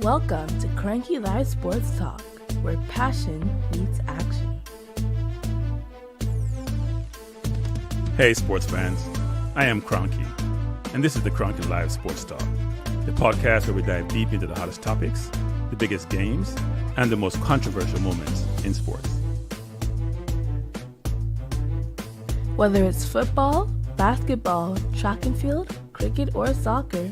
Welcome to Kranky Live Sports Talk, where passion meets action. Hey sports fans, I am Kranky, and this is the Kranky Live Sports Talk, the podcast where we dive deep into the hottest topics, the biggest games, and the most controversial moments in sports. Whether it's football, basketball, track and field, cricket, or soccer,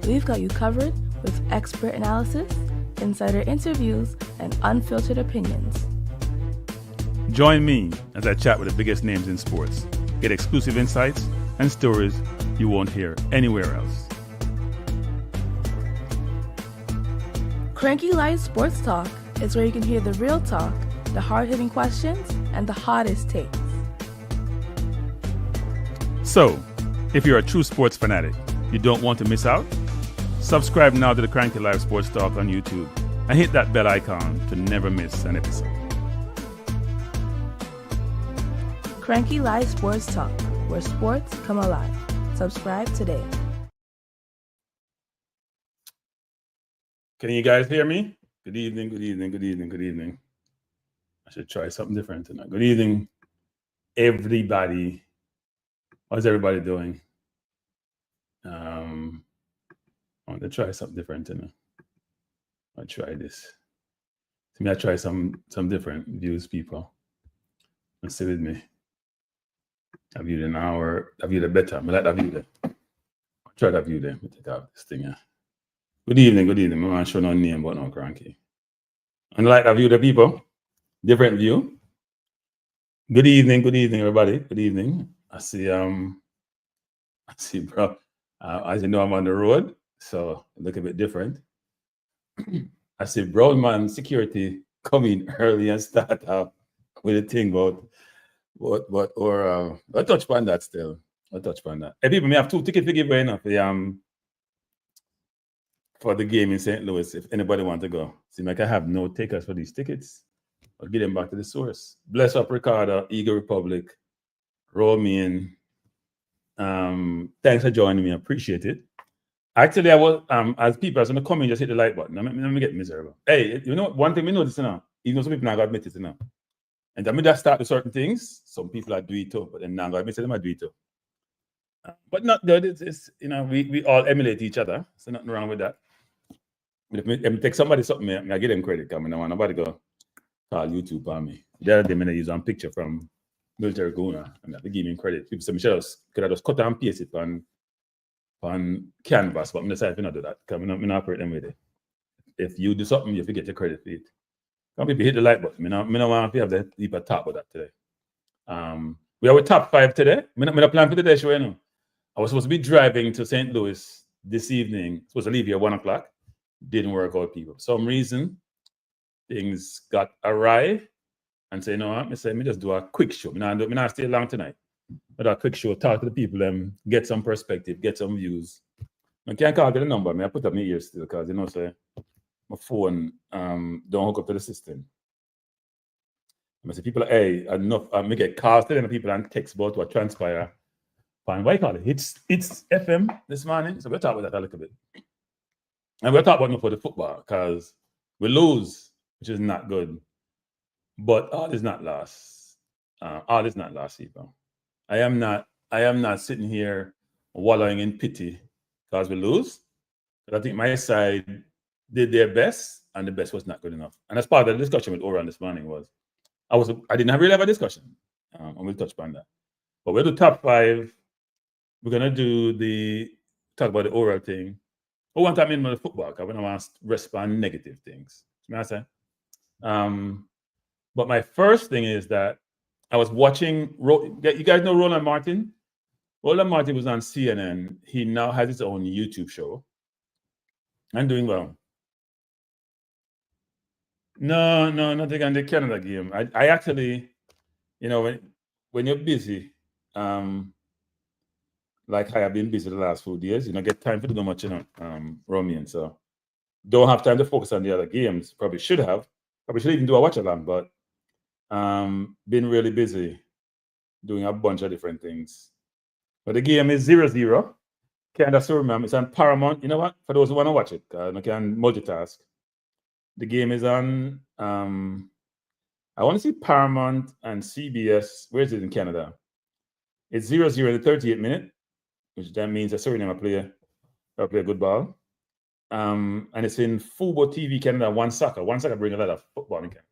we've got you covered with expert analysis, insider interviews, and unfiltered opinions. Join me as I chat with the biggest names in sports, get exclusive insights and stories you won't hear anywhere else. Kranky Live Sports Talk is where you can hear the real talk, the hard-hitting questions, and the hottest takes. So, if you're a true sports fanatic, you don't want to miss out? Subscribe now to the Kranky Live Sports Talk on YouTube and hit that bell icon to never miss an episode. Kranky Live Sports Talk, where sports come alive. Subscribe today. Can you guys hear me? Good evening, good evening, good evening, good evening. I should try something different tonight. Good evening, everybody. How's everybody doing? I want to try something different tonight. I'll try this. I try some different views, people. Stay with me. I viewed an hour. I viewed it better. I like that view there. I'll try that view there. Let me take out this thing here. Good evening, good evening. I want to show no name, but no Kranky. And like that view there, people. Different view. Good evening, everybody. Good evening. I see, bro. As you know, I'm on the road, so I look a bit different. I see Brown Man Security coming early and start out with a thing about I'll touch upon that still. I'll touch upon that. Hey, people, may have 2 tickets to give away now for the game in St. Louis if anybody want to go. Seems like I have no takers for these tickets. I'll get them back to the source. Bless up Ricardo, Eagle Republic, roll me in. Thanks for joining me. I appreciate it. Actually, I was as people as gonna come in, just hit the like button. Let me get miserable. Hey, you know one thing we notice now, even though some people not gonna admit it now. And I mean that start with certain things. Some people are do it too, but then now gonna admit them I do it too. But not good. It's we all emulate each other. So nothing wrong with that. But if I take somebody something, I give them credit. I mean, I want nobody go call YouTube on me. The other day, I use one picture from Military Guna, and I give him credit. People say, Michelle, could I just cut and paste it on canvas, but I'm decided to not do that because I'm not operate them with it. If you do something, you have to get the credit for it. Some people hit the like button. I don't want to have the deeper talk about that today. We are with top 5 today. I'm not planning for today's show, you know. I was supposed to be driving to St. Louis this evening. Supposed to leave here 1 o'clock. Didn't work out, people. For some reason, things got awry. And say, you know what? Let me just do a quick show. I'm not stay long tonight. But a quick show, talk to the people, get some perspective, get some views. I can't call to the number. I put up my ears still because, you know, say, my phone don't hook up to the system. I say, people, hey, enough. I get calls to them, people and text about what transpire. Fine, what you call it? It's FM this morning. So we'll talk about that a little bit. And we'll talk about no for the football because we lose, which is not good. But all is not lost. All is not lost, people. I am not sitting here wallowing in pity because we lose. But I think my side did their best, and the best was not good enough. And as part of the discussion with Oran this morning I didn't really have a discussion, and we'll touch upon that. But we'll do top 5. We're gonna talk about the oral thing. But one time in the football, because we don't want to respond negative things. You know what I'm saying? But my first thing is that I was watching, you guys know Roland Martin? Roland Martin was on CNN. He now has his own YouTube show. I'm doing well. No, nothing on the Canada game. I actually, you know, when you're busy, like I have been busy the last few days, get time to do much, Romian. So don't have time to focus on the other games. Probably should have. Probably should even do a watch along, but been really busy doing a bunch of different things. But the game is 0-0. Canada Suriname. It's on Paramount. You know what? For those who want to watch it, I can multitask. The game is on. I want to see Paramount and CBS. Where is it in Canada? It's 0-0 in the 38th minute, which that means that Suriname play a good ball. And it's in Fubo TV Canada, One Soccer. One Soccer bring a lot of football in Canada.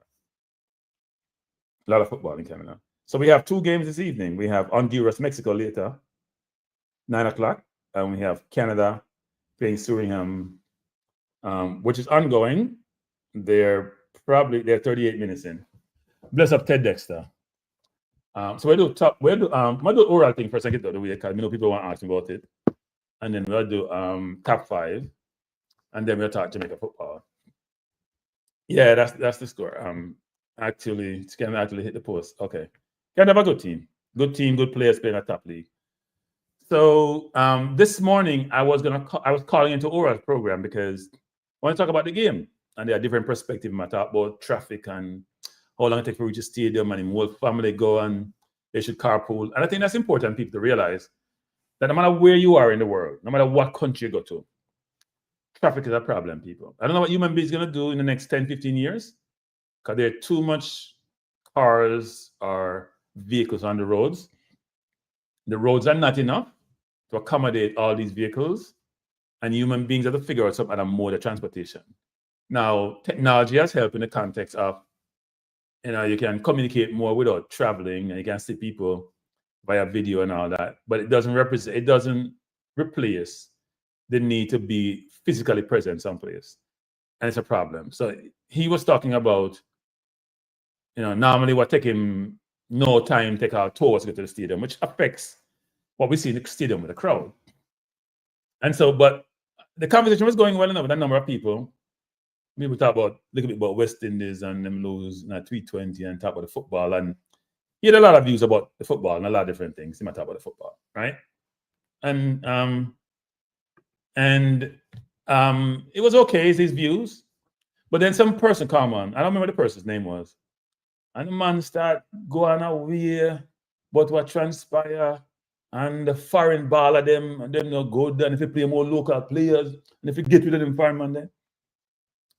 A lot of football in Canada. So we have 2 games this evening. We have Honduras, Mexico later, 9 o'clock. And we have Canada playing Suriname, which is ongoing. They're 38 minutes in. Bless up Ted Dexter. So we'll do oral thing first and get out of the way because people want to ask me about it. And then we'll do top 5. And then we'll talk Jamaica football. Yeah, that's the score. Actually, can actually hit the post. Okay. Can have a good team. Good players playing at top league. So this morning I was calling into Oral's program because I want to talk about the game. And there are different perspectives. I talk about traffic and how long it takes to reach a stadium and whole family go and they should carpool. And I think that's important people to realize that no matter where you are in the world, no matter what country you go to, traffic is a problem, people. I don't know what human beings are going to do in the next 10, 15 years because there are too much cars or vehicles on the roads. The roads are not enough to accommodate all these vehicles, and human beings have to figure out some other mode of transportation. Now, technology has helped in the context of, you can communicate more without traveling, and you can see people via video and all that, but it doesn't replace the need to be physically present someplace, and it's a problem. So he was talking about, normally what take him no time take our tours to get to the stadium, which affects what we see in the stadium with the crowd. And so, but the conversation was going well enough with a number of people. Maybe talk about a little bit about West Indies and them lose T20 and talk about the football. And he had a lot of views about the football and a lot of different things. He might talk about the football, right? And it was okay, his views. But then some person come on. I don't remember what the person's name was. And the man start going away, but what transpire, and the foreign ball of them, and them no good, and if you play more local players, and if you get rid of them foreign man there.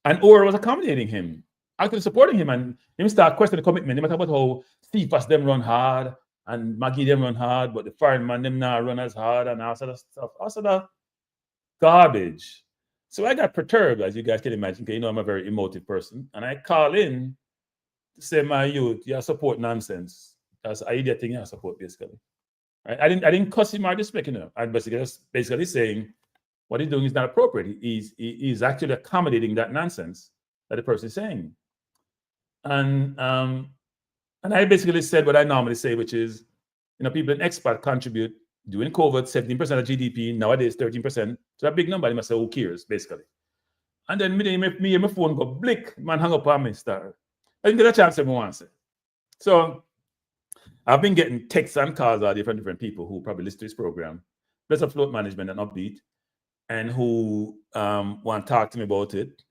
And Orr was accommodating him, actually supporting him, and him start questioning the commitment. They talk about how Cephas them run hard, and Maggie them run hard, but the foreign man them not run as hard, and all sort of stuff, all sort of garbage. So I got perturbed, as you guys can imagine, because I'm a very emotive person, and I call in to say, my youth, you support nonsense. That's an idiot thing you support, basically. Right? I didn't cuss him or disrespect him. I'm basically saying what he's doing is not appropriate. He's actually accommodating that nonsense that the person is saying. And I basically said what I normally say, which is, people in expat contribute during COVID 17% of GDP, nowadays 13%. So a big number. They must say, who cares, basically. And then me and my phone go blick, man hung up on me, star. I didn't get a chance to answer. So I've been getting texts and calls out of different people who probably listen to this program. There's a float management and upbeat, and who want to talk to me about it.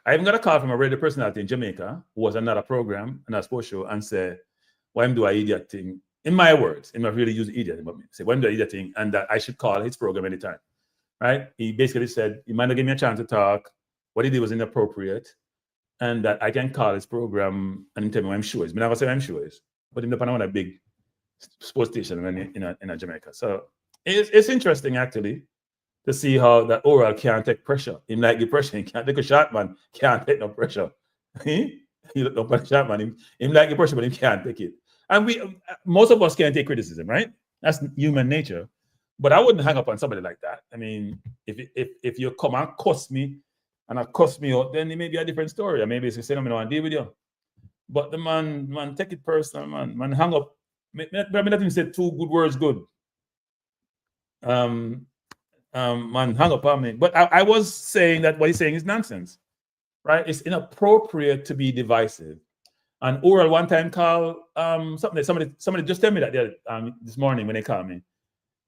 I even got a call from a radio personality in Jamaica who was another program, another sports show, and said, why am do I idiot thing? In my words, I'm not really use idiot, but say, why am do I idiot thing? And that I should call his program anytime. Right? He basically said, he might not give me a chance to talk. What he did was inappropriate. And that I can call his program and tell me what I'm sure is. I never say I'm sure is. But in the one a big sports station in Jamaica. So it's interesting actually to see how that Oral can't take pressure. Him like the pressure, he can't take a shot, man. Can't take no pressure. He look up at the shot, man. Him like the pressure, but he can't take it. And most of us can't take criticism, right? That's human nature. But I wouldn't hang up on somebody like that. I mean, if you come and cuss me and I cuss me out, then it may be a different story. Or maybe it's a saying, I don't want to deal with you. But the man, take it personal, man hang up. Let him say 2 good words good. Man hung up on me. But I was saying that what he's saying is nonsense, right? It's inappropriate to be divisive. And Oral one time called somebody just tell me that this morning when they called me.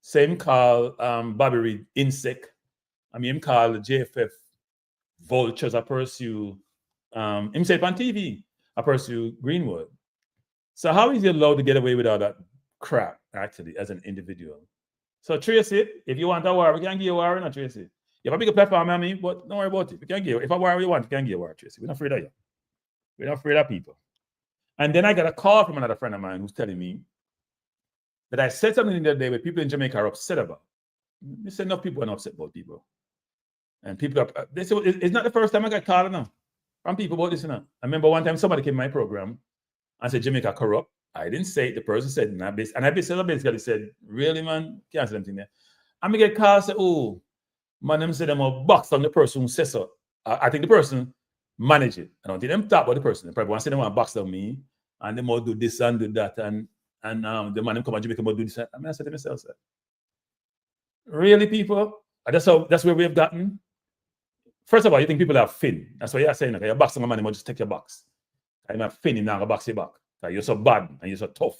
Same call Bobby Reed insect. I mean, him call the JFF vultures I pursue. Him said on TV, I pursue Greenwood. So how is he allowed to get away with all that crap, actually, as an individual? So Tracy, if you want a war, we can give you a war, not Tracy. You have a bigger platform, I mean, but don't worry about it. We can give you, if a war you want, we can give you a war, Tracy. We're not afraid of you. We're not afraid of people. And then I got a call from another friend of mine who's telling me that I said something the other day where people in Jamaica are upset about. They said enough people are upset about people. And people are, they say, it's not the first time I got called now from people about this. I remember one time somebody came to my program and said Jamaica corrupt. I didn't say it. The person said, and I basically said, really, man, can't say anything there. And I get called and say, oh, man, them say them will box on the person who says so. I think the person manage it. I don't think them talk about the person. They probably want to say they want to box on me and they will do this and do that. And the man them come and Jamaica will do this. I mean, I said to myself, sir, really, people? That's where we have gotten. First of all, you think people have fin. That's why you're saying, okay, you're boxing a man, you just take your box. I'm a fin, you're not going to box your back. You're so bad and you're so tough.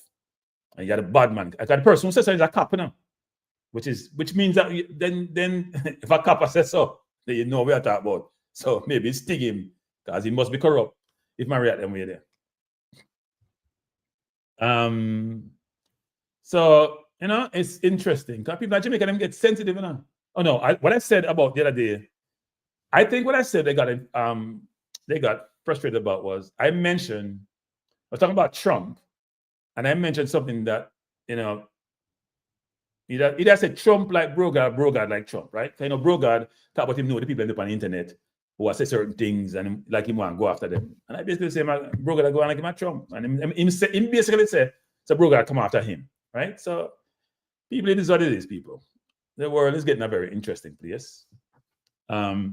And you're the bad man. I got the person who says so is a cop now. Which means that then if a cop says so, then you know what we're talking about. So maybe sting him because he must be corrupt if my react them way there. So it's interesting because people in Jamaica them get sensitive, Oh no, what I said about the other day, I think what I said they got frustrated about was I was talking about Trump, and I mentioned something that either said Trump like Brogard like Trump, right? Brogard talk about him know the people end up on the internet who say certain things and like him want to go after them. And I basically say Brogard go on like him at Trump. And him basically say, so Brogard come after him, right? So people, it is what it is, people. The world is getting a very interesting place. I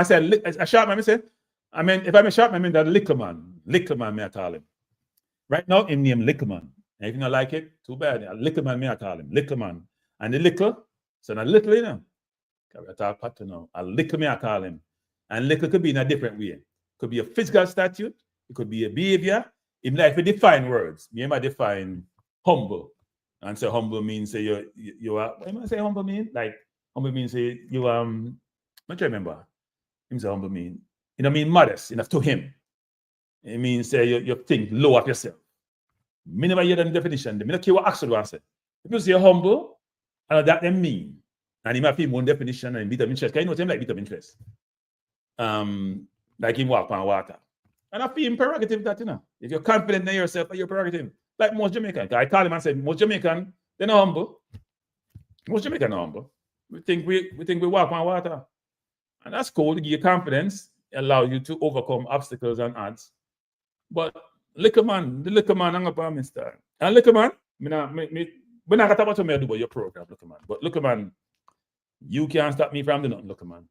said a sharp man, I mean, if I'm a sharp man, I mean that liquor man may I call him. Right now, him name liquor man. And if you don't like it, too bad. Liquor man may I call him. Liquor man. And the liquor, so not little, I talk part to now. A liquor may I call him. And liquor could be in a different way. It could be a physical statute. It could be a behavior. Even like if we define words, you might define humble. And so humble means say you are, what am I say humble mean? Like humble means say you what do you remember? Him say humble mean. Mean modest enough to him. It means say you think low of yourself. Me never hear the definition. Me not care what actually want to say. If you say humble, I know that them mean. And he might feel one definition and bit of interest. Because him like bit of interest. Like him walk on water. And I feel him prerogative that, If you're confident in yourself, you're prerogative. Like most Jamaicans. I call him and say, most Jamaican, they're not humble. Most Jamaican are humble. We think we walk on water. And that's cool to give you confidence, allow you to overcome obstacles and odds. But the liquor man hang up on me star. And liquor man, we're not going to talk about what do about your program, liquor man. But liquor man, you can't stop me from doing nothing, liquor man.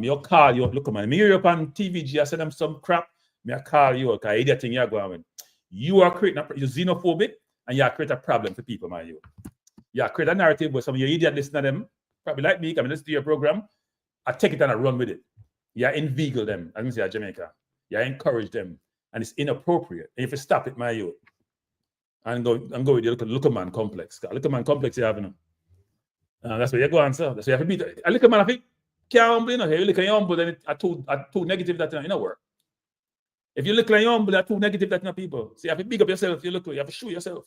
Your call you, liquor man. Me hear you up on TVG, I said them some crap. Me I call you, because idiot thing you're going with. You are creating you're xenophobic and you create a problem for people, man. You create a narrative where some of your idiot listen to them, probably like me, come and listen to your program. I take it and I run with it. You inveigle them, as we say at Jamaica. You encourage them. And it's inappropriate. And if you stop it, my youth, and go with the liquor man complex. Liquor man complex you have, that's where you go answer. That's where you have to beat a liquor man. I think can't humble, You look at you humble, then it's too negative that you work. If you look like you humble, that's too negative that people. So you have to big up yourself. You have to show yourself.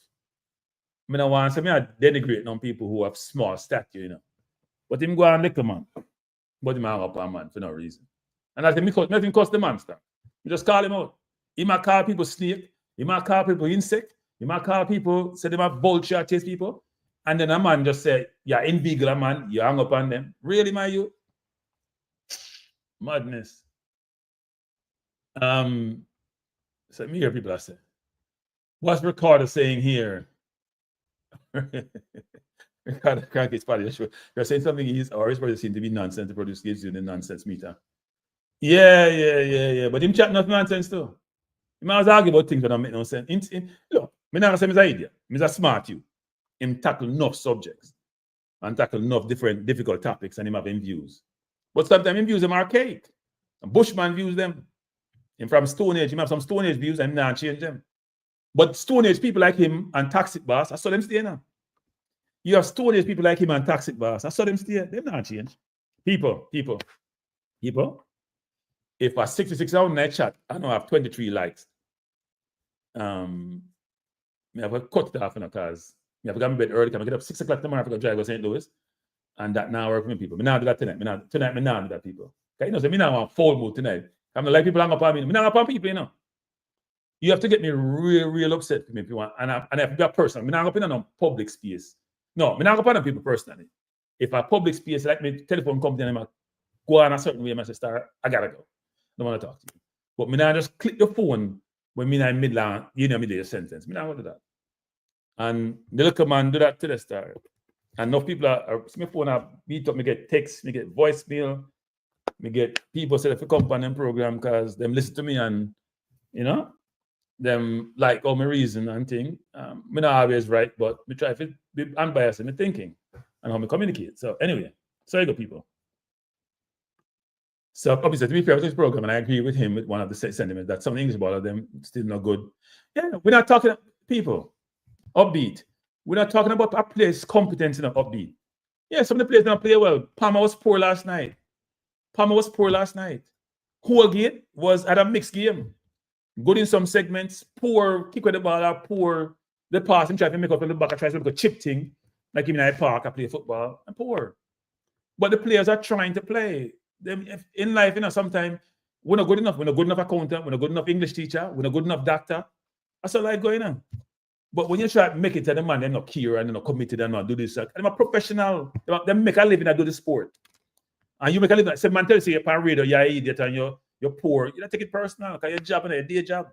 I don't want to say I denigrate on people who have small stature, But him go on liquor man. But him hang up on man for no reason. And that's nothing cost the man stuff. You just call him out. He might call people snake. He might call people insect. He might call people, say they might vulture chase people. And then a man just say, yeah, inveigle a man, you hang up on them. Really, my youth? Madness. So me hear people I say, what's Ricardo saying here? Ricardo Kranky is part of the show. You're saying something is always seem to be nonsense to produce gives you the nonsense meter. Yeah. But him chat not nonsense too. He might argue about things that don't make no sense. Look, I'm not saying he's an idiot. He's a smart you. Him tackle enough subjects and tackle enough different difficult topics and him have views. But sometimes him views them archaic. And Bushman views them. Him from Stone Age, him have some Stone Age views and not change them. But Stone Age people like him and Toxic Boss, I saw them stay now. You have Stone Age people like him and Toxic Boss, I saw them stay. Them not change. People. If a 66 hour night chat, I don't have 23 likes. I have to cut it off, because I have to go to bed early. I get up 6 o'clock tomorrow. I have to drive to St. Louis. And that now work for me people. I now do that tonight. Tonight, I now do that people. Okay, so I now want full mood tonight. I'm not like people hang up on me. I now up on people, You have to get me real upset for me if you want. And I have to be a person. I'm not up in a public space. No, I'm not up on people personally. If a public space like me telephone company and I go on a certain way, I say, "Star, I gotta go. I don't want to talk to you." But me now just click the phone when me in middle, me do a sentence. Me now want to do that. And the little man do that to the Star. And enough people are my phone up, meet up, me get text, me get voicemail, me get people say to come on them program because them listen to me and them like all my reason and thing. Me not always right, but me try to be unbiased in my thinking and how me communicate. So anyway, so you go people. So obviously to be fair with this program, and I agree with him with one of the sentiments that some English ball of them still not good. Yeah, we're not talking people upbeat. We're not talking about a player's competence in an upbeat. Yeah, some of the players don't play well. Palmer was poor last night. Holgate was at a mixed game. Good in some segments, poor kick with the ball, or poor the pass and try to make up on the back and try to make a chip thing. Like even in a park, I play football, and poor. But the players are trying to play. In life, sometimes we're not good enough. We're not good enough accountant. We're not good enough English teacher. We're not good enough doctor. That's all life going on. But when you try to make it to the man, they're not care and they're not committed and not do this. And I'm a professional. They make a living and do the sport. And you make a living. Say, man, tell you you're on radio, you're an idiot and you're poor. You don't take it personal because your job and your day job.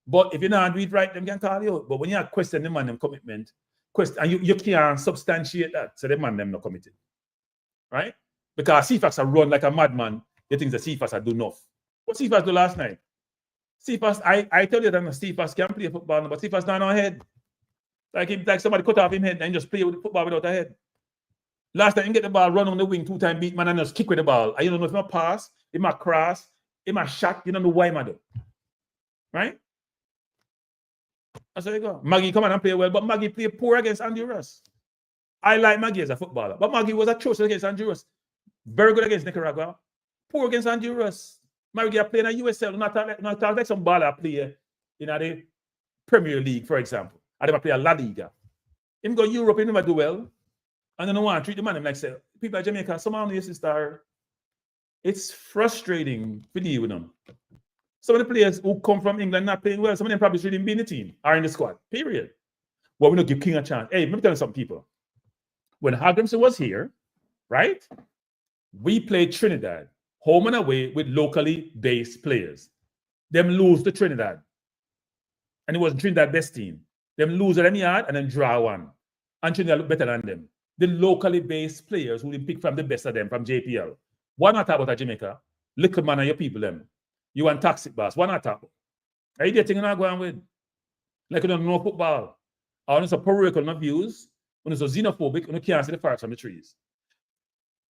But if you not do it right, them can call you out. But when you question the man, them commitment, and you can't substantiate that, so the man, them not committed. Right? Because CFAS are run like a madman. You think the CFAS are do enough. What CFAS do last night? CFAS, I tell you that CFAS can play football, but CFAS not on head. Like somebody cut off him head and just play with the football without a head. Last time, he get the ball, run on the wing 2 times, beat man and just kick with the ball. And you don't know if he pass, he might cross, he might shot, you don't know why he do. Right? That's how you go. Maggie come on and play well, but Maggie play poor against Andy Russ. I like Maggie as a footballer, but Maggie was atrocious against Andy Russ. Very good against Nicaragua. Poor against Andy Russ. Maggie playing at USL, not talk like some baller player in the Premier League, for example. I never play a La Liga. Him go Europe, he never do well. And then I want to treat the man, like say, people at Jamaica, some of them used to start. It's frustrating to deal with them. Some of the players who come from England not playing well, some of them probably shouldn't be in the team or in the squad, period. But we don't give King a chance. Hey, let me tell you some people. When Hagrimson was here, right, we played Trinidad, home and away with locally based players. Them lose to Trinidad. And it was Trinidad's best team. Them lose at them yard and then draw one. And Trinidad look better than them. The locally based players who didn't pick from the best of them from JPL. Why not talk about Jamaica? Little man and your people them. You want toxic boss. Why not talk? Are you getting not going with? Like you don't know football. Or it's a parochial no views. When it's a xenophobic, you can't see the forest from the trees.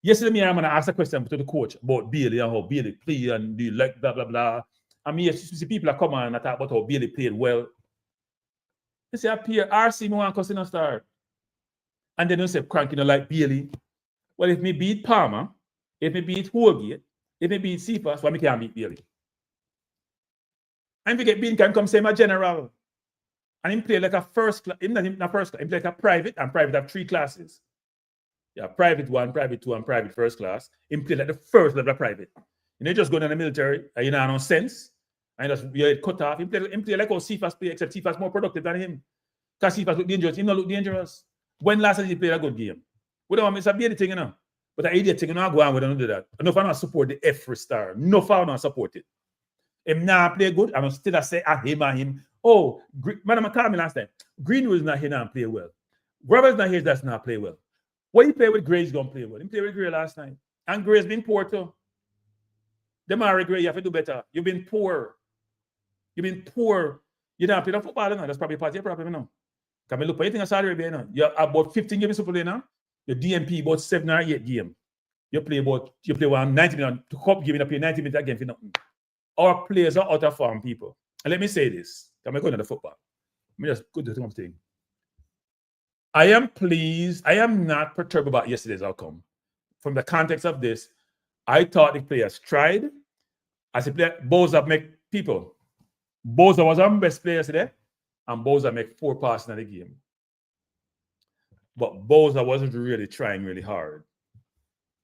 Yesterday, I'm going to ask a question to the coach about Bailey and how Bailey played and do you like blah, blah, blah. I mean, you see people are coming and talk about how Bailey played well. They say, up here, RC, me want to cuss start. And then you say, Kranky, you know, like Bailey. Well, if me beat Palmer, if me beat Holgate, if me beat CFAS, why me can't beat Bailey? And if you get Bean can come say my general. And he play like a first class, he play like a private, and private have 3 classes. Yeah, private 1, private 2, and private first class. He play like the first level of private. You just go in the military, and you know no sense, and just you're cut off. He play like how CFAS play, except CFAS more productive than him. Because CFAS look dangerous, he don't look dangerous. When last time he played a good game? We don't want to be the thing, you know. But the idiot thing, you know, go on, we don't do that. Enough I not support the F star. Enough I not support it. Him now play good, and still I say him. Oh, Madam called me last time. Greenwood is not here now and play well. Robert's not here, that's not play well. What he play with Gray is going to play well. He played with Gray last night. And Gray's been poor too. Them are Gray, you have to do better. You've been poor. You don't play the football now. That's probably part of your problem now. Can we look for anything in Saudi Arabia now? You're about 15 games to play now. Your DMP about 7 or 8 games. You play 1 90 minutes to cup giving up 90 minutes again for nothing. Our players are out of form, people. And let me say this. Can we go into the football? Let me just go to the thing. I am pleased. I am not perturbed about yesterday's outcome. From the context of this, I thought the players tried. As a player, Boza make people. Boza was our best player today. and Bowser make 4 passes in the game. But Bowser wasn't really trying really hard.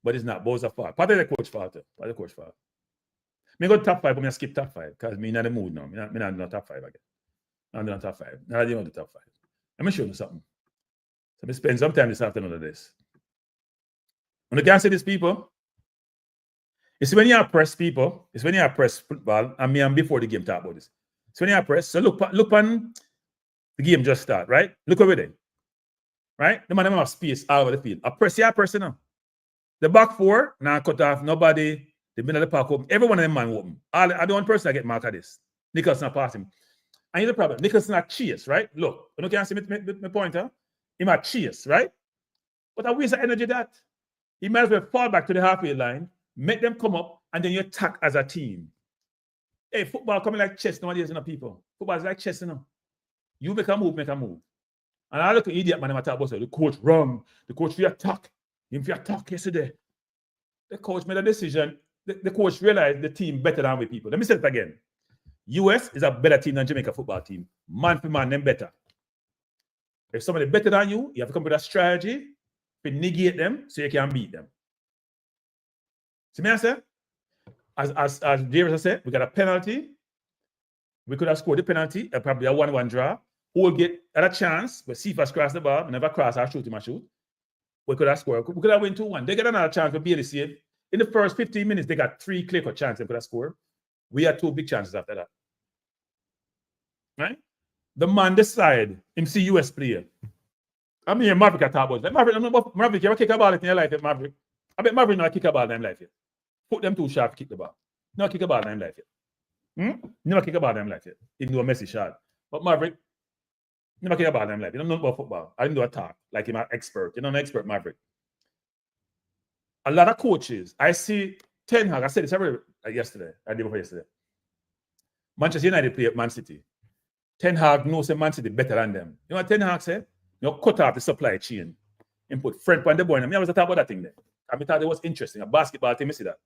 But it's not Bowser's fault. Part of the coach fault. Part of the coach fault. I go top 5, but I skip top 5 because I'm in the mood now. I'm not doing top 5 again. I'm doing top 5. Now I don't do top 5. Let me show you something. So I spend some time this afternoon on this. When you can see these people, it's when you press people, it's when you press football, and me and before the game talk about this. So when you press, so look on the game just start, right? Look over there. Right? The man have space all over the field. I press, now. The back 4, now cut off, nobody, the middle of the park open. Every one of them man open. I the one person that get marked at this. Nicholson not passing. And here's the problem. Nicholson not chase, right? Look, you can't see my pointer. He might chase, right? But I waste of energy that. He might as well fall back to the halfway line, make them come up, and then you attack as a team. Hey, football coming like chess nowadays, people. Football is like chess, You make a move. And I look at idiot man, talk about the coach wrong. The coach for attack. Him for attack yesterday. The coach made a decision. The coach realized the team better than we people. Let me say it again. US is a better team than Jamaica football team. Man for man, them better. If somebody better than you have to come with a strategy to negate them so you can beat them. See me I say? As Davis said, we got a penalty. We could have scored the penalty, probably a 1-1 draw. We'll get a chance, but Cephas cross the ball, never cross, I shoot him, I shoot. We could have scored. We could have win 2-1. They get another chance to be the save. In the first 15 minutes, they got 3 clear-cut chances they could have scored. We had 2 big chances after that. Right? The man decide him see US player. I mean, Maverick at talk about that. Maverick, you ever kick a ball in your life, Maverick? I bet Maverick not kick a ball in life yet. Put them 2 shots to kick the ball. Not kick a ball in life yet. Never kick a ball in life yet. Even do a messy shot. But Maverick, never kick a ball in life. You don't know about football. I didn't do a talk like I'm an expert. You're not an expert, Maverick. A lot of coaches, I see Ten Hag, I said this every yesterday, I did before yesterday. Manchester United play at Man City. Ten Hag knows Man City better than them. You know what Ten Hag said? Cut off the supply chain and put Fred on the board. I was talking about that thing there. I thought it was interesting. A basketball team, you see that.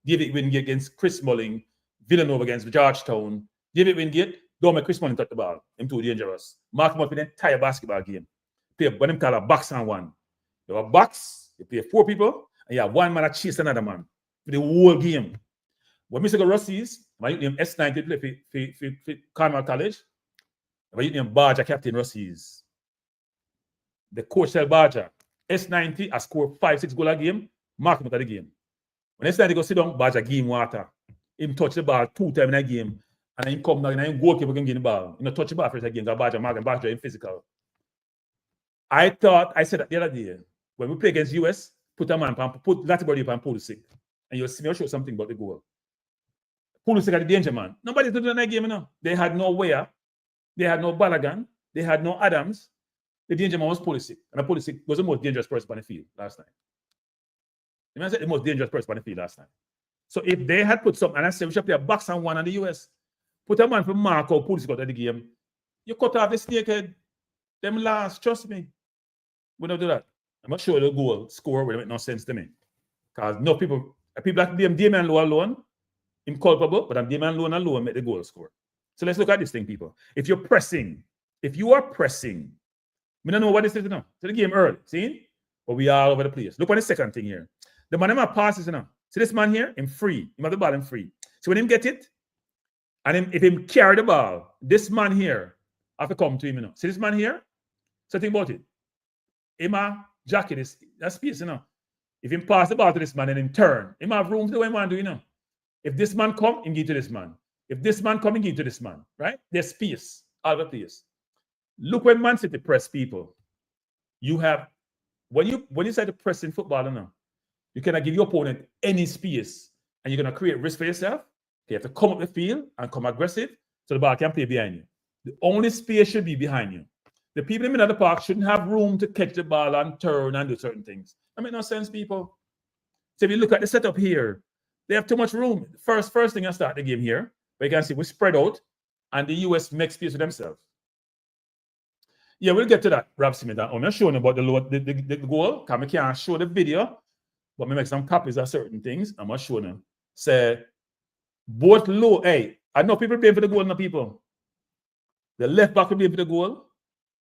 David Wingate against Chris Mullin, Villanova against Georgetown. David Wingate, don't make Chris Mullin touch the ball. Him too dangerous. Mark him up in the entire basketball game. Play what them call a box and one. You have a box, you play 4 people, and you have 1 man that chase another man for the whole game. When Mr. Russies, my name S90 play for Carmel College. My name Barger Captain Russies. The coach tell Barger, S90 I score 5-6 goals a game, mark him out of the game. When S90 go sit down, Barger give him water. Him touch the ball 2 times in a game, and then he come down and then goalkeeper can get the ball. You know, touch the ball first again, because Barger mark and Barger in physical. I said that the other day, when we play against US, put a man, put Latibody up and Pulisic. And you'll see me, I'll show something about the goal. Pulisic had the danger man. Nobody did in that game, you know. They had no Weah. They had no Balogun. They had no Adams. The danger man was Pulisic. And Pulisic was the most dangerous person on the field last night. You know, I said the most dangerous person on the field last night. So if they had put something, and I said we should play a box and one on the US, put a man for Marco Pulisic out of the game, you cut off the snakehead. Them last, trust me. We don't do that. I'm not sure the goal score will make no sense to me. Because no people that blame Damian Lowe alone, him culpable, but Damian Lowe alone make the goal score. So let's look at this thing, people. If you are pressing, we don't know what this is now. So the game early, see? But we are all over the place. Look at the second thing here. The man that passes now. See this man here? Him free. He have the ball him free. So when him get it, and if him carry the ball, this man here have to come to him, you know. See this man here? So think about it. Emma jacket is that space, you know. If him pass the ball to this man and then turn, him have room to do what he want to do, you know. If this man come, he give to this man. If this man come, he give to this man, right? There's space all over the place. Look when Man City press people. You have when you start to press in football, you know, you cannot give your opponent any space, and you're gonna create risk for yourself. You have to come up the field and come aggressive so the ball can play behind you. The only space should be behind you. The people in the middle of the park shouldn't have room to catch the ball and turn and do certain things. That makes no sense, people. So if you look at the setup here, they have too much room. First thing I start the game here, but you can see we spread out and the US make space for themselves. Yeah, we'll get to that, Rob Smith. I'm not showing about the goal, because I can't show the video, but we make some copies of certain things. I'm not showing them. Say, both low, hey, I know people paying for the goal, no people. The left back will blame for the goal.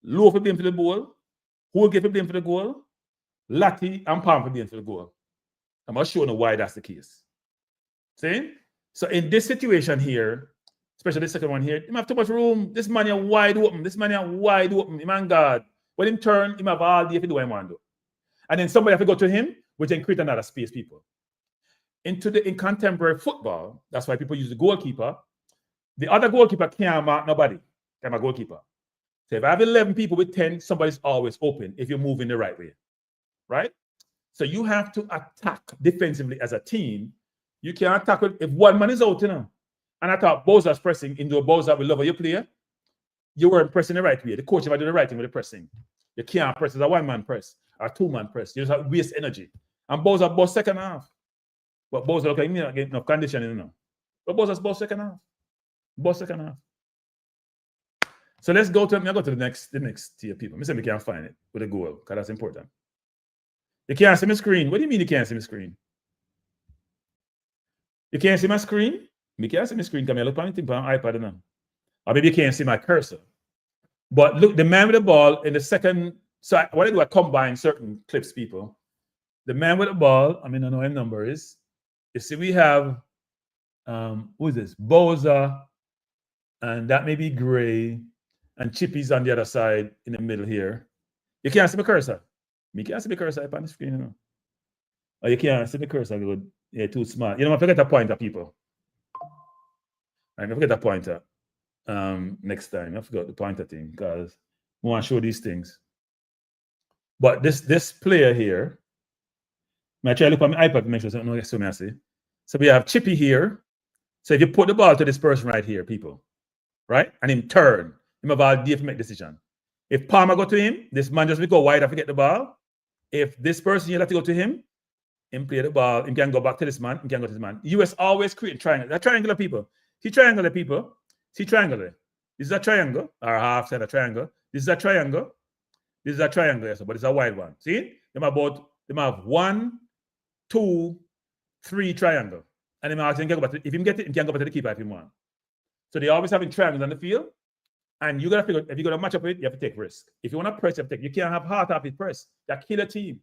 Low for blame for the goal. Holgate for blame for the goal. Lati and Palm for blame for the goal. I'm not showing you why that's the case. See? So in this situation here, especially the second one here, he have too much room. This man here wide open. This man here wide open. Man God. When him turn, he have all day if he do what he want to do. And then somebody have to go to him, which then create another space, people. In contemporary football, that's why people use the goalkeeper. The other goalkeeper can't mark nobody. I'm a goalkeeper. So if I have 11 people with 10, somebody's always open if you're moving the right way. Right? So you have to attack defensively as a team. You can't attack if one man is out, you know. And I thought Bowser's pressing into a Bowser with love of your player. You weren't pressing the right way. The coach might do the right thing with the pressing. You can't press as a one-man press or a two-man press. You just have waste energy. And Bowser both second half. But Bowser look like me not getting enough conditioning, you know. But Bowser's both second half. Both second half. So let's go to the next tier people. I say we can't find it with a goal, because that's important. You can't see my screen. What do you mean you can't see my screen? You can't see my screen? You can't see my screen because I look on anything on iPad now. Or maybe you can't see my cursor. But look, the man with the ball in the second. So what I do, I combine certain clips, people. The man with the ball, I mean, I know his number is. You see, we have, who is this? Bowser, and that may be Gray, and Chippy's on the other side in the middle here. You can't see my cursor. Me can't see the cursor up on the screen, you know. Or you can't see the cursor good. Yeah, too small. You know, I forget a pointer, people. I forget a pointer. Next time, I forgot the pointer thing because we want to show these things. But this player here, I try to look on my iPad to make sure something gets so messy. So we have Chippy here. So if you put the ball to this person right here, people, right, and him turn, him have all day to make decision. If Palmer go to him, this man just will go wide and forget the ball. If this person you have to go to him play the ball, he can go back to this man, he can go to this man. US always create triangle. They're triangular people. See triangular people. See triangular. This is a triangle, or half side of triangle. This is a triangle. This is a triangle, yes, but it's a wide one. See? They have 1, 2, 3 triangle. And if he can get it, he can go back to the keeper if he wants. So they always having triangles on the field. And you gotta figure if you're gonna match up with it, you have to take risk. If you want to press, you have to take. You can't have half-hearted press. That kill a team.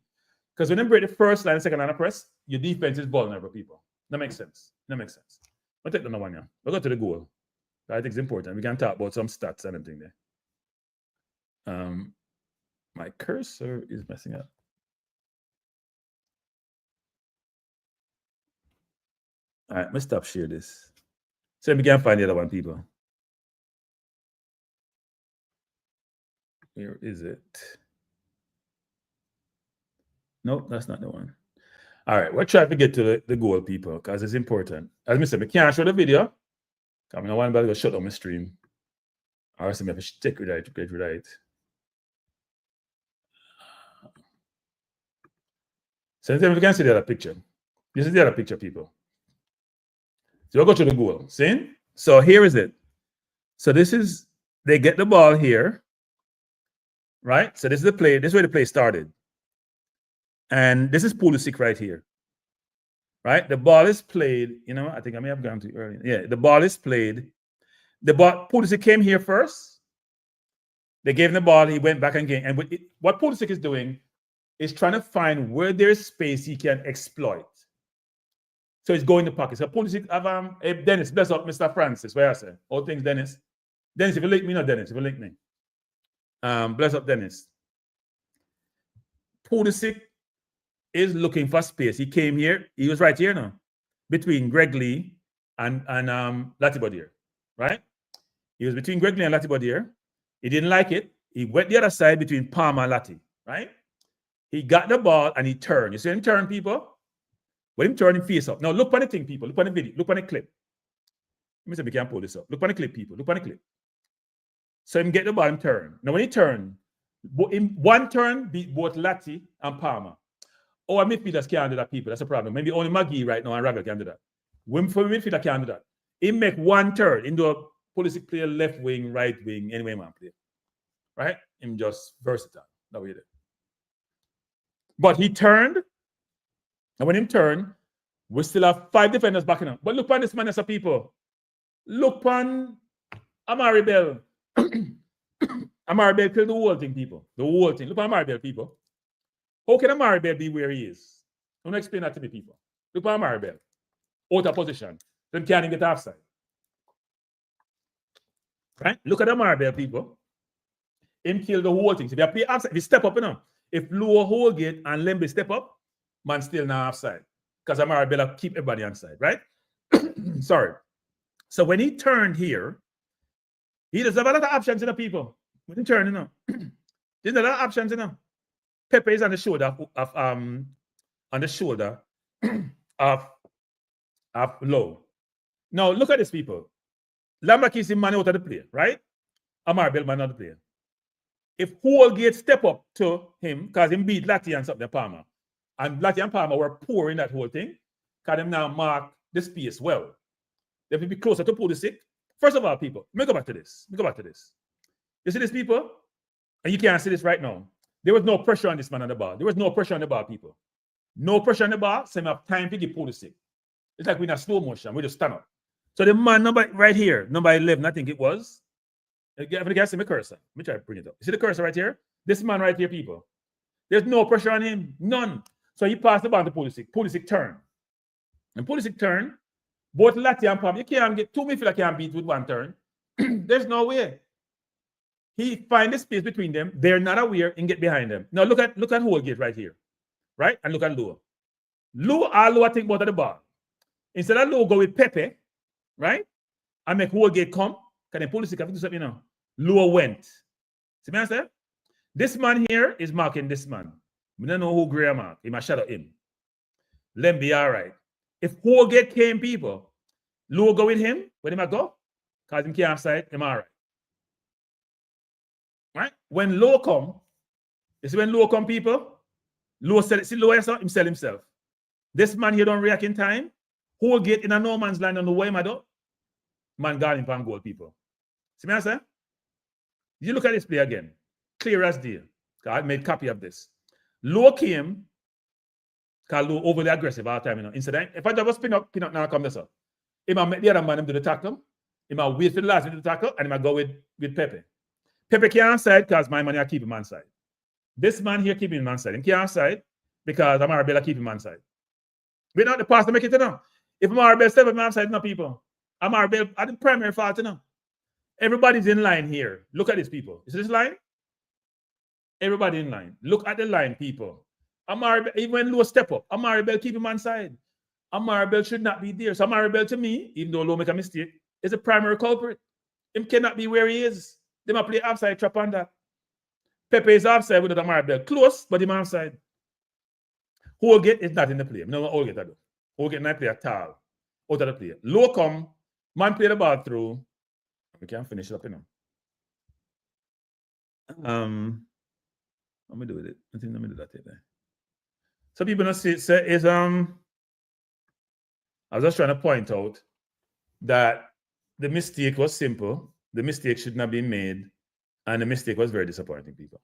Because when you break the first line, second line of press, your defense is vulnerable, people. That makes sense. That makes sense. I'll take another one now. We'll go to the goal. I think it's important. We can talk about some stats and everything there. My cursor is messing up. All right, let's stop share this. So we can find the other one, people. Where is it? Nope, that's not the one. All right, we'll try to get to the goal, people, because it's important. As I said, we can't show the video. I mean, I want to go shut down my stream. Or else I have to take it right. So we can see the other picture. This is the other picture, people. So we'll go to the goal. See? So here is it. So this is, they get the ball here. Right? So this is the play. This is where the play started. And this is Pulisic right here. Right? The ball is played. You know, I think I may have gone too early. Yeah, the ball is played. Pulisic came here first. They gave him the ball. He went back again. And what Pulisic is doing is trying to find where there's space he can exploit. So he's going to pocket. So Pulisic have Dennis, bless up Mr. Francis. Where I say? All things Dennis. Dennis, if you link me, not Dennis, if you link me. Bless up Dennis. Pulisic is looking for space. He came here. He was right here now, between Greg Lee and Latibodier, right? He was between Greg Lee and Latibodier. He didn't like it. He went the other side between Palmer and Lati, right? He got the ball and he turned. You see him turn, people? When him turn, him face up. Now look on the thing, people. Look on the video. Look on the clip. Let me see if we can pull this up. Look on the clip, people. Look on the clip. So him get the ball and turn. Now when he turned, one turn beat both Lati and Palmer. Our midfielders can't do that, people. That's a problem. Maybe only Maggie right now and Ravel can do that. When for midfielder can't do that. He make one turn into a Pulisic player, left wing, right wing, anyway man play. Right? Him just versatile. That way there. But he turned, and when he turned, we still have 5 defenders backing up. But look on this man as a people. Look on Amari Bell. Amari killed the whole thing, people. The whole thing. Look at Amari people. How can Amari be where he is? I'm gonna explain that to the people. Look at Amari out of position. Then can't even get offside. Right? Look at Amari people. Him kill the whole thing. So if you play offside, if you step up, if Lower Holgate and Lembe step up, man still not offside. Because Amari Bella keep everybody on side, right? Sorry. So when he turned here, he does have a lot of options in the people. When he turned, there's a lot of options, Pepe is on the shoulder of Low. Now look at this, people. Lambert is the man out of the play, right? Amari Bell man out of the play. If Holgate step up to him, because him beat Latty and something Palmer, and Latty and Palmer were poor in that whole thing, because them now mark the space well. They will be closer to Pulisic. First of all, people, let me go back to this. You see this, people? And you can't see this right now. There was no pressure on this man on the bar. There was no pressure on the bar, people. No pressure on the bar, so we have time to give Pulisic. It's like we're in a slow motion. We just stand up. So the man number right here, number 11, I think it was. If you guys see my cursor, let me try to bring it up. You see the cursor right here? This man right here, people. There's no pressure on him. None. So he passed the ball to Pulisic. Pulisic turn. And Pulisic turn, both Latty and Palm, you can't get two midfielder can't beat with one turn. There's no way. He find the space between them. They're not aware and get behind them. Now look at Holgate right here. Right? And look at Low. Low think about the ball. Instead of Low go with Pepe, right? And make Holgate come. Can they Pulisic have to do something, Low went. See what I say? This man here is marking this man. We don't know who Gray mark. He must shadow him. Let be all right. If Holgate came, people, Low go with him, where he might go? Because him can't offside, him all right. Right? When Low come, you see when Low come, people, Low sell it. See Low him sell himself. This man here don't react in time. Holgate in a no man's land on the way, man got him from goal, people. See what I say? You look at this play again. Clear as day. I made copy of this. Low came, because Low overly aggressive all the time, Instead, if I just pin up now, come this up. He might make the other man do the tackle. He might wait for the last minute to tackle, and he might go with Pepe. Pepe can't side because my money I keep him on side. This man here keep him on side. He can't side because Amari keep him on side. We not the pass to make it enough. If Amari step up on side, no people. Amari at the primary fault, Everybody's in line here. Look at these people. You see this line? Everybody in line. Look at the line, people. Amari, even when Low step up, Amari keep him on side. Amari should not be there. So Amari to me, even though Low make a mistake, is a primary culprit. Him cannot be where he is. They might play offside trap on that. Pepe is offside with Amari close, but him offside. Holgate is not in the play. No, Holgate I do. Holgate not play at all. Out of the play. Low come, man play the ball through. We can't finish it up, Let me do with it. I think let me do that there. So people don't see it is I was just trying to point out that the mistake was simple. The mistake should not be made, and the mistake was very disappointing, people.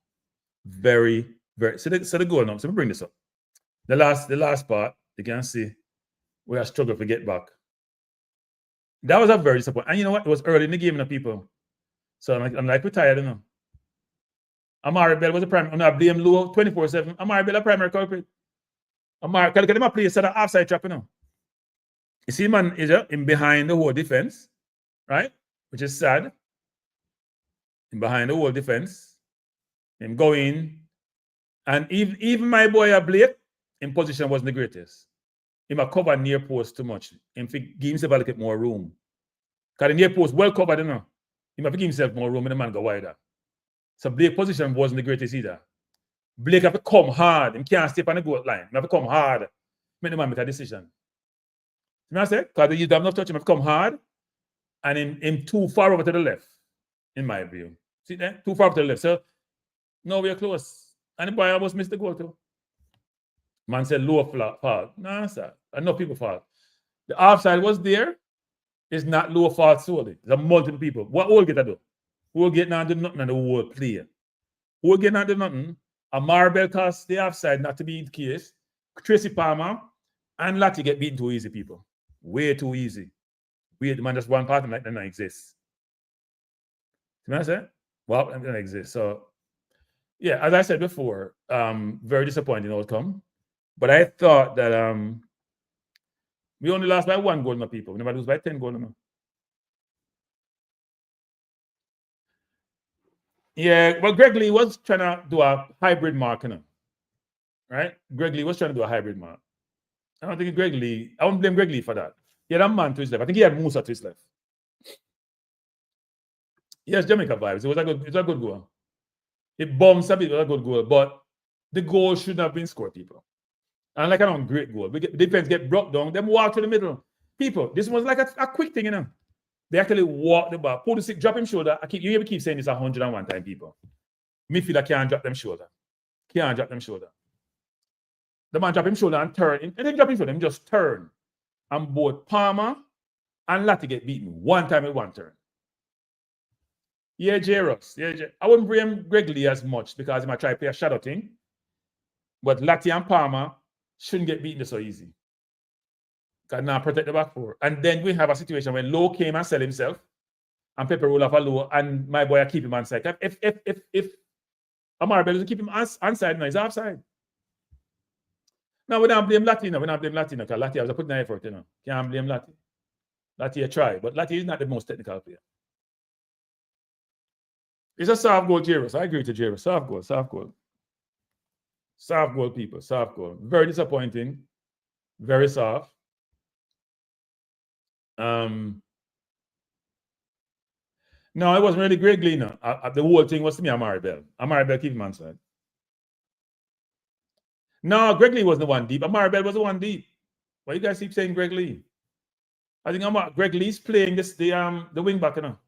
Very, very. So the goal now. So we bring this up. The last part, you can see we are struggling to get back. That was a very disappointing. And you know what? It was early in the game, people. So I'm like, we're tired, Amari Bell was a primary. I'm not blame Low 24/7. Amari Bell a primary culprit. Amari, can him play a set of offside trap, You see, man, is in behind the whole defense, right? Which is sad. In behind the whole defense, him going, and even my boy Blake in position wasn't the greatest. He might cover near post too much. Him give himself a little bit more room. Because the near post well covered, He might give himself more room and the man go wider. So Blake's position wasn't the greatest either. Blake have to come hard. He can't step on the goal line. He have to come hard. Make the man make a decision. You know what I say? Because you have enough touch, he have to come hard and him too far over to the left, in my view. See that? Too far over to the left. So now we are close. And the boy almost missed the goal too. Man said Low fault. No, sir. Enough people fault. The offside was there. It's not Low fault solely. There's multiple people. What Holgate to do? Holgate not do nothing on the whole player. Holgate not do nothing. Amari cost the offside not to be in the case. Tracy Palmer and Latty get beaten too easy, people. Way too easy. The man just one part of like that exists. See what I say? Well, it doesn't exist. So, yeah, as I said before, very disappointing outcome. But I thought that we only lost by 1 goal, no people. We never lose by 10 goals, no. Yeah, well, Greg Lee was trying to do a hybrid mark, you know, right? Greg Lee was trying to do a hybrid mark. I don't think Greg Lee, I won't blame Greg Lee for that. He had a man to his left. I think he had Musa to his left. Yes, Jamaica vibes. It was a good goal. It bumps a bit, it was a good goal, but the goal shouldn't have been scored, people. And like a great goal. Defense get brought down, them walk to the middle. People, this was like a quick thing, you know. They actually walk the ball, pull the stick, drop him shoulder. You keep saying this 101 times, people. Midfielder can't drop them shoulder. Can't drop them shoulder. The man drop him shoulder and turn. And then drop him shoulder, him just turn. And both Palmer and Lati get beaten one time with one turn. Yeah, J-Ross. Yeah, I wouldn't blame Greg Lee as much because he might try to play a shadow thing. But Lati and Palmer shouldn't get beaten so easy. Because now protect the back four. And then we have a situation when Lowe came and sell himself and Pepper roll off a Lowe and my boy keep him on side. If Amar Bello keep him on side now, he's offside. Now we don't blame Lati, we don't blame Lati because Lati has put in effort, you know. Can't blame Lati. Lati try, but Lati is not the most technical player. It's a soft goal, Jairus. I agree with you, Jairus. Soft goal, soft goal. Soft goal, people. Soft goal. Very disappointing. Very soft. No, it wasn't really Greg Lee. No. The whole thing was to me, Amari Bell. Amari Bell keep him on side. No, Greg Lee wasn't the one deep. Amari Bell was the one deep. Why you guys keep saying Greg Lee? I think Greg Lee's playing the wing back, you know.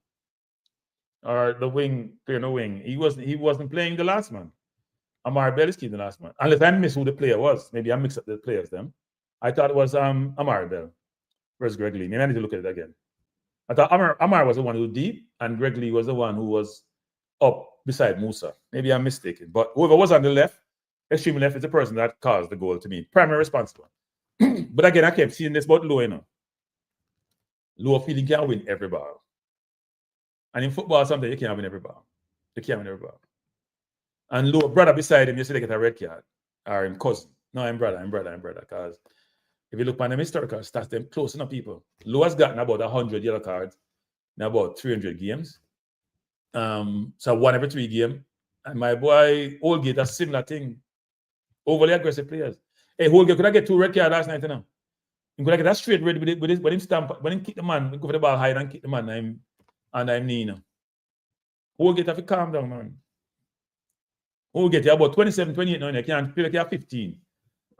Or the wing, playing the wing. He wasn't playing the last man. Amari Bell is keeping the last man. Unless I missed who the player was. Maybe I mixed up the players then. I thought it was Amari Bell versus Greg Lee. Maybe I need to look at it again. I thought Amar was the one who was deep, and Greg Lee was the one who was up beside Musa. Maybe I'm mistaken. But whoever was on the left, extreme left, is the person that caused the goal to me. Primary responsible. But again, I kept seeing this about Lowe, you know. Lowe feeling can't win every ball. And in football, sometimes you can't win every ball. You can't win every ball. And Lowe, brother beside him, you see they get a red card. Or him cousin. No, I'm brother. Because if you look on them historical stats, them close enough people. Lowe has gotten about 100 yellow cards in about 300 games. So 1 every 3 games. And my boy Holgate, a similar thing. Overly aggressive players. Hey, Holgate, could I get 2 red cards last night? You know? He could I get that straight red with it, when him stamp, when him kick the man, go for the ball high and kick the man, and I'm knee. You know? Holgate have to calm down, man. Holgate, you're about 27, 28 now. You can't feel like you're 15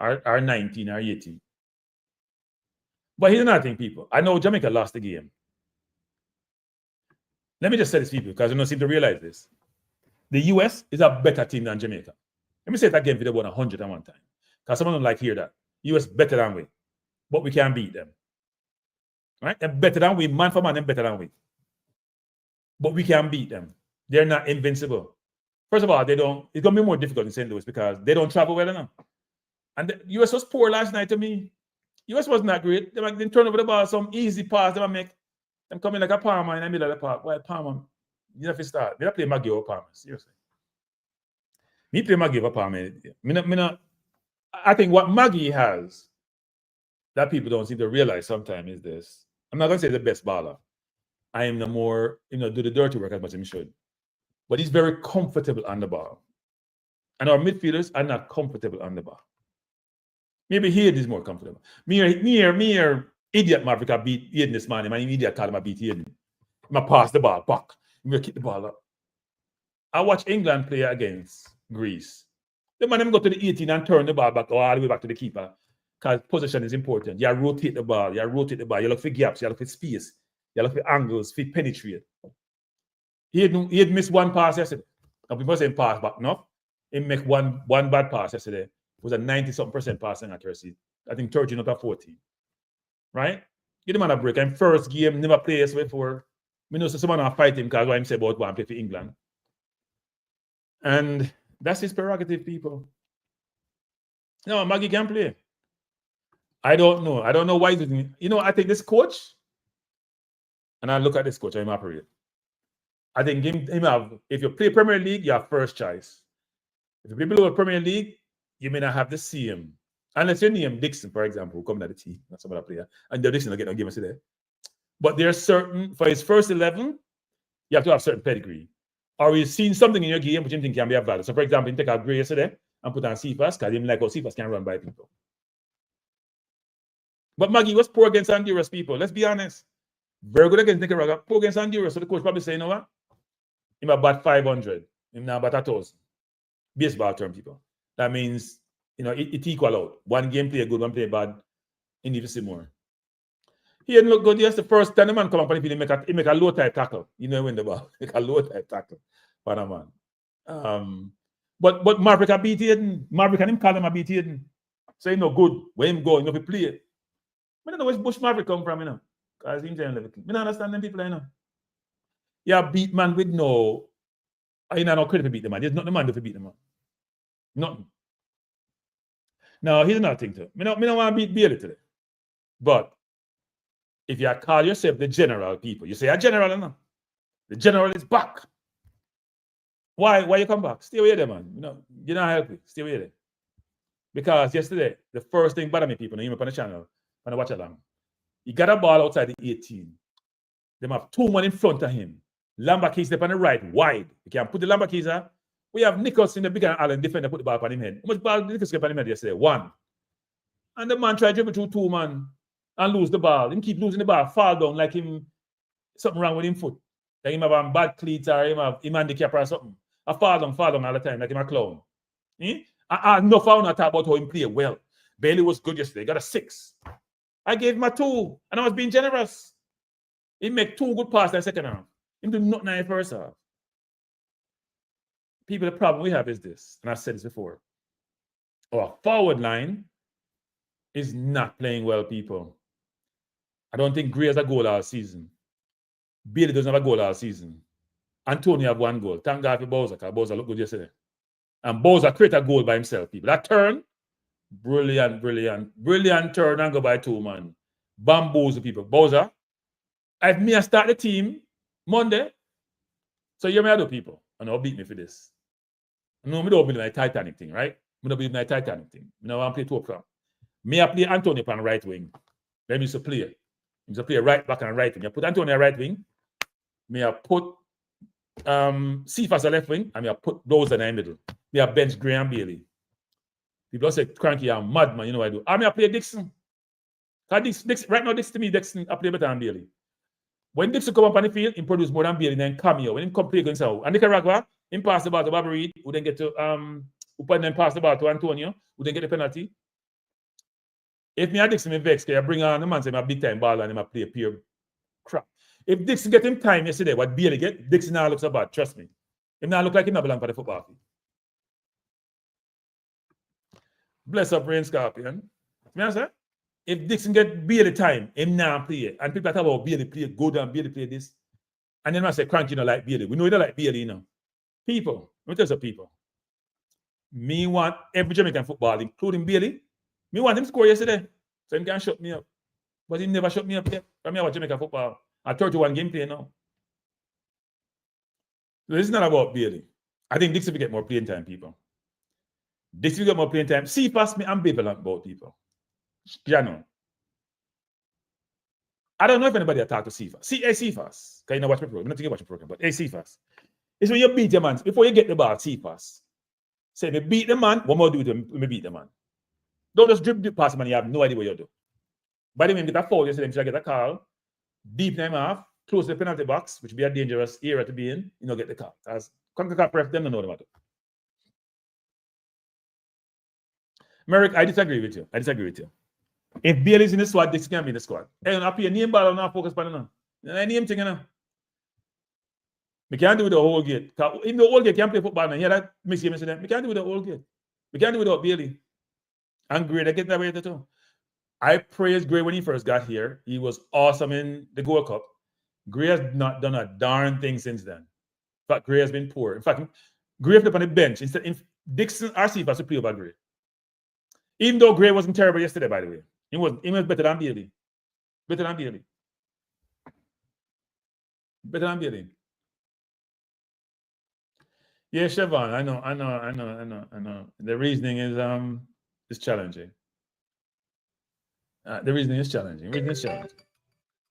or 19 or 18. But here's another thing, people. I know Jamaica lost the game. Let me just say this, people, because you don't seem to realize this. The US is a better team than Jamaica. Let me say it again for the 101 time. Because someone don't like hear that. US better than we. But we can't beat them. Right? They're better than we. Man for man, they're better than we. But we can't beat them. They're not invincible. First of all, it's going to be more difficult in St. Louis because they don't travel well enough. And the US was poor last night to me. US wasn't that great. They didn't turn over the ball, some easy pass they make. Them coming like a Palmer in the middle of the park. Why Palmer? You have to start. Me not play Maggie over Palmer. Seriously. Me play Maggie over Palmer. I think what Maggie has that people don't seem to realize sometimes is this. I'm not going to say the best baller. I am the more, do the dirty work as much as he should. But he's very comfortable on the ball. And our midfielders are not comfortable on the ball. Maybe Hayden is more comfortable. Me or idiot Maverick beat Hayden this morning. My idiot called him I beat Hayden. I pass the ball back. I kick the ball up. I watch England play against Greece. The man them go to the 18 and turn the ball back all the way back to the keeper. Because position is important. You rotate the ball. You look for gaps. You look for space. You look for angles. For penetrate. He had missed 1 pass yesterday. Now people saying pass back. No. He make one bad pass yesterday. It was a 90-something% passing accuracy. I think 13 out of 14. Right? Give the man a break. And first game, never played this before. I know someone will fight him because what I'm saying about one play for England. And that's his prerogative, people. No, Maggie can play. I don't know. I don't know why he's doing it. I think this coach, and I look at this coach, I'm operating. I think him have, if you play Premier League, you have first choice. If you play below Premier League, you may not have the same. Unless you name Dixon, for example, who come to the team, not some other player, and the Dixon will get no game today. But there's certain, for his first 11, you have to have certain pedigree. Or we've seen something in your game which you think can be of value. So, for example, you take out Gray yesterday and put on Cephas, because him like how Cephas can run by people. But Maggie was poor against Honduras people. Let's be honest. Very good against Nicaragua, poor against Honduras. So the coach probably say, you know what? Him about 500. Him now about 1,000. Baseball term, people. That means, you know, it equal out. One game play good, one play bad. You need to see more. He didn't look good. Yes, the first time the man come up and he make a low type tackle. You know, win the ball. Make a low type tackle. For the man. But Maverick a beat Hayden. Maverick and him call him a beat Hayden. So he no good. Where him go, you know, if he play it. I don't know where Bush Maverick come from, you know. Because him saying everything. I don't understand them people, you know. Yeah, beat man with no. I know no credit to beat the man. There's not the man to beat the man. Nothing. Now, here's another thing too. I don't want to beat Bailey today. But if you call yourself the general people, you say a general or not. The general is back. Why you come back? Stay away there, man. You know, you're not helping. Stay away there. Because yesterday, the first thing bothered me, people, you know, on the channel, when I watch along, he got a ball outside the 18. They have two men in front of him. Lamberkeys up on the right, wide. You can put the Lamberkeys up. We have Nichols in the big and Allen defender put the ball on him head. How much ball did Nichols get on him head yesterday? 1. And the man tried to dribble through 2 man and lose the ball. Him keep losing the ball, fall down like him, something wrong with him foot. Like him have bad cleats or him handicap or something. I fall down all the time like him a clown. Enough I want to talk about how him play well. Bailey was good yesterday, got a 6. I gave him a 2, and I was being generous. He make 2 good passes in the second half. He do nothing in the first half. People, the problem we have is this, and I've said this before. Our forward line is not playing well, people. I don't think Gray has a goal all season. Bailey doesn't have a goal all season. Antonio have 1 goal. Thank God for Bowser, because Bowser looked good yesterday. And Bowser create a goal by himself, people. That turn, brilliant turn and go by 2 man. Bamboozle people. Bowser, if me start the team Monday, so you may do people, and I'll beat me for this. No, I don't believe in my Titanic thing, right? I don't believe in my Titanic thing. I don't want to play 2 from. Me I play Antonio on right wing. Let me used to play. He used to play right back and right wing. I put Antonio right wing. Me I put Cephas left wing, and me I put those in the middle. Me I bench Gray and Bailey. People say Kranky, I'm mad, man. You know what I do? I mean I play Dixon. Dixon right now, Dixon, I play better than Bailey. When Dixon come up on the field, he produce more than Bailey, then cameo. When he come play against him, and Nicaragua, he pass the ball to Bobby Reed, who then get to who then pass the ball to Antonio, who then get the penalty. If me and Dixon me vex, I bring on the man say my big time ball and him play pure crap. If Dixon get him time yesterday, what Bailey get, Dixon now looks so bad. Trust me. Him now look like him not belong for the football field. Bless up Rain Scorpion. You understand? If Dixon get Bailey time, him now play it. And people talk about Bailey play good and Bailey play this. And then I say, Kranky, you know, like Bailey. We know you don't like Bailey, you know. People, let me tell you some people. Me want every Jamaican football, including Bailey. Me want him score yesterday. So he can shut me up. But he never shut me up yet. I mean, I watch Jamaican football. I 31 game play now. So this is not about Bailey. I think Dixon will get more playing time, people. Dixon will get more playing time. See past me ambivalent about people. You know. I don't know if anybody attacked to Cephas. See, Cephas. Because you know watch my program. I'm not thinking watch the program, but Cephas. It's when you beat the man. Before you get the ball, Cephas. Say, me beat the man, what more do you me beat the man? Don't just drip past the man, you have no idea what you do. By the way, you get a foul, you say, you get a call, deep them off, close the penalty box, which would be a dangerous area to be in, you know, get the call. Because CONCACAF ref, them don't know what to do. Merrick, I disagree with you. If Bailey's in the squad, this can be in the squad. Hey, I play a name ball, I'm not focused on it. I name thing, you know. We can't do it the whole gate. In the whole gate, can't play football. And hear that? We can't do it the whole gate. We can't do it without Bailey. And Gray, they get that way too. I praised Gray when he first got here. He was awesome in the Gold Cup. Gray has not done a darn thing since then. In fact, Gray has been poor. In fact, Gray put up on the bench. Instead, Dixon RC has to play over Gray. Even though Gray wasn't terrible yesterday, by the way. He was better than Bailey. Better than Bailey. Yeah, Siobhan, I know. The reasoning is challenging. The reasoning is challenging.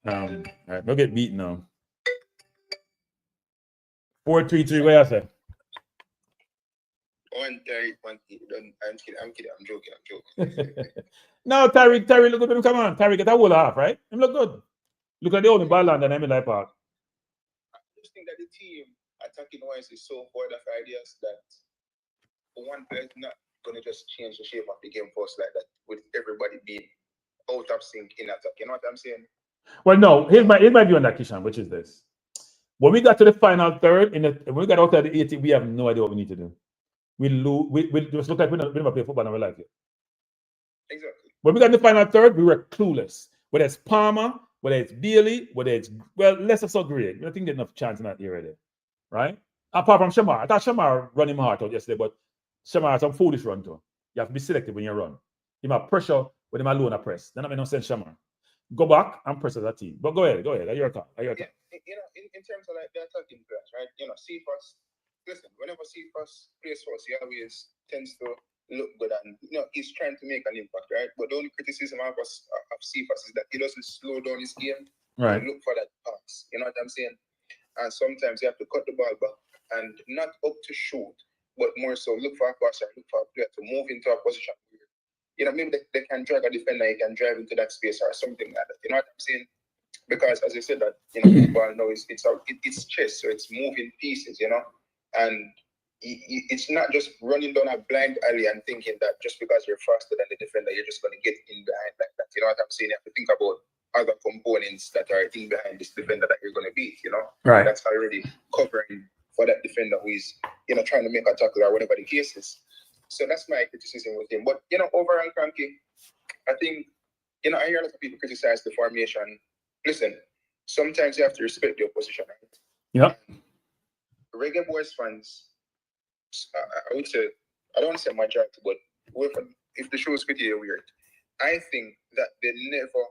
All right, we'll get beat now. 4-3-3. What you say? 1-3. I'm kidding. I'm joking. No, Tyreek, look at him. Come on, Tyreek, get a whole half, right? Him look good. Look at the only ball and I'm in that park. I just think that the team attacking wise is so void of ideas that one player is not going to just change the shape of the game for us like that with everybody being out of sync in attack. You know what I'm saying? Well, no. Here's my view on that, Kishan, which is this: when we got to the final third, when we got out of the 80, we have no idea what we need to do. We lose. We just look like we never play football in our life yet. Exactly. When we got the final third, we were clueless. Whether it's Palmer, whether it's Bailey, whether it's less of so great. We didn't get enough chance in that area there, right? Apart from Shamar, I thought Shamar run him hard out yesterday, but Shamar has some foolish run too. You have to be selective when you run. You have pressure when him alone a press. Then I mean no sense Shamar. Go back and press as a team. But go ahead. That's your talk. Yeah, in terms of like the attacking players, right? Cephas. Listen, whenever Cephas plays for us, he always tends to look good and he's trying to make an impact, right? But the only criticism of Cephas is that he doesn't slow down his game. Right. To look for that pass. You know what I'm saying? And sometimes you have to cut the ball back and not up to shoot, but more so look for a passer, look for a player to move into a position where, maybe they can drag a defender, he can drive into that space or something like that. You know what I'm saying? Because as I said that, football now it's chess, so it's moving pieces, and it's not just running down a blind alley and thinking that just because you're faster than the defender, you're just going to get in behind like that. You know what I'm saying? You have to think about other components that are in behind this defender that you're going to beat, Right. And that's already covering for that defender who is, trying to make a tackle or whatever the case is. So that's my criticism with him. But, overall, Kranky, I think, I hear a lot of people criticize the formation. Listen, sometimes you have to respect the opposition, right? Yeah. Reggae Boys fans, I would say, I don't want to say majority, but if the show is pretty weird, I think that they never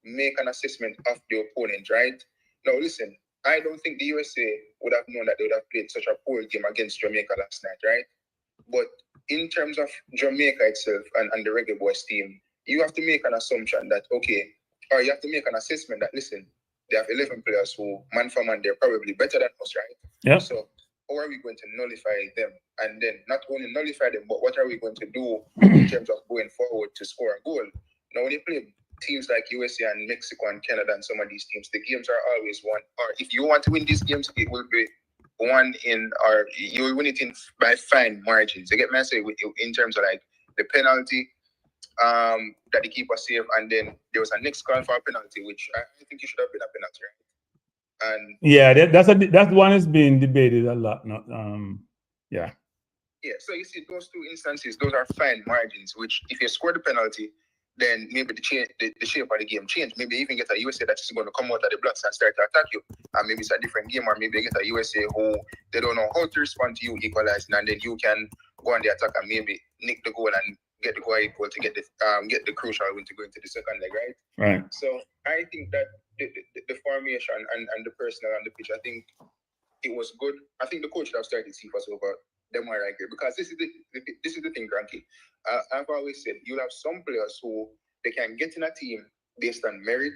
make an assessment of the opponent, right? Now, listen, I don't think the USA would have known that they would have played such a poor game against Jamaica last night, right? But in terms of Jamaica itself and the Reggae Boys team, you have to make an assumption that, or you have to make an assessment that, listen, they have 11 players who, man for man, they're probably better than us, right? Yeah. So how are we going to nullify them? And then not only nullify them, but what are we going to do in terms of going forward to score a goal? Now, when you play teams like USA and Mexico and Canada and some of these teams, the games are always won. Or if you want to win these games, it will be won or you will win it by fine margins. You get me? I say in terms of like the penalty that the keeper saved, and then there was a next call for a penalty, which I think it should have been a penalty, right? And yeah, that's one is being debated a lot. Not yeah. Yeah, so you see those two instances, those are fine margins, which if you score the penalty, then maybe the shape of the game change. Maybe you even get a USA that is going to come out of the blocks and start to attack you. And maybe it's a different game, or maybe you get a USA who they don't know how to respond to you equalizing, and then you can go on the attack and maybe nick the goal and get the goal equal to get the crucial win to go into the second leg, right? Right. So I think that the formation and the personnel on the pitch, I think it was good. I think the coach should have started Cephas over them right here, because this is the thing, Kranky. I've always said you'll have some players who they can get in a team based on merit.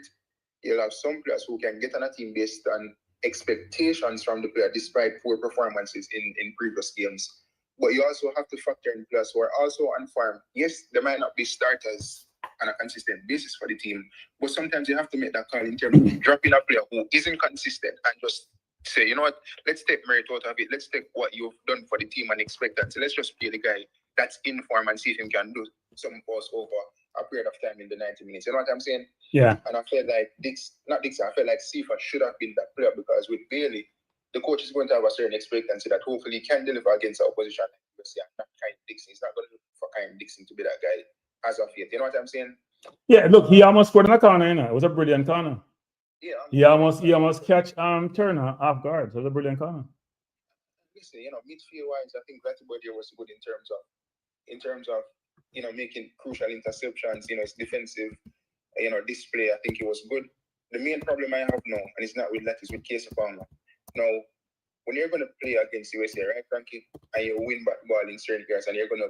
You'll have some players who can get on a team based on expectations from the player despite poor performances in previous games. But you also have to factor in players who are also on form. Yes, they might not be starters on a consistent basis for the team, but sometimes you have to make that call in terms of dropping a player who isn't consistent and just say, you know what, let's take merit out of it. Let's take what you've done for the team and expect that. So let's just play the guy that's in form and see if he can do some pass over a period of time in the 90 minutes. You know what I'm saying? Yeah. And I felt like I felt like Cephas should have been that player, because with Bailey, the coach is going to have a certain expectancy that hopefully he can deliver against our opposition. Not Kyle Dixon. He's not going to look for Kyle Dixon to be that guy as of yet. You know what I'm saying? Yeah, look, he almost scored in a corner, It was a brilliant corner. Yeah. He almost catch Turner off guard. So it was a brilliant corner. Listen, midfield wise, I think Latibody was good in terms of making crucial interceptions, his defensive display. I think it was good. The main problem I have now, and it's not with that, is with Casey Palmer. Now, when you're going to play against USA, right, Kranky, and you win back the ball in certain areas, and you're going to,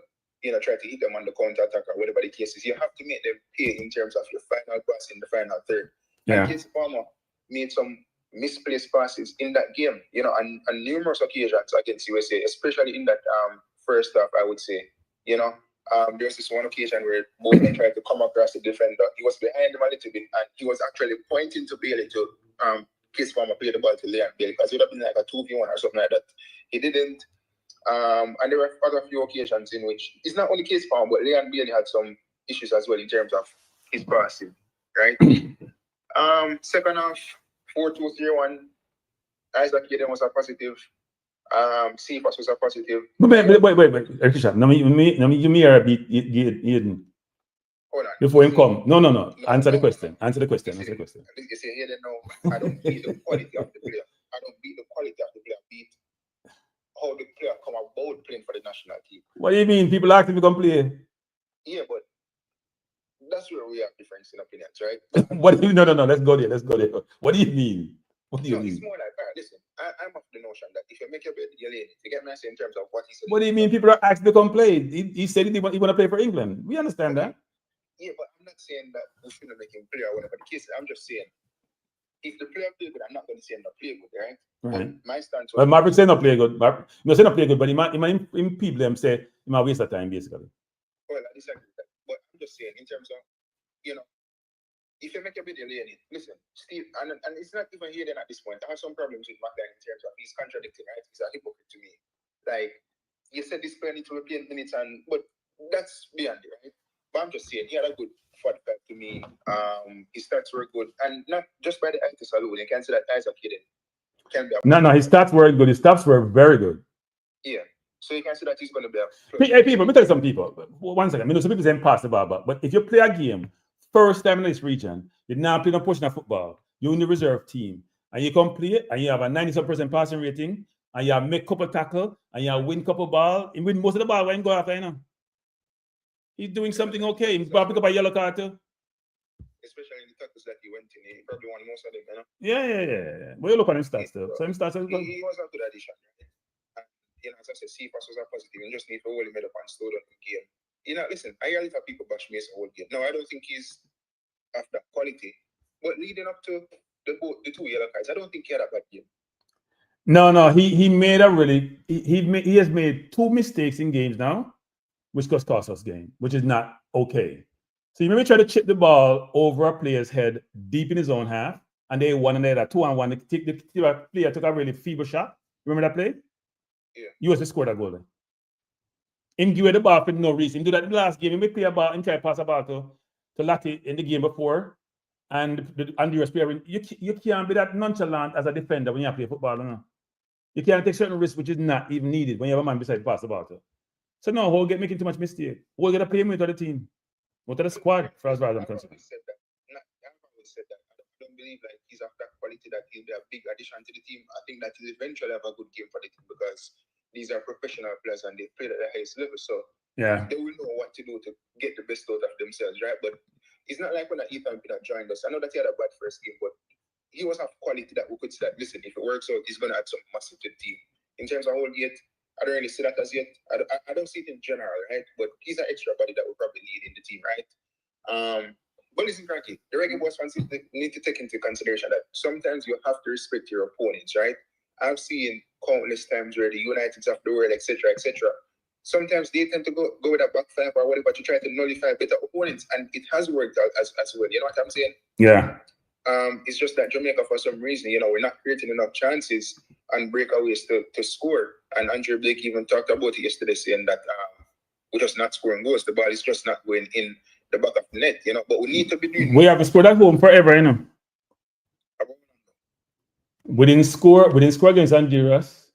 try to hit them on the counter attack or whatever the case is, you have to make them pay in terms of your final pass in the final third. Yeah. And Casey Palmer made some misplaced passes in that game, on numerous occasions against USA, especially in that first half, I would say. There's this one occasion where Bowman tried to come across the defender. He was behind him a little bit, and he was actually pointing to Bailey to Case Farmer play the ball to Leon Bailey, because it would have been like a 2v1 or something like that. He didn't. And there were other few occasions in which it's not only Case Farmer, but Leon Bailey had some issues as well in terms of his passing, right? Second half, 4-2-3-1. Isaac Yaden was a positive. Cephas was a positive. Wait, Richard. Now you may have beat Yaden. Hold on. Before him come. No. Answer the question. Answer the question. You say Yaden, no, I don't beat the quality of the player. I don't beat the quality of the player. I beat how the player come about playing for the national team. What do you mean? People ask him to come play. Yeah, but that's where we have difference in opinions, right? What do you? No. Let's go there. What do you mean? What do you mean? It's more like, listen, I'm of the notion that if you make your bed, you're late. You get me in terms of what he said. What do you mean? People are asked to come play. He said he want to play for England. We understand that. Yeah, but I'm not saying that we shouldn't make him play or whatever the case is. I'm just saying, if the player play good, I'm not going to say him not play good, right? Right. But my stance was... Well, Marvin say not play good. No, say not play good, but he people them say he might waste of time, basically. Well, I disagree with that. But I'm just saying, in terms of, if you make a bid, you're laying it. Listen, Steve, and it's not even here then at this point. I have some problems with McLaren in terms of he's contradicting, right? He's a hypocrite to me. Like, you said this player needs to play 8 minutes, but that's beyond it, right? But I'm just saying, he had a good 45 to me. His stats were good. And not just by the actors alone. You can't say that Isaac Yaden can be a... No, his stats were good. His stats were very good. Yeah. So you can say that he's going to be a... Hey, people, let me tell you some people. 1 second. I mean, some people say pass the ball, but if you play a game, first time in this region, you're now playing a pushing of football, you're in the reserve team, and you come play, and you have a 97% passing rating, and you have make couple tackle, and you have win couple ball, and win most of the ball when you go after, He's doing something okay. He's about to pick up a yellow card too. Especially in the tackles that he went in, he probably won most of them, Yeah. But you look at his stats though. So his stats are good. He was a good addition, right? And, as I said, Cephas was a positive. You just need to hold him up and slow down the game. Listen, I hear a lot of people bash Mason whole game. No, I don't think he's of that quality. But leading up to the 2 yellow cards, I don't think he had a bad game. No. He made a really he has made 2 mistakes in games now, which cost us game, which is not okay. So you maybe try to chip the ball over a player's head deep in his own half, and they won another 2-on-1. The player took a really feeble shot. Remember that play? Yeah. USA scored a goal then. Him give the ball for no reason. He do that in the last game. He play a ball and try to pass a ball to Lati in the game before. And the US player, you can't be that nonchalant as a defender when you play football. You can't take certain risks which is not even needed when you have a man beside pass the ball to. So no, Hole get making too much mistake. Hole get a play with the team. What are the squad for as far as I'm concerned? I've always said that. I don't believe like he's of that quality that he'll be a big addition to the team. I think that he'll eventually have a good game for the team because these are professional players and they play at the highest level. So yeah, they will know what to do to get the best out of themselves, right? But it's not like when Ethan Pinnock joined us. I know that he had a bad first game, but he was of quality that we could say that, listen, if it works out, he's going to add some massive to the team. In terms of Holgate, I don't really see that as yet. I don't see it in general, right? But he's an extra body that we probably need in the team, right? But listen, Kranky, the Reggae Boys fans need to take into consideration that sometimes you have to respect your opponents, right? I've seen countless times where the Uniteds of the world, etc., sometimes they tend to go with a back five or whatever to try to nullify better opponents, and it has worked out as well. You know what I'm saying? Yeah. It's just that Jamaica, for some reason, we're not creating enough chances and breakaways to score. And Andrew Blake even talked about it yesterday, saying that we're just not scoring goals. The ball is just not going in the back of the net, But we need to be doing. We haven't scored at home forever, We didn't score against Honduras.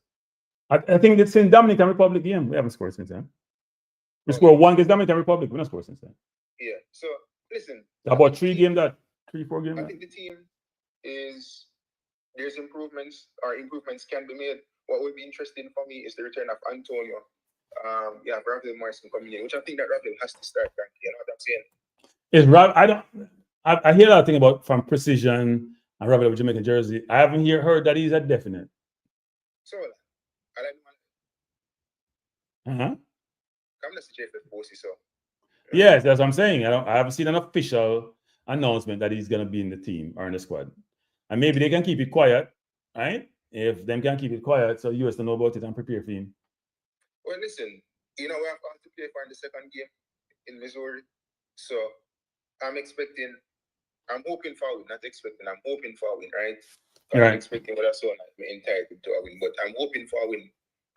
I think it's in Dominican Republic game. We haven't scored since then. We scored 1 against Dominican Republic. We not scored since then. Yeah. So listen. About 3 games that. 3-4 games. I think the team there's improvements can be made. What would be interesting for me is the return of Antonio. Rafael Morrison coming in, which I think that Rafael has to start. You know what I'm saying? I hear a lot of things about from Precision and Rafael with Jamaican jersey. I haven't heard that he's a definite. So, I don't know. Uh-huh. I'm not such a pussy, so. Yes, that's what I'm saying. I haven't seen an official announcement that he's going to be in the team or in the squad. And maybe they can keep it quiet, right? If them can keep it quiet, so US to know about it and prepare for him. Well, listen, we have to play for the second game in Missouri. So I'm hoping for a win, not expecting, I'm hoping for a win, right? Right. I'm expecting what I saw, I'm entitled to a win, but I'm hoping for a win.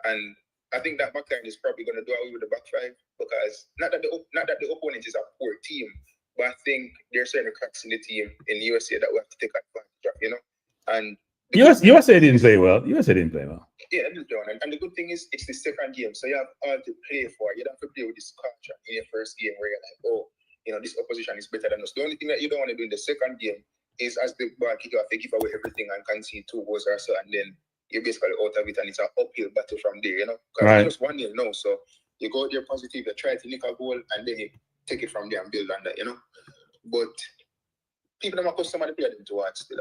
And I think that backline is probably going to do away with the back five because not that the opponent is a poor team, but I think there's certain cracks in the team in the USA that we have to take advantage of, And USA didn't play well. USA didn't play well. Yeah, and the good thing is it's the second game, so you have all to play for. You don't have to play with this contract in your first game where you're like, oh, this opposition is better than us. The only thing that you don't want to do in the second game is as the ball kick off, they give away everything and concede 2 goals or so, and then you're basically out of it, and it's an uphill battle from there, Because Right. it's just 1-0 now, so you go there positive, you try to nick a goal, and then you take it from there and build on that, But people don't want somebody play them to watch still.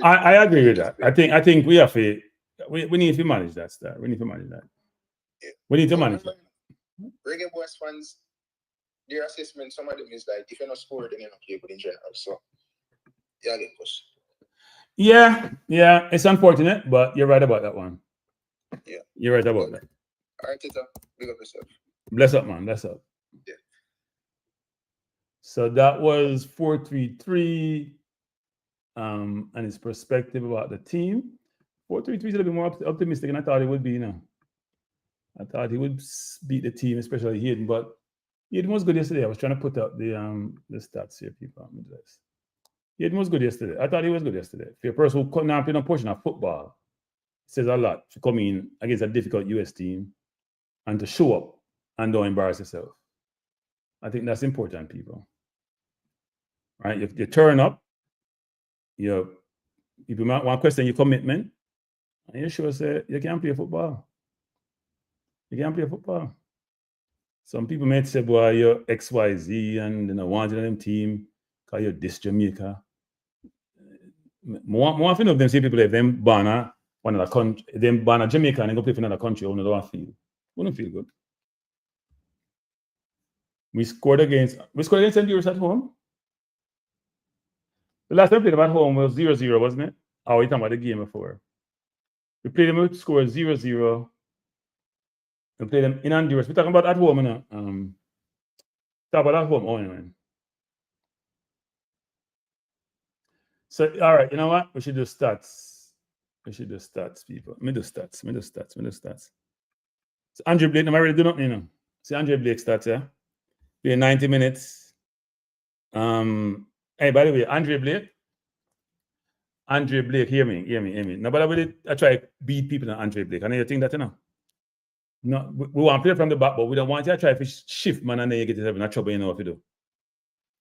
I agree with that. I think we have to we need to manage that stuff. We need to manage that. Yeah. We need to manage that. Reggae Boys fans, their assessment, some of them is like, if you're not scored, then you're not play good in general. So, yeah, get push. Yeah, it's unfortunate, but you're right about that one. Yeah. You're right about that. All right, Tita, big up yourself. Bless up, man. Bless up. Yeah. So that was 433 and his perspective about the team. 433 is a little bit more optimistic than I thought it would be, I thought he would beat the team, especially Hayden, but Hayden was good yesterday. I was trying to put up the stats here, people. Hayden was good yesterday. I thought he was good yesterday. For a person who couldn't have played a portion of football, it says a lot to come in against a difficult US team and to show up and don't embarrass yourself. I think that's important, people. Right? You turn up, people might want to question your commitment, and you sure say you can't play football. You can't play football. Some people may say, boy, you're XYZ and wanting them team because you're this Jamaica. More often of them say people like them banner one other country, them banner Jamaica and they go play for another country, or don't feel. Wouldn't feel good. We scored against St. Louis at home. The last time we played them at home was 0-0, wasn't it? Oh, we're talking about the game before. We played them, we scored 0-0. We played them in Honduras. We're talking about at home, talk about at home, man. So, all right, you know what? We should do stats. People. Me do stats. So Andre Blake, I'm already do nothing, See Andre Blake stats, yeah? Play 90 minutes. Hey, by the way, Andre Blake, hear me. Nobody I try to beat people on Andre Blake. I know you think that, No, we want to play from the back, but we don't want you to try to shift, man, and then you get yourself in trouble, what you do.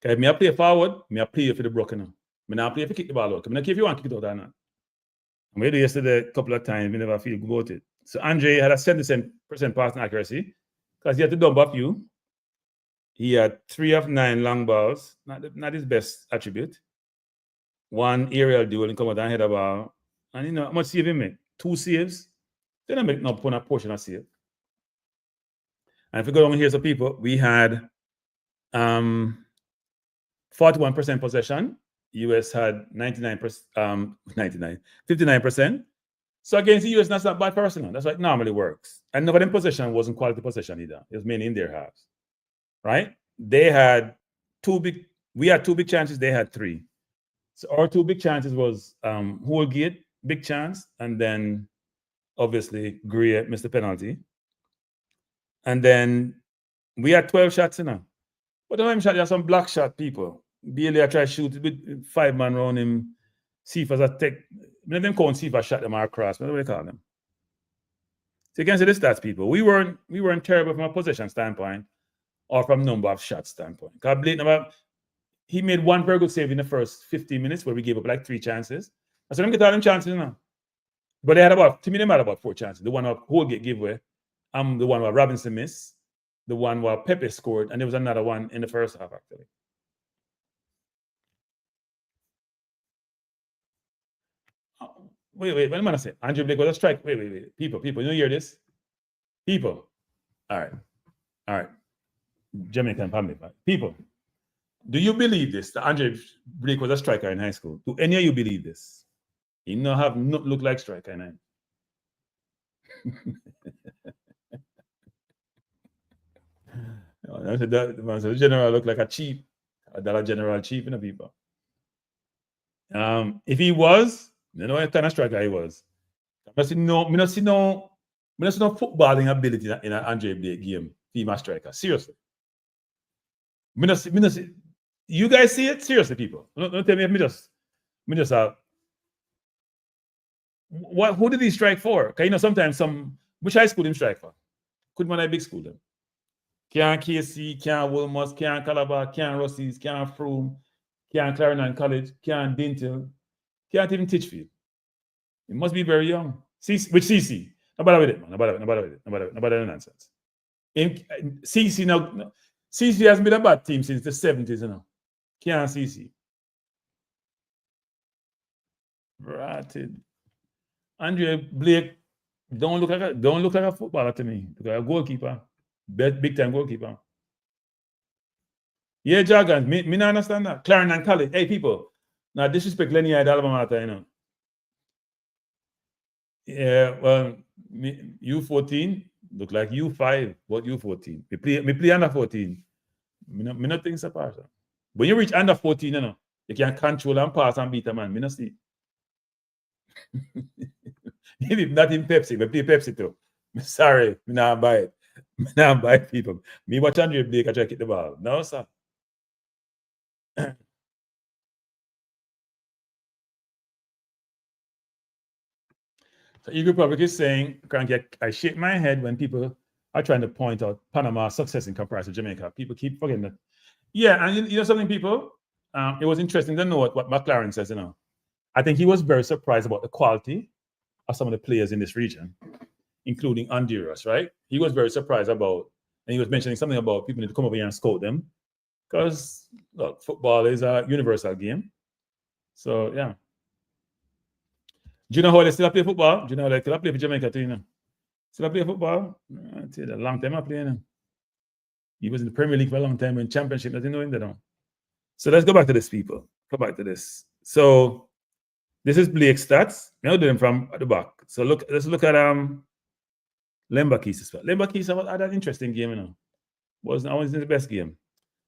Okay, me I play forward, me I play for the broken. Me not play if you kick the ball out. Me not care if you want to kick it out or not. We did yesterday a couple of times, we never feel good about it. So Andre had a 70% passing accuracy because he had to dump up you. He had 3 of 9 long balls, not his best attribute. 1 aerial duel and come out and head a ball. And how much save he make? 2 saves. They don't make no portion of save. And if we go down here, so people, we had 41% possession. US had 59%. So against the US, that's not bad personal. That's what it normally works. And nobody in possession wasn't quality possession either. It was mainly in their halves. Right? We had 2 big chances, they had 3. So our 2 big chances was Holgate, big chance, and then obviously Gray missed the penalty. And then we had 12 shots, But the time shot, you have some black shot people. Bailey, I try to shoot with 5 man around him. See if as a tech. Let them call and see if I shot them or cross. What do they call them? So you can see the stats, people. We weren't terrible from a possession standpoint or from number of shots standpoint. Because Blake, he made 1 very good save in the first 15 minutes where we gave up like 3 chances. I said, them get all them chances now. But they had about 4 chances. The one of Holgate gave away. The one where Robinson missed. The one where Pepe scored. And there was another one in the first half, actually. Wait, what am I saying? Andre Blake was a strike. Wait. People, you hear this? People. All right. Jamaican family. People, do you believe this? That Andre Blake was a striker in high school? Do any of you believe this? He not look like striker in high. The general look like a cheap, a dollar general cheap, people. If he was, you know what kind of striker he was. I see no footballing ability in an Andre Blake game. Female striker, seriously. Me not see. You guys see it? Seriously, people. Don't tell me if me just who did he strike for? Because sometimes which high school him strike for? Couldn't one big school them. Can't KC, can't Wilmot, can't Calabar, can't Rossies, can't Froome, can't Clarendon College, can't Dintle, can't even Titchfield. He must be very young. Which CC? No bother with it, man. No bother with the nonsense. CC now. CC has been a bad team since the 70s, Can't CC. Ratted. Andre Blake don't look like a footballer to me. Look like a goalkeeper. Big time goalkeeper. Yeah, jargon. Me not understand that. Clarendon College. Hey, people. Now disrespect Lenny at Alma Mater, Yeah, well, U14 look like U5, but U14. Me play under 14. Me not think so part. When you reach under 14, you can control and pass and beat a man. Me not see. Maybe not in Pepsi, but play Pepsi too. Sorry, me not buy it. Me not buy it, people. Me watch Andre Blake, I try to kick the ball. No, sir. So Eagle Public is saying, Kranky, I shake my head when people are trying to point out Panama's success in comparison to Jamaica. People keep forgetting that. Yeah, and you know something, people? It was interesting to note what McLaren says, I think he was very surprised about the quality of some of the players in this region, including Honduras, right? He was very surprised about, and he was mentioning something about people need to come over here and scout them because, look, football is a universal game. So, yeah. Do you know how they still play football? Do you know how they still play for Jamaica too, Still play football? I tell you, a long time I play, He was in the Premier League for a long time, in Championship, nothing knowing that. So let's go back to this, people. Go back to this. So this is Blake's stats. Now do them from the back. So let's look at Lembakisa's stats. Lembakisa had an interesting game, Wasn't always in the best game.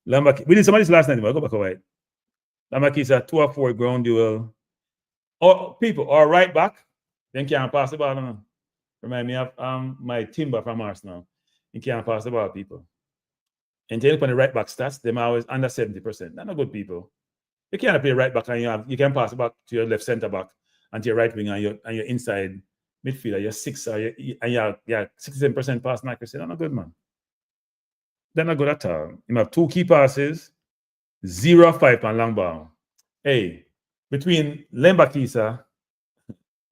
We did some of this last night, but I'll go back away. Lembakisa 2 or 4 ground duel. Or people, or right back, then can't pass the ball. Remind me of my Timber from Arsenal. He can't pass the ball, people. And take on the right back stats, them are always under 70%. They're not good people. You can't play right back and you can pass the back to your left centre back and to your right wing and your inside midfielder, you're 6 or you're 67% pass accuracy. They're not good, man. They're not good at all. You have 2 key passes, 0-5 on long ball. Hey, between Lembakisa,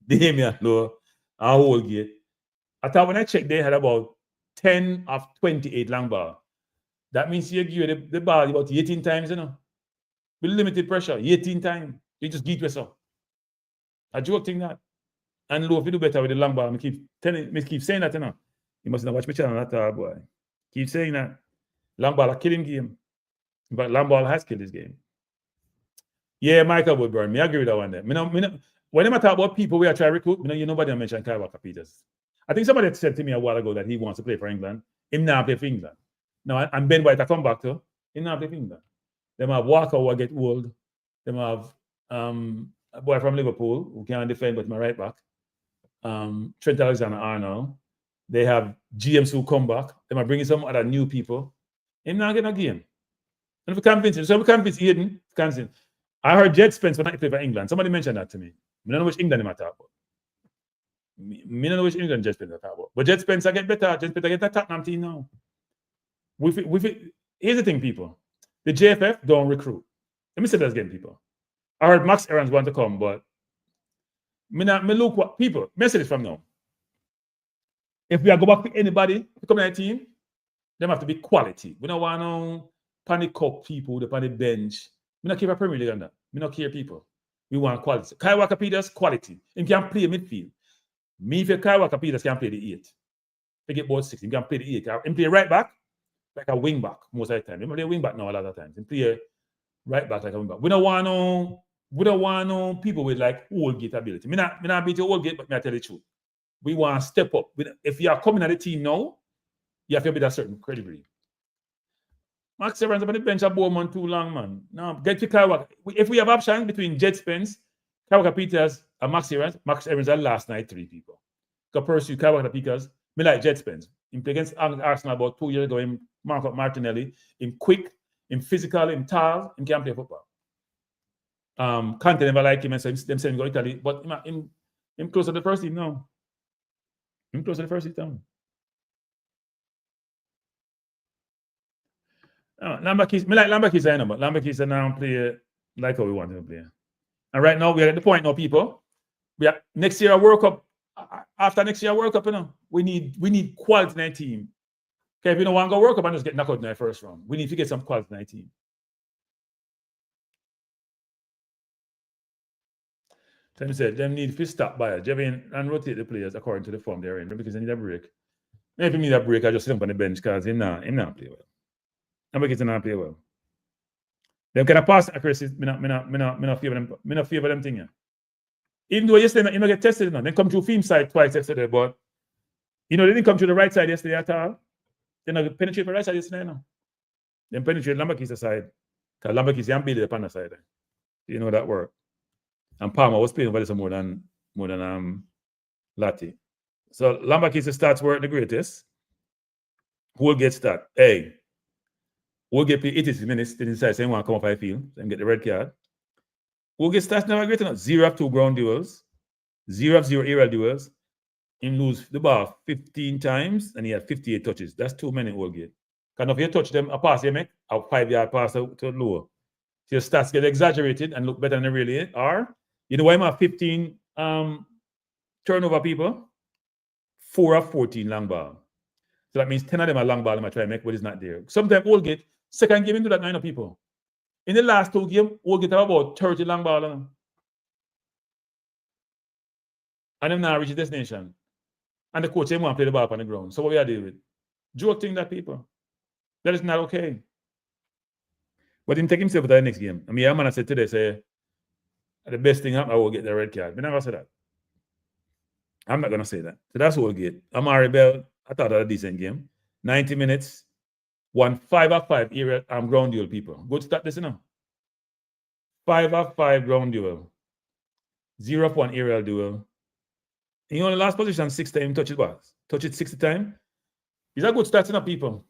Damian Lowe, and Holgate, I thought when I checked, they had about 10 of 28 long ball. That means you give the ball about 18 times, With limited pressure, 18 times. You just get yourself. I joke thing that. And Lowe, if you do better with the long ball, I keep saying that, You must not watch my channel at all, boy. Keep saying that. Long ball a killing game. But long ball has killed this game. Yeah, Michael Woodburn. Me agree with that one there. When I talk about people we are trying to recruit, nobody mentioned Kyle Walker Peters. I think somebody said to me a while ago that he wants to play for England. Him now play for England. Now, and Ben White I come back to, him now play for England. Them have Walker who get old. Them have a boy from Liverpool who can't defend but my right back. Trent Alexander-Arnold. They have GMs who come back. They might bring in some other new people. Him now get a game. And if we convince him, so we convince Aiden, I heard Jed Spence when I play for England. Somebody mentioned that to me. I don't know which England he might talk about. I don't know which England Jed Spence I talk about. But Jed Spence I get better. Jed Spence I get a Tottenham team now. Here's the thing, people. The JFF don't recruit. Let me say that again, people. I heard Max Aarons want to come, but me look what people, message from now. If we are go back to anybody to come in our team, them have to be quality. We don't want no panic cup people, the panic bench. We not care about Premier League on that. We not care people. We want quality. Kai Walker Peters, quality. He can play midfield. Me, if Kai Walker Peters can play the 8. They get both 6. He can play the 8. He play right back like a wing back most of the time. He play wing back now a lot of times. He play right back like a wing back. We don't want no people with like old gate ability. Me not beat your old gate, but me I tell you the truth. We want to step up. If you are coming at the team now, you have to be that certain credibility. Max Evans on the bench at Bowman too long, man. No, get to Kai Walker. If we have options between Jet Spence, Kai Walker Peters, and Max Evans are last night 3 people. Because pursue Kai Walker Peters, me like Jet Spence. He played against Arsenal about 2 years ago. Him mark up Martinelli. Him quick, him physical, him tall, him can play football. Kante never like him and so them saying go Italy, but him close to the first team now. Him close to the first team now. Lambakis, me like Lambakis, I know, but Lambakis now play like how we want him to play. And right now we are at the point now, people. We are next year a World Cup. After next year World Cup, you know, we need quality in our team. Okay, if you don't want to go World Cup and just get knocked out in the first round, we need to get some quality in our team. So I said, them need to stop by Jevin and rotate the players according to the form they're in because they need a break. Maybe need a break, I just sit up on the bench because him not play well. Lambakis not play well. Them kind of pass accuracy, me not favor them thing. Yeah. Even though yesterday he not get tested, they come through film side twice yesterday, but you know they didn't come through the right side yesterday at all. They not penetrate the right side yesterday now. They penetrate Lambakis' side. Because Lambakis can't beat it upon the side. You know that work. And Palmer was playing over this more than Latti. So Lambakis' stats weren't the greatest. Who will get start? Hey. We'll get 86 minutes, then decide saying want to come off I field and get the red card. We'll get stats never great enough. 0 of 2 ground duels, 0 of 0 aerial duels. He lose the ball 15 times and he had 58 touches. That's too many all game. Because if you touch them, a pass you make, a 5-yard pass to lower. So your stats get exaggerated and look better than they really are. You know why I'm at 15 turnover people? 4 of 14 long ball. So that means 10 of them are long ball and I try to make, but it's not there. Sometimes Oldgate, second game into that 9 of people. In the last 2 games, Oldgate have about 30 long ball. And them now reach the destination. And the coach say, want to play the ball on the ground. So what we are dealing with? Joke thing that people. That is not okay. But him take himself to the next game. I mean, a man said today, say, the best thing happen, I will get the red card. But I'm not going to say that. I'm not going to say that. So that's Oldgate. Amari Bell, I thought that was a decent game. 90 minutes. 1 5 of 5 area ground duel people. Good start this, you know. 5 of 5 ground duel. 0 of 1 aerial duel. He only last position 6 times touch it balls. Touch it 60 times. It's a good start, you know, people.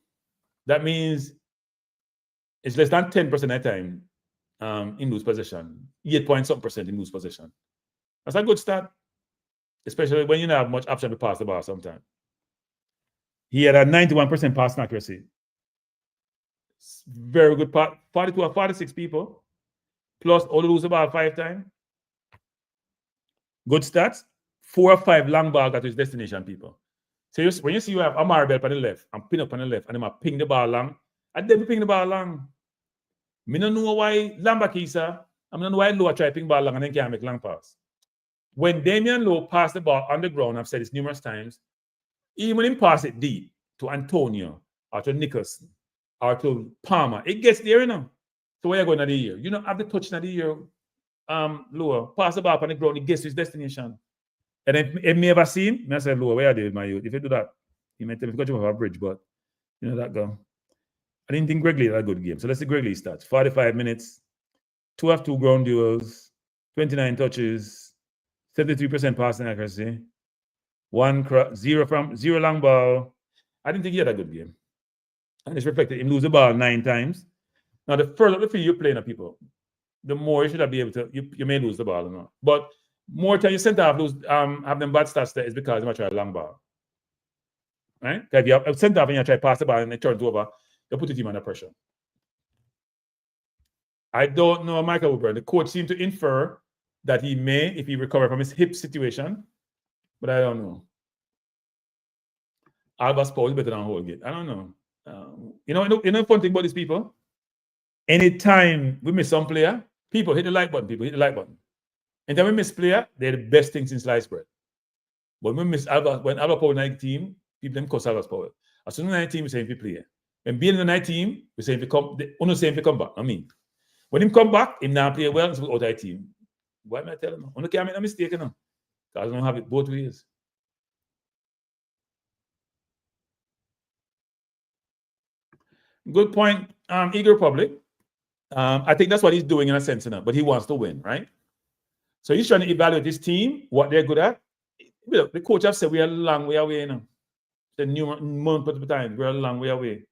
That means it's less than 10% of the time in lose possession. 8.something% in lose possession. That's a good start. Especially when you don't have much option to pass the ball sometimes. He had a 91% passing accuracy. Very good part. 42 or 46 people. Plus only lose the ball 5 times. Good stats. 4 or 5 long ball got to his destination, people. So when you see you have Amari Bell on the left and pin up on the left and them are ping the ball long, and then ping the ball long. I don't know why Lambakis, I don't know why Lowe try to ping ball long and then can't make long pass. When Damian Lowe passed the ball on the ground, I've said this numerous times, even when he pass it deep to Antonio or to Nicholson or to Palmer, it gets there, you know. So where you going at the year? You don't have the touch in the year, Lowe. Pass the ball on the ground, it gets to his destination. And if me ever see him, I say, Lowe, where are they with my youth? If you do that, he might tell me to go over a bridge, but you know that go. I didn't think Gregley had a good game. So let's see Gregley stats. 45 minutes, 2 of 2 ground duels, 29 touches, 73% passing accuracy, 0 long ball. I didn't think he had a good game. And it's reflected him lose the ball 9 times. Now, the further the field you're playing at people, the more you should be able to, you may lose the ball or not. But more time you center half lose, have them bad stats there is because they might try a long ball. Right? If you have a center half and you try to pass the ball and it turns over, you put the team under pressure. I don't know Michael Woodburn. The coach seemed to infer that he may, if he recover from his hip situation, but I don't know. Albert Paul is better than Holgate. I don't know. You know fun thing about these people? Anytime we miss some player, people hit the like button. And then we miss player, they're the best thing since sliced bread. When we miss Alva, when Alva Power night team, people them cause Alva's Power. As soon as the night team, we say if we play. When being in the night team, we say if we come, only say if we come back. I mean, when him come back, him now play well, so out of the team. Why am I telling him? Only can't make a mistake, you know. Because I don't have it both ways. Good point, Eagle Republic. I think that's what he's doing in a sense, you know, but he wants to win, right? So he's trying to evaluate his team, what they're good at. The coach have said we are a long way away, you know. The new month of time, we're a long way away.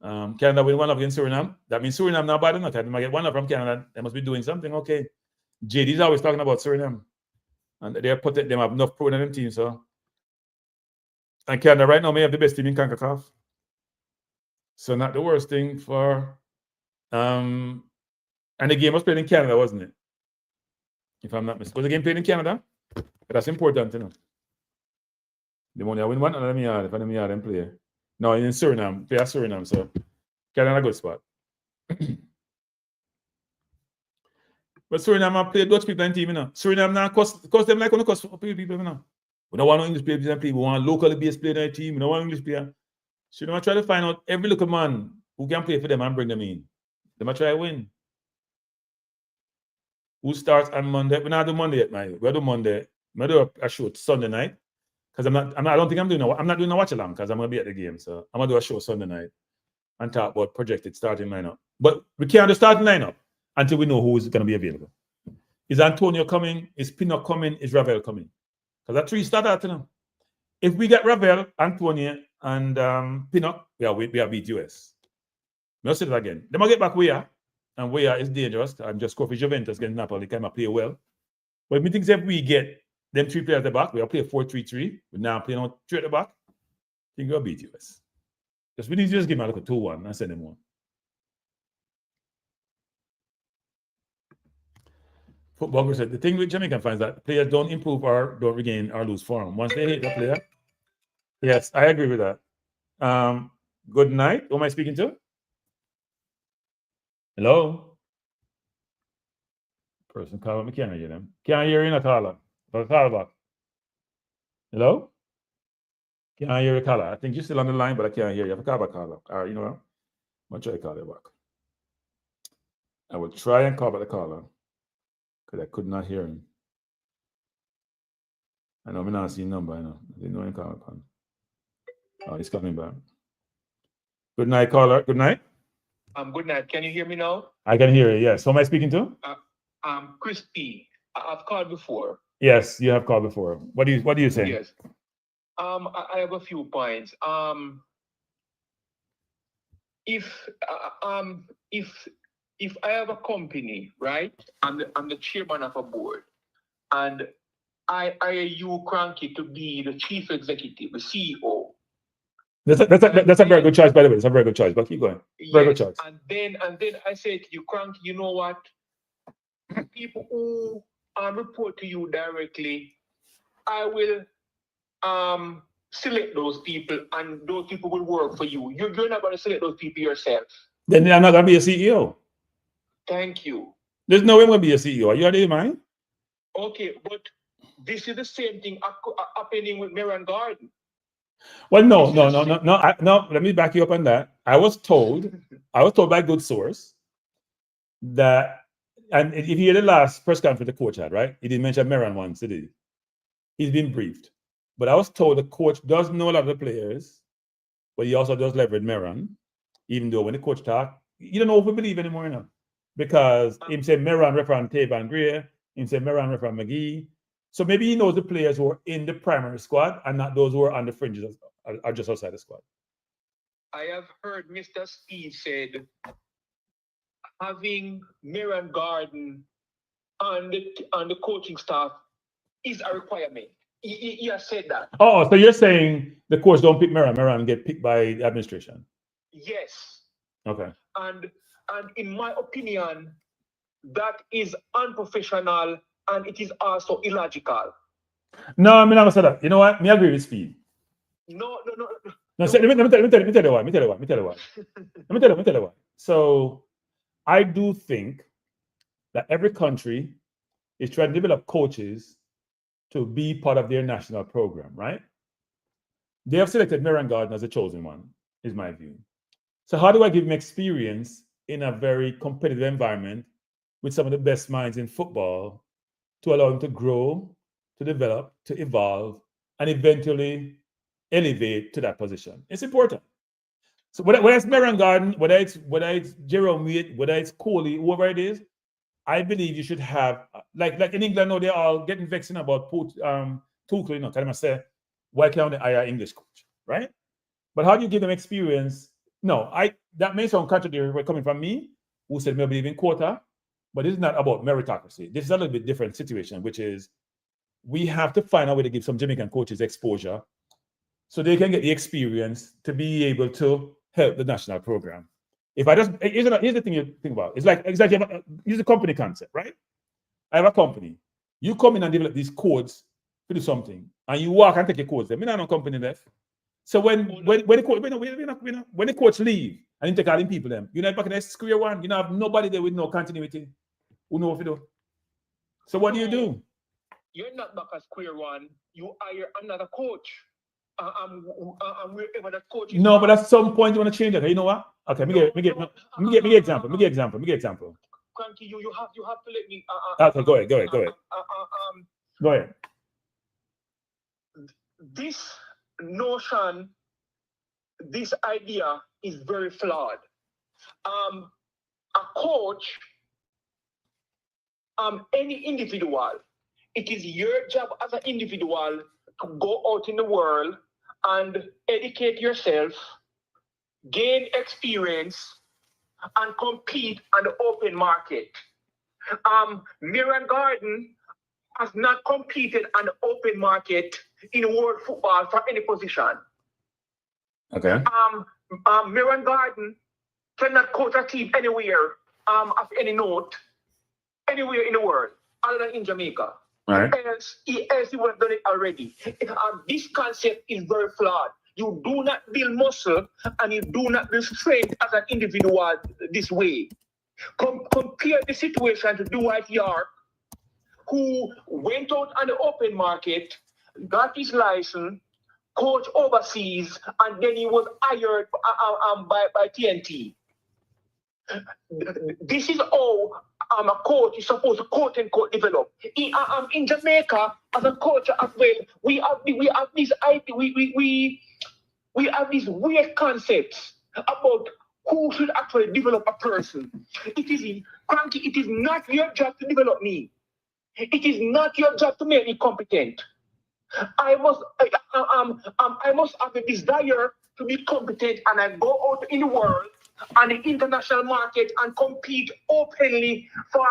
Canada win one up against Suriname. That means Suriname not bad enough. They might get one up from Canada. They must be doing something. Okay. JD's always talking about Suriname. And they have enough pro in them team. So, and Canada right now may have the best team in CONCACAF. So not the worst thing for and the game was played in Canada, wasn't it? If I'm not mistaken. Was the game played in Canada? That's important, you know. The money I win one, and let me yard if I let me yard them play. No, in Suriname, play at Suriname, so Canada a good spot. But Suriname I play Dutch people and team, you know. Suriname now cost them like on the cost people, you know. We don't want no English players and play. We want locally based player in our team. We don't want English player. So they might try to find out every local man who can play for them and bring them in. They might try to win. Who starts on Monday? We're not doing Monday yet, man. We're doing Monday. I'm gonna do a show Sunday night. Because I'm not doing a watch along because I'm gonna be at the game. So I'm gonna do a show Sunday night and talk about projected starting lineup. But we can't do starting lineup until we know who is gonna be available. Is Antonio coming? Is Pinnock coming? Is Ravel coming? Because that three start out, you know. If we get Ravel, Antonio, and Pinnock, we are beat US. I'll say that again. They might get back Weah, and Weah is dangerous. I'm just score for Juventus against Napoli. They cannot play well. But me think if we get them three players at the back, we'll play 4-3-3. We're now playing on three at the back. I think we'll beat US. We need to just give them a look at 2-1 and send them one. Football said the thing with Jamaican fans is that players don't improve or don't regain or lose form. Once they hate the player. Yes, I agree with that. Good night. Who am I speaking to? Hello? Person call me, can't hear them. Can't hear you, Caller. Call back. Hello? Can't hear you, caller. I think you're still on the line, but I can't hear you. Have a call back, caller. All right, you know what? I'm going to try to call you back. I will try and call back the caller because I could not hear him. I know I'm not seeing number. I know. I didn't know him call upon. Oh, he's coming back. Good night, caller. Good night. Good night. Can you hear me now? I can hear you. Yes. Who am I speaking to? Chris P. I've called before. Yes, you have called before. What do you say? Yes. I have a few points. If I have a company, right? I'm the chairman of a board, and I hire you, Kranky, to be the chief executive, the CEO. That's a very good choice, by the way. It's a very good choice. But keep going. Very good choice. And then I say to you, Kranky, you know what? People who report to you directly, I will select those people, and those people will work for you. You're not going to select those people yourself. Then I'm not going to be a CEO. Thank you. There's no way I'm going to be a CEO. Are you out of your mind? Okay, but this is the same thing happening with Mirren Garden. Well, no. Let me back you up on that. I was told by good source that, and if you hear the last press conference the coach had, right? He didn't mention Mirren once, did he? He's been briefed. But I was told the coach does know a lot of the players, but he also does leverage Mirren, even though when the coach talk, you don't know if we believe anymore, you know. Because him say Mirren reference Taban Gray, him say Mirren reference McGee. So maybe he knows the players who are in the primary squad and not those who are on the fringes or just outside the squad. I have heard Mr. Steve said having Mirren Garden on the coaching staff is a requirement. He has said that. Oh, so you're saying the coach don't pick Mirren get picked by the administration? Yes. Okay. And in my opinion, that is unprofessional and it is also illogical. No, I mean, I'm going to say that. You know what? Me agree with Speed. No. Let me tell you why. So I do think that every country is try to develop coaches to be part of their national program, right? They have selected Meron Garden as a chosen one, is my view. So how do I give him experience in a very competitive environment with some of the best minds in football to allow him to grow, to develop, to evolve, and eventually elevate to that position? It's important. So whether it's Meron Garden, whether it's Jerome Wade, whether it's Coley, whoever it is, I believe you should have, like in England now, they're all getting vexing about Tuchel, you know, kind of say, why can't they hire English coach, right? But how do you give them experience? No, that may sound contradictory coming from me, who said maybe even quota, but this is not about meritocracy. This is a little bit different situation, which is we have to find a way to give some Jamaican coaches exposure so they can get the experience to be able to help the national program. If I just, here's the thing you think about. It's like use the company concept, right? I have a company. You come in and develop these codes to do something, and you walk and take your codes there. Me not no company left. So when the coach leave and you take all the people them, you're not back in the square one. You don't have nobody there with no continuity who know what to do. So what do you do? You're not back at square one. You hire another coach. Wherever that coach is. No, but at some point you want to change it. You know what? Okay, me get example. Kranky, you have to let me. Okay, go ahead. Go ahead. This notion, this idea is very flawed. A coach, any individual, it is your job as an individual to go out in the world and educate yourself, gain experience, and compete on the open market. Meron Garden has not competed on the open market in world football for any position. Okay. Meron Garden cannot coach a team anywhere of any note, anywhere in the world, other than in Jamaica. Right. Else he would have done it already. This concept is very flawed. You do not build muscle and you do not build strength as an individual this way. Compare the situation to Dwight York, who went out on the open market, got his license, coached overseas, and then he was hired by TNT. This is how a coach is supposed to quote unquote develop. In Jamaica, as a coach as well, we have these weird concepts about who should actually develop a person. It is, Kranky, it is not your job to develop me. It is not your job to make me competent. I must have a desire to be competent, and I go out in the world and the international market and compete openly for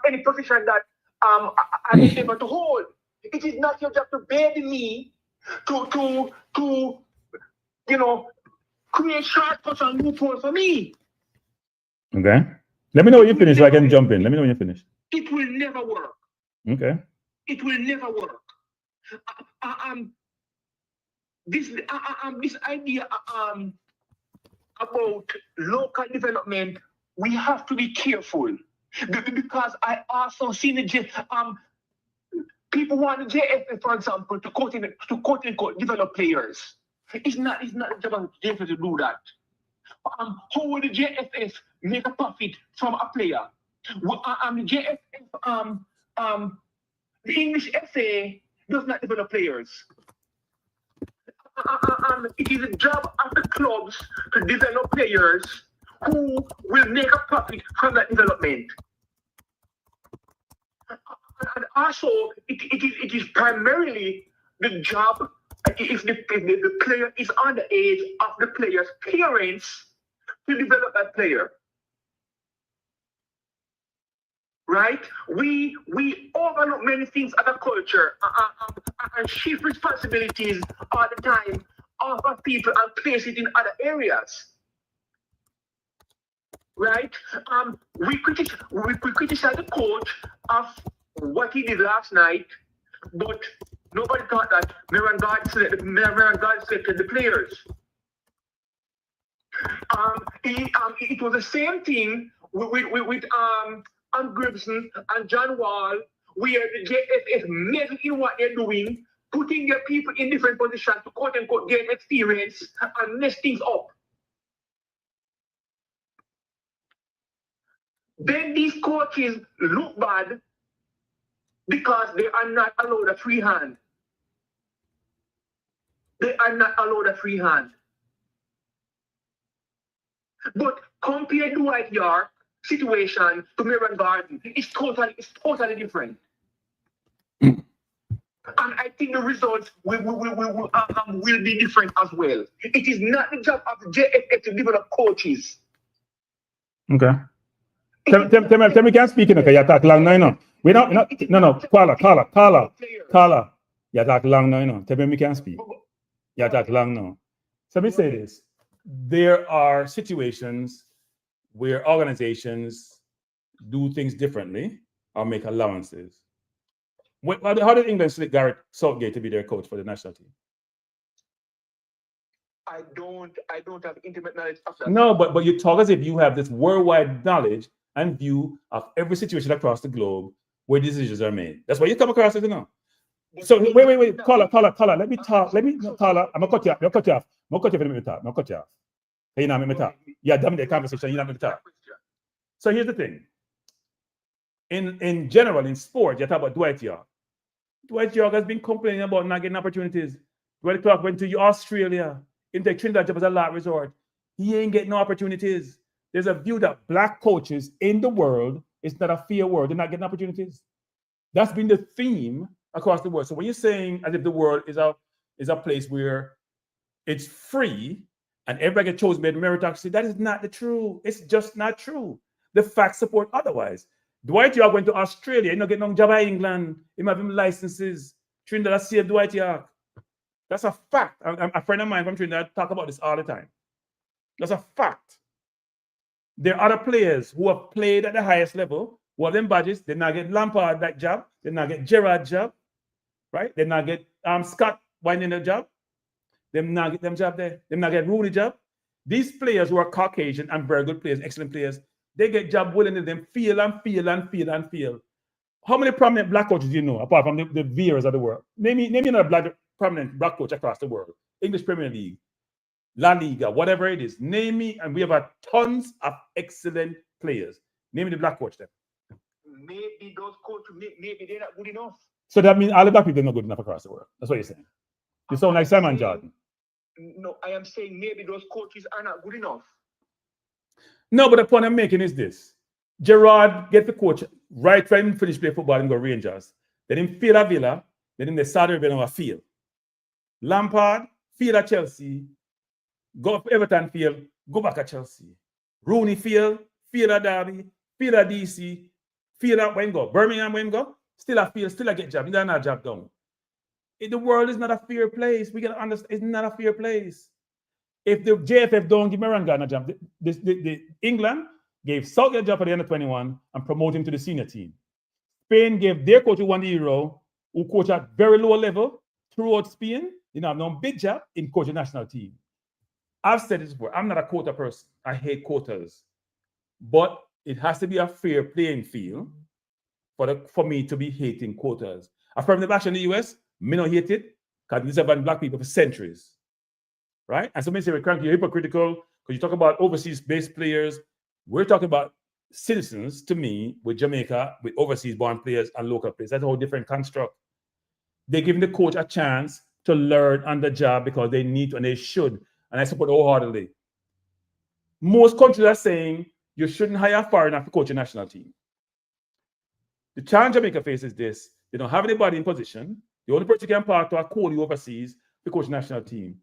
any position that I endeavor to hold. It is not your job to baby me to create shortcuts and loopholes for me. Okay. Let me know when you finish so I can jump in. Let me know when you finish. It will never work. Okay. It will never work. This idea about local development, we have to be careful because I also see people want the JFF, for example, to quote unquote develop players. It's not the job of the JFF to do that. How will the JFF make a profit from a player? The JFF, the English FA does not develop players. It is a job of the clubs to develop players who will make a profit from that development. And also, it is primarily the job, if the player is underage, of the player's parents to develop that player. Right? We overlook many things as a culture and shift responsibilities all the time off of people and place it in other areas. Right? We criticize the coach of what he did last night, but nobody thought that Meron Garden selected the players. It was the same thing with and Gibson and John Wall, where the JFF meddle in what they're doing, putting their people in different positions to quote unquote gain experience and mess things up. Then these coaches look bad because they are not allowed a free hand. They are not allowed a free hand. But compare Dwight York situation to Meron Garden, it's totally different. And I think the results will be different as well. It is not the job of the JFF to develop coaches. Okay. Tell me, can speak in okay? You talk long now, no. We don't, no. Carla. You talk long now, no. Tell me, can speak. You talk long now. So let me say this: there are situations where organizations do things differently or make allowances. How did England select Gareth Southgate to be their coach for the national team? I don't have intimate knowledge of that. No, but you talk as if you have this worldwide knowledge and view of every situation across the globe where decisions are made. That's why you come across it, you know. So wait. Carla. Let me talk. Carla, I'm gonna cut you off. I'm gonna cut you off. You know, me talk. Yeah, damn the conversation. You know, me talk. So here's the thing. In general, in sport, you talk about Dwight York. Dwight York has been complaining about not getting opportunities. Dwight York went to Australia. In the Trinidad job as a last resort. He ain't getting no opportunities. There's a view that black coaches in the world, it's not a fair world. They're not getting opportunities. That's been the theme across the world. So when you're saying as if the world is a place where it's free and everybody gets chosen by meritocracy, that is not the truth. It's just not true. The facts support otherwise. Dwight York went to Australia. He not getting no job in England. He might have licenses. Trinidad saved Dwight York. That's a fact. A friend of mine from Trinidad talk about this all the time. That's a fact. There are other players who have played at the highest level, who have them badges. They not get Lampard that job. They not get Gerrard job, right? They not get Scott winding the job. They not get them job there. They not get Rooney job. These players who are Caucasian and very good players, excellent players, they get job willingly. Them feel. How many prominent black coaches do you know, apart from the Vieras of the world? Name me another prominent black coach across the world. English Premier League, La Liga, whatever it is. Name me, and we have tons of excellent players. Name me the black coach then. Maybe those coaches, maybe they're not good enough. So that means all the black people are not good enough across the world. That's what you're saying. You sound like Simon Jordan. No, I am saying maybe those coaches are not good enough. No, but the point I'm making is this. Gerrard get the coach right when he finish play football and go Rangers. Then him fail at Villa. Then him the Saturday been on a field. Lampard, fail at Chelsea. Go up Everton field, go back at Chelsea. Rooney fail at Derby, fail at DC, fail at Wengo. Birmingham Wengo, still a field, still a get job. He got a job done. The world is not a fair place. We gotta understand it's not a fair place. If the JFF don't give Meron a job, the England gave Southgate a job at the end of 21 and promoted him to the senior team. Spain gave their coach who won the Euro, who coach at very low level throughout Spain. You know, have no big job in coaching national team. I've said this before. I'm not a quota person. I hate quotas. But it has to be a fair playing field for me to be hating quotas. Affirmative action in the US, me not hate it because this has been black people for centuries. Right? And so many say, Kranky, you're hypocritical because you talk about overseas-based players. We're talking about citizens, to me, with Jamaica, with overseas-born players and local players. That's a whole different construct. They're giving the coach a chance to learn on the job because they need to and they should. And I support wholeheartedly. Most countries are saying you shouldn't hire a foreigner to coach a national team. The challenge Jamaica faces is this. They don't have anybody in position. The only person who can part to a call overseas to coach a national team.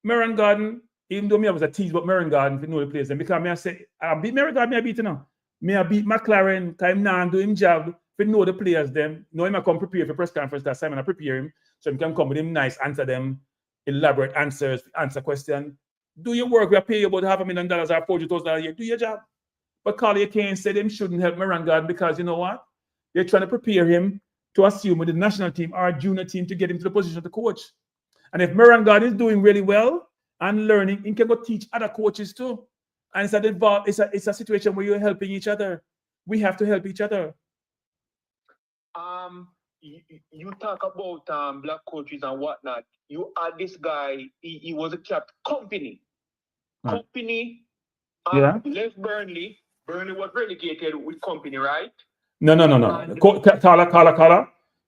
Meron Garden, even though I was a tease about Meron Garden, if you know the players, because I say, I beat Meron Garden, I beat you now. I beat McLaren, because I'm not doing him job, if you know the players, them. Know him I come prepare for press conference that time, and I prepare him, so he can come with him nice, answer them, elaborate answers, answer question. Do your work, we pay you about $500,000 or $40,000 a year, do your job. But Carly Kane said him shouldn't help Meron Garden because you know what? They're trying to prepare him to assume with the national team or junior team to get him to the position of the coach. And if Meron Garden is doing really well and learning, he can go teach other coaches too. And it's a situation where you're helping each other. We have to help each other. You talk about black coaches and whatnot. You had this guy. He was a captain. Company. Left Burnley. Burnley was relegated with Company, right? No.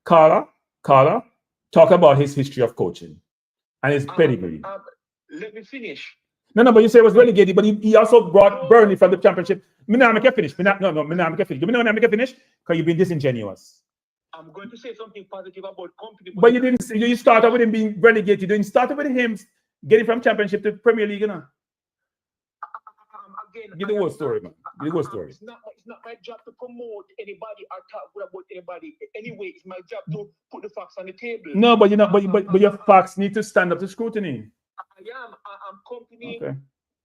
Carla. Talk about his history of coaching and his pedigree. Let me finish. No, but you say it was relegated, but he also brought Burnley from the championship. Me now make you finish. Me now make you finish. Give me now make you finish because you've been disingenuous. I'm going to say something positive about Company. But you didn't. You started with him being relegated. You didn't start with him getting from championship to Premier League, you know. Again, give the whole story, man. Give the whole story. It's not my job to promote anybody or talk good about anybody. Anyway, it's my job to put the facts on the table. No, but but your facts need to stand up to scrutiny. I'm Company. Okay.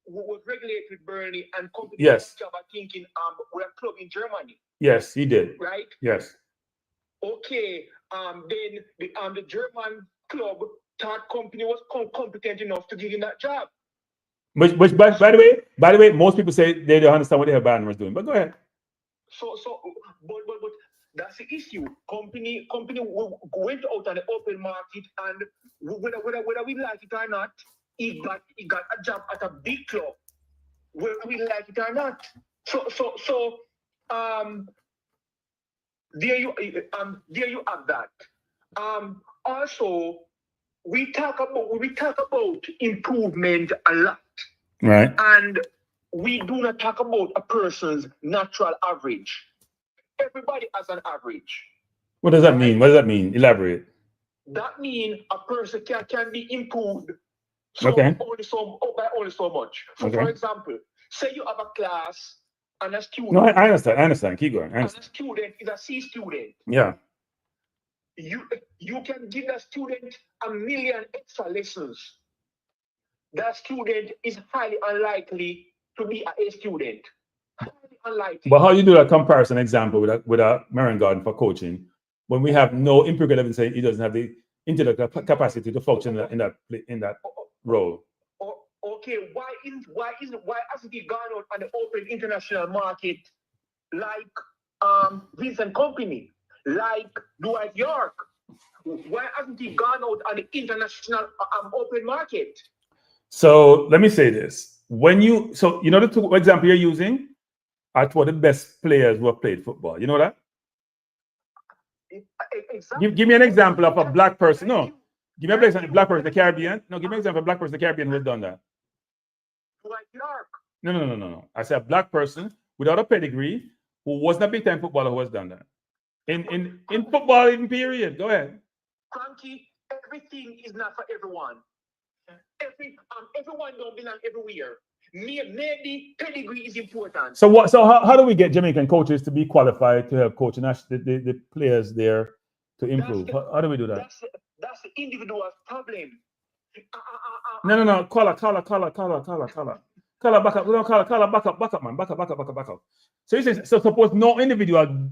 Was regulated with Burnley and Company. Yes. Job at thinking we're a club in Germany. Yes, he did. Right. Yes. Okay. Then the German club thought Company was competent enough to give him that job. Which by the way, most people say they don't understand what the hell Bayern was doing. But go ahead. But that's the issue. Company went out on the open market, and whether we like it or not, he got a job at a big club. Whether we like it or not. So there you have that. Also, we talk about improvement a lot. Right. And we do not talk about a person's natural average. Everybody has an average. What does that mean? What does that mean? Elaborate. That means a person can be improved by only so much. So for example, say you have a class and a student. No, I understand. Keep going. And a student is a C student. Yeah. You can give that student 1 million extra lessons. That student is highly unlikely to be a student. Highly unlikely. But how you do that comparison example with a Marion Garden for coaching when we have no empirical evidence saying he doesn't have the intellectual capacity to function in that role? Okay, why hasn't he gone out on the open international market like Vincent Company, like Dwight York? Why hasn't he gone out on the international open market? So let me say this: the two example you're using are two of the best players who have played football. You know that? Exactly. Give me an example of a black person. No, give me an example of a black person in the Caribbean. No, give me an example of a black person in the Caribbean who has done that. Dwight York. No. I said a black person without a pedigree who wasn't a big time footballer who has done that. In football, even period. Go ahead. Kranky, everything is not for everyone. Everyone don't belong everywhere. Maybe pedigree is important. So how do we get Jamaican coaches to be qualified to help coach the players there to improve? How do we do that? That's the individual problem. No. Call back up. Back up, man. Back up. So you say, so suppose no individual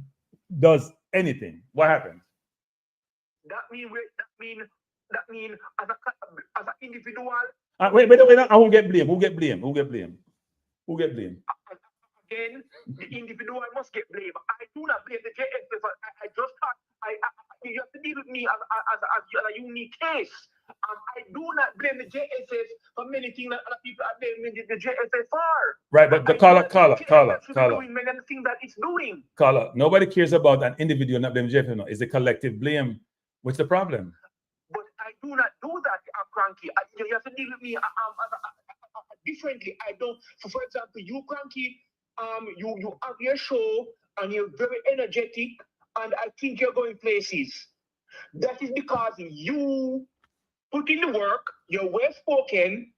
does anything. What happens? That mean as an individual. Wait. I won't get blamed. Who get blamed? Again, the individual must get blamed. I do not blame the JSS. I just thought you have to deal with me as a unique case. I do not blame the JSS for many things that other people are blaming the JSS for. Right, but the Carla. Doing many things that it's doing. Carla, nobody cares about an individual not blaming JSS. No, it's the collective blame. What's the problem? But I do not do that, Kranky. You have to deal with me differently. I don't. For example, you, Kranky, you have your show and you're very energetic, and I think you're going places. That is because you put in the work. You're well spoken.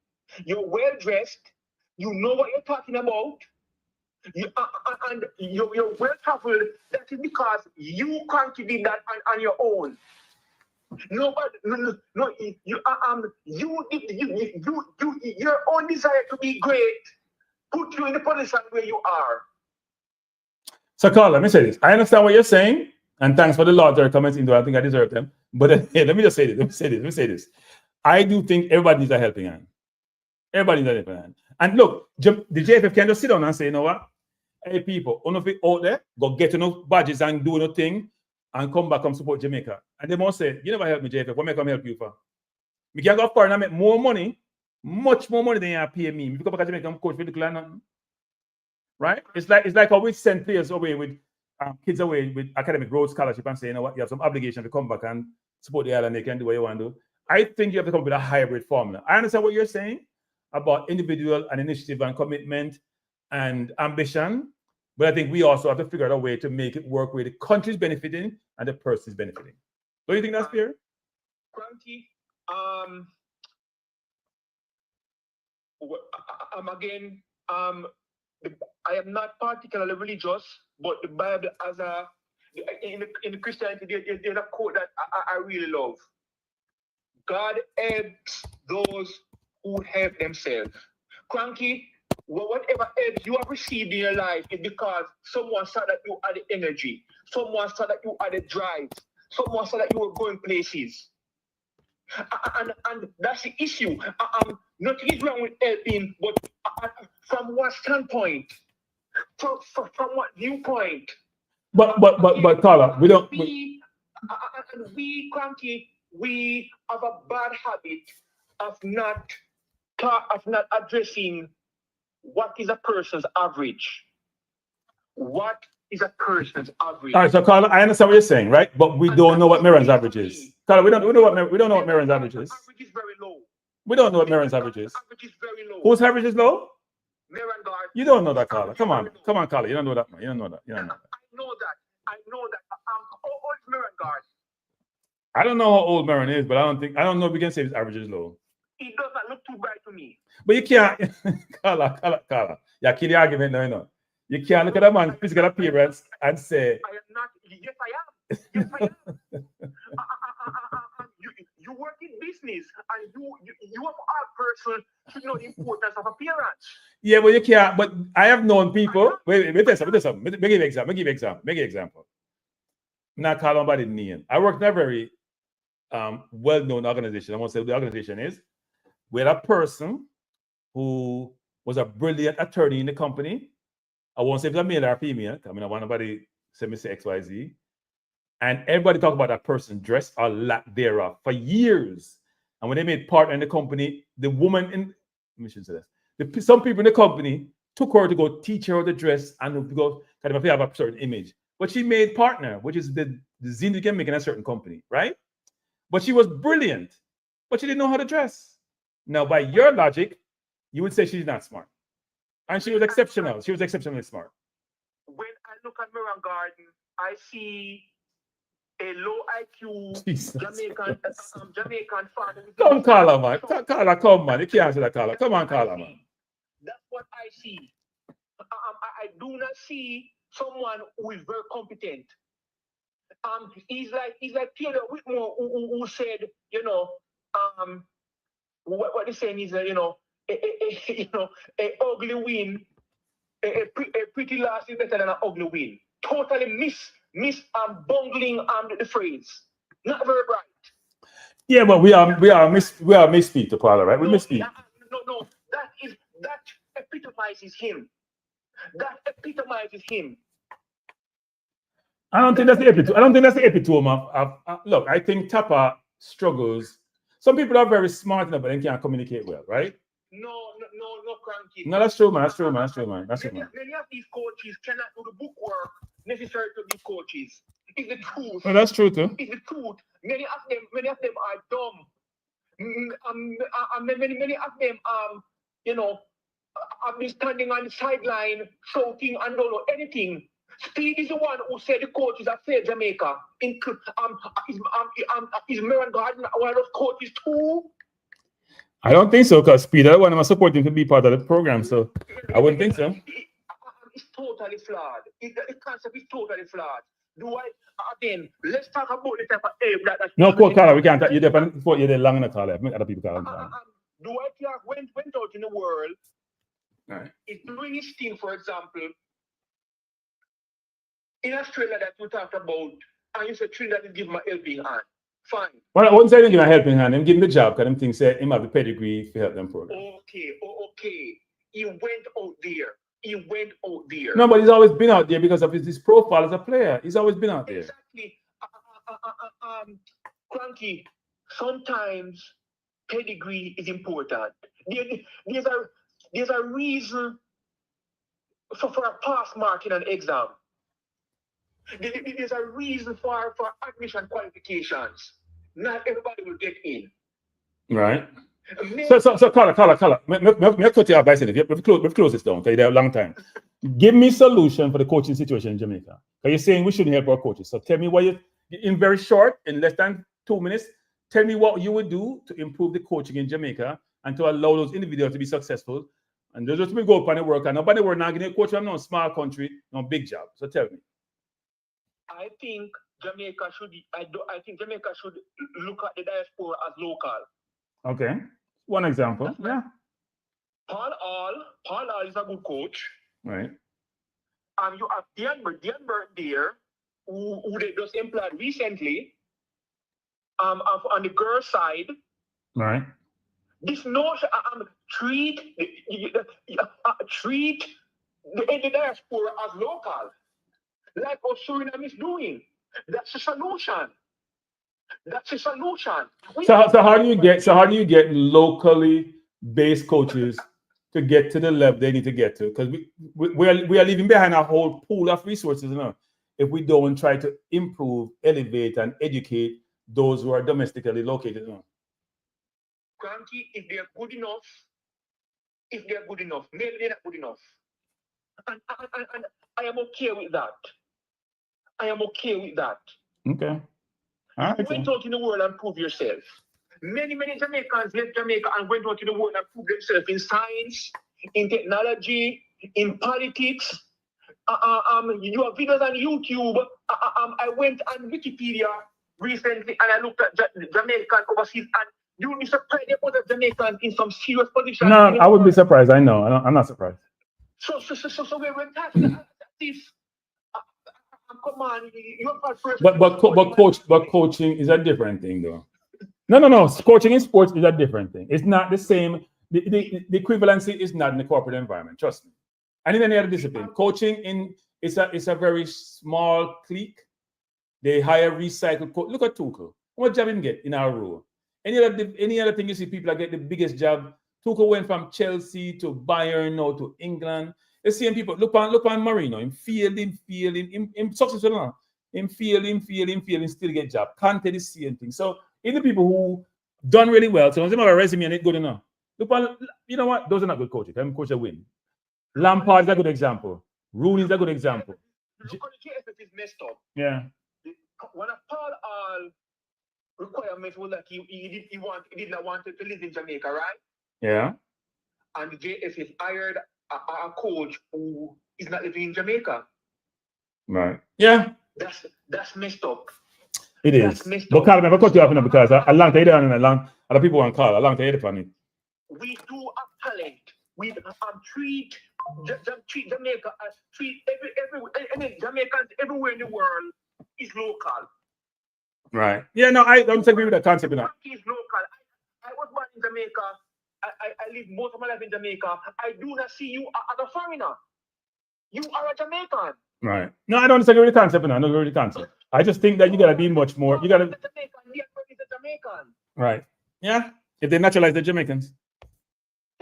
You're well dressed. You know what you're talking about. And you're well traveled. That is because you, Kranky, did that on your own. Nobody, no, your own desire to be great put you in the position where you are. So, Carl, let me say this. I understand what you're saying, and thanks for the larger comments into it. I think I deserve them. But let me just say this. I do think everybody needs a helping hand. Everybody needs a helping hand. And look, the JFF can just sit down and say, you know what? Hey people, one of it out there, go get enough badges and do no thing and come back and support Jamaica. And they must say, you never help me, JFF. What may I come help you for? Me can go foreign and make more money, much more money than you pay me. If you come back to Jamaica, I'm coach for the clan. Right? It's like how we send players away with kids away with academic road scholarship and say, you know what, you have some obligation to come back and support the island. They can do what you want to do. I think you have to come up with a hybrid formula. I understand what you're saying about individual and initiative and commitment and ambition, but I think we also have to figure out a way to make it work where the country is benefiting and the person is benefiting. Do you think that's fair? Kranky, again, I am not particularly religious, but the Bible as in Christianity, there's a quote that I really love. God helps those who help themselves. Kranky, whatever help you have received in your life is because someone saw that you had the energy, someone saw that you had the drive, someone saw that you were going places. And that's the issue. Nothing is wrong with helping, but from what standpoint? From what viewpoint? But Carla, we don't. We Kranky, we have a bad habit of not addressing what is a person's average. What is a person's average? All right, so Carla, I understand what you're saying, right? But we don't know what Maron's average is. Carla, we don't know what Maron's average is. Average is very low. We don't know what Maron's average is. Average is very low. Whose average is low? Maron guard. You don't know that, Carla. Come on, Carla. You don't know that, man. You don't know that. I know that. How old is Maron guard? I don't know how old Maron is, but I don't know if we can say his average is low. It doesn't look too bright to me. But you can't, Carla. You kill the argument now, you know. You can't look at a man's physical appearance and say, I am not. Yes, I am. You work in business, and you have a person should know the importance of appearance. Yeah, but you can't. But I have known people. Wait, tell something. Make give example. Not call nobody name. I work in a very well-known organization. I won't say what the organization is. We had a person who was a brilliant attorney in the company. I won't say if it's a male or a female. I mean, I want nobody say me say XYZ. And everybody talk about that person dress or lack thereof for years. And when they made partner in the company, the woman in, let me say this. Some people in the company took her to go teach her how to dress and to go kind of have a certain image. But she made partner, which is the zine you can make in a certain company, right? But she was brilliant, but she didn't know how to dress. Now, by your logic, you would say she's not smart. And she was exceptional. She was exceptionally smart. When I look at Maron Garden, I see a low IQ Jamaican father. Come, Carla, man. Carla, come, man. You can't answer that, Carla. Come on, Carla, man. That's what I see. I do not see someone who is very competent. He's like Taylor Whitmore who said, you know, what he's saying is, you know, a ugly win, a pretty loss is better than an ugly win. Totally bungling the phrase. Not very bright. Yeah, but we are misspeak to Paula, right? We misspeak. No. That epitomizes him. I don't think that's the epitome of look, I think Tapa struggles. Some people are very smart enough, but they can't communicate well, right? No, Kranky. No, that's true, man. That's true. Many of these coaches cannot do the bookwork necessary to be coaches. It's the truth. Well, that's true too. It's the truth. Many of them are dumb. Many of them you know, have been standing on the sideline shouting and don't know anything. Steve is the one who said the coaches have failed Jamaica. Is Maron Garden one of those coaches too? I don't think so, because Peter, one of my supporting to be part of the program, so I wouldn't think so. It's totally flawed. The concept is totally flawed. Again, let's talk about the type of aim that. No, Carla, we can't. You're there long enough, Carla. Other people can't. Dwight Clark went out in the world. Right. Is doing his thing, for example, in Australia that we talked about, and you said Trinidad is giving him a helping hand. Fine. Well, I wouldn't say him give a helping hand. Him give him the job, because him think say him have the pedigree to help them program. Okay. He went out there. he went out there. No, but he's always been out there because of his profile as a player. He's always been out there. Exactly. Kranky, sometimes pedigree is important. There's a reason for a pass mark in an exam. There's a reason for admission qualifications. Not everybody will get in. Right. So, Carla, me cut you off by saying, we've closed this down because you're there a long time. Give me a solution for the coaching situation in Jamaica. Because you're saying we shouldn't help our coaches. So tell me what in very short, in less than 2 minutes, tell me what you would do to improve the coaching in Jamaica and to allow those individuals to be successful. And they'll just go up and work. And nobody will not get a coach from no small country, no big job. So tell me. I think Jamaica should look at the diaspora as local. Okay. One example. Yeah. Paul Hall is a good coach. Right. You have Dian Burn there, who they just employed recently. On the girl side. Right. This notion treat the diaspora as local, like what Suriname is doing. That's a solution. So how do you get locally based coaches to get to the level they need to get to? Because we are leaving behind a whole pool of resources now if we don't try to improve, elevate, and educate those who are domestically located now. Kranky, if they're good enough, maybe they're not good enough. And I am okay with that. Okay. All right. Went out in the world and prove yourself. Many Jamaicans left Jamaica and went out in the world and proved themselves in science, in technology, in politics. You have videos on YouTube. I went on Wikipedia recently and I looked at Jamaican overseas, and you would be surprised there was a Jamaican in some serious position. No, I wouldn't be surprised. I know. I'm not surprised. So we went at this. Come on, you're first. But coaching is a different thing, though. No. Coaching in sports is a different thing. It's not the same. The equivalency is not in the corporate environment. Trust me. And in any other discipline, coaching it's a very small clique. They hire recycled coach. Look at Tuchel. What job didn't get in our role? Any other thing you see people that get the biggest job? Tuchel went from Chelsea to Bayern now to England. The same people. Look on Mourinho. Him failing. Him successful now. Him failing, still get job. Conte the same thing. So in the people who done really well, so once they have a resume and it's good enough. Look on, you know what? Those are not good coaches. I'm coach a win. Lampard is a good example. Rooney is a good example. Look at the JFF is messed up. Yeah. When a Paul requirement was that he did not want to live in Jamaica, right? Yeah. And the JFF hired a coach who is not living in Jamaica. Right. Yeah. That's messed up. It is. But Carl, never cut you off because a long time and other people want to call a long time upon it. We do have talent. We treat Jamaica as treat every Jamaicans everywhere in the world is local. Right. Yeah, no, I don't agree with that concept. Is local. I was born in Jamaica. I live most of my life in Jamaica. I do not see you as a foreigner. You are a Jamaican. Right. No, I don't disagree with the concept. I don't agree with the concept. I just think that you gotta be much more. You gotta. Jamaican. Right. Yeah. If they naturalize the Jamaicans.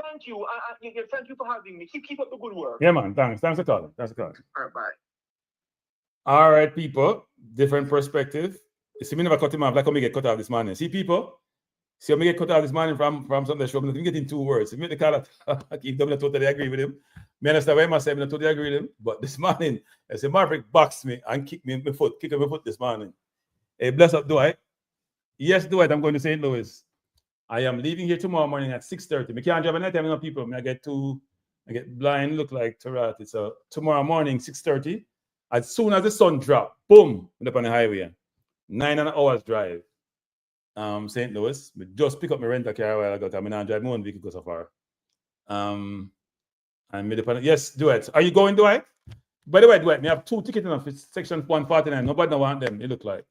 Thank you. Thank you for having me. Keep up the good work. Yeah, man. Thanks for calling. All right, bye. All right, people. Different perspective. You see, me never cut him off like how me get cut off this morning. See, people. See how me get cut off this morning from some of the show. I'm getting 2 words. If me the call I keep them, I totally agree with him. Me understand why I say I totally agree with him. But this morning, I say Maverick boxed me and kicked me in my foot. Kicked my foot this morning. Hey, bless up, Dwight. Yes, Dwight, I'm going to St. Louis. I am leaving here tomorrow morning at 6:30. I can't drive at night time, people. I get blind, look like Tarati. So tomorrow morning, 6:30. As soon as the sun drop, boom, I'm up on the highway. 9 hours drive. St. Louis. We just pick up my rental car a while ago. I'm not drive my own vehicle so far. And yes, Dwight. Are you going, Dwight? By the way, Dwight, I have 2 tickets enough. It's section 149. Nobody don't want them. They look like.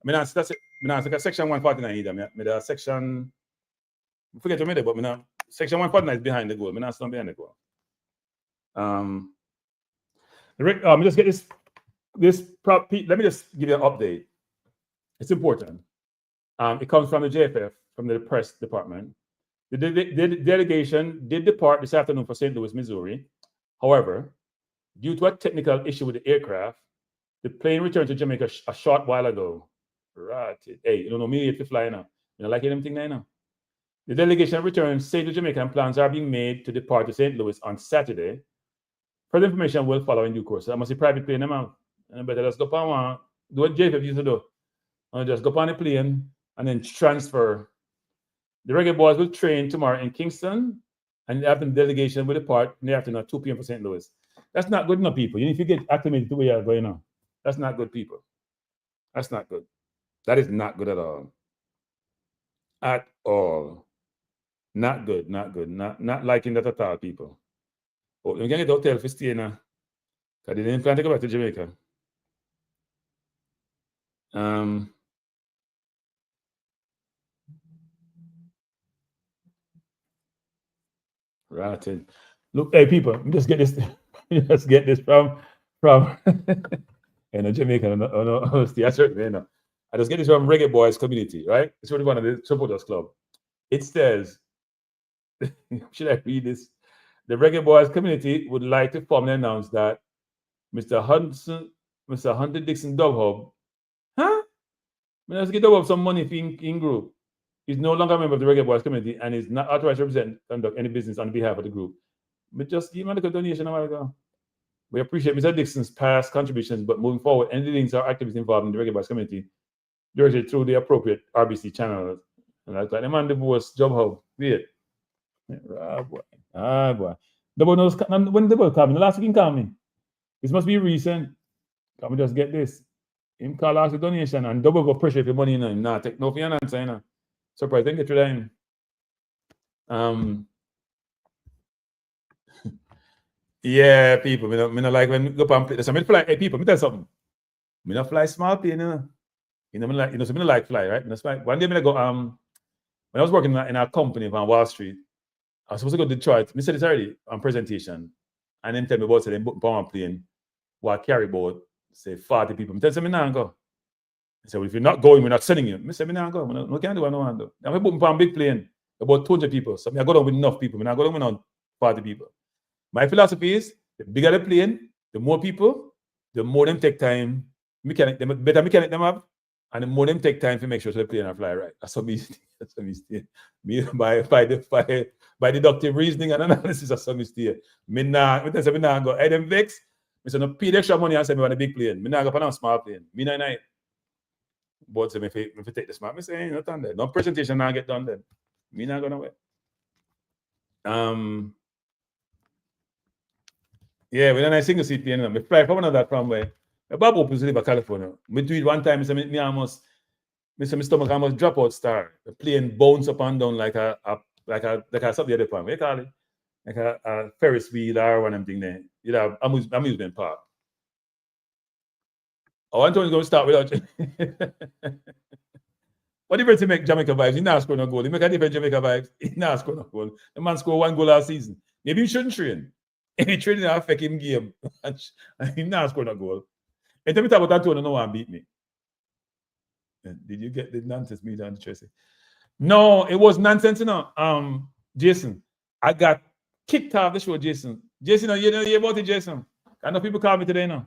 That's it. That's like section 149 either. Me section. I forget to me, but section 149 is behind the goal. I'm not behind the goal. Just get this prop. Let me just give you an update. It's important. It comes from the JFF, from the press department. The delegation did depart this afternoon for St. Louis, Missouri. However, due to a technical issue with the aircraft, the plane returned to Jamaica a short while ago. Right. Hey, you don't know me if you fly now. You don't like anything now. The delegation returned safe to Jamaica and plans are being made to depart to St. Louis on Saturday. Further information will follow in due course. So I must be private plane them out. And I better just go on one, do what JFF used to do. And just go on the plane and then transfer. The Reggae Boys will train tomorrow in Kingston, and after the delegation will depart in the afternoon at 2 p.m. for St. Louis. That's not good enough, people. You need to get acclimated to where you're going on. That's not good, people. That's not good. That is not good at all. At all. Not good, not good. Not liking that at all, people. Oh, you can get the hotel for stay now. Because they didn't plan to go back to Jamaica. Right. Look, hey people, just get this. Just get this from Jamaica. No, stay a certain way now. I just get this from Reggae Boys community, right? It's really one of the supporters club. It says, should I read this? The Reggae Boys community would like to formally announce that Mr. Hunter Dixon Dub Hub, let's get Dub Hub some money in group. He's no longer a member of the Reggae Boys community and is not authorized to represent conduct any business on behalf of the group. But just give him a little donation a while ago. We appreciate Mr. Dixon's past contributions, but moving forward, any links or activities involved in the Reggae Boys community directed through the appropriate RBC channels. And like that, the man divorce Job Hub. Wait. Boy. The boy knows when the boy called me. The last week he called me. This must be recent. Can we just get this? Him call ask the donation and double go pressure if your money in him. Nah, take no for your answer, you know. Surprise, then get rid of him. Yeah, people, me not like when go up and play. So me fly, hey people, me tell you something. Me not fly small plane, you know. So me not like fly, right? One day me go when I was working in a company on Wall Street, I was supposed to go to Detroit. Me said this already on presentation, and then tell me about say they book on plane, while carry boat, say 40 people. Me tell them me not go. I said, well, if you're not going, we're not sending you. I said, me not go. No can't do what I want to do. I'm booking on a big plane, about 200 people. So I go down with enough people. I not go down with not 40 people. My philosophy is the bigger the plane, the more people, the more them take time. The better mechanic them have, and the more them take time to make sure the plane fly right. That's what me stay. Me by deductive reasoning and analysis, that's what me stay. Me not go. I them vex. Me say no pay the extra money and say me want a big plane. Me not go on a small plane. Me not. But say me if take the smart, me say not done there. No presentation now get done then. Me not gonna wait. Yeah, we don't have a single seat plane. Me fly from another from where Bob opens to live in California. Me do it one time. Me almost, my stomach almost drop out. Star the plane bounce up and down like a something the other point. What you call it? Like a Ferris wheel or one of them thing there. You know, amusement park. I want to go start without. What difference he make Jamaica vibes? He not score no goal. He make a different Jamaica vibes. He not score no goal. The man scored 1 goal last season. Maybe he shouldn't train. If he training affect him game, and he not score no goal. And tell me about that tone, no one beat me. Did you get the nonsense me down the Tracy? No, it was nonsense, you know. Jason, I got kicked off the show, Jason. Jason, you know about it, Jason. I know people call me today now.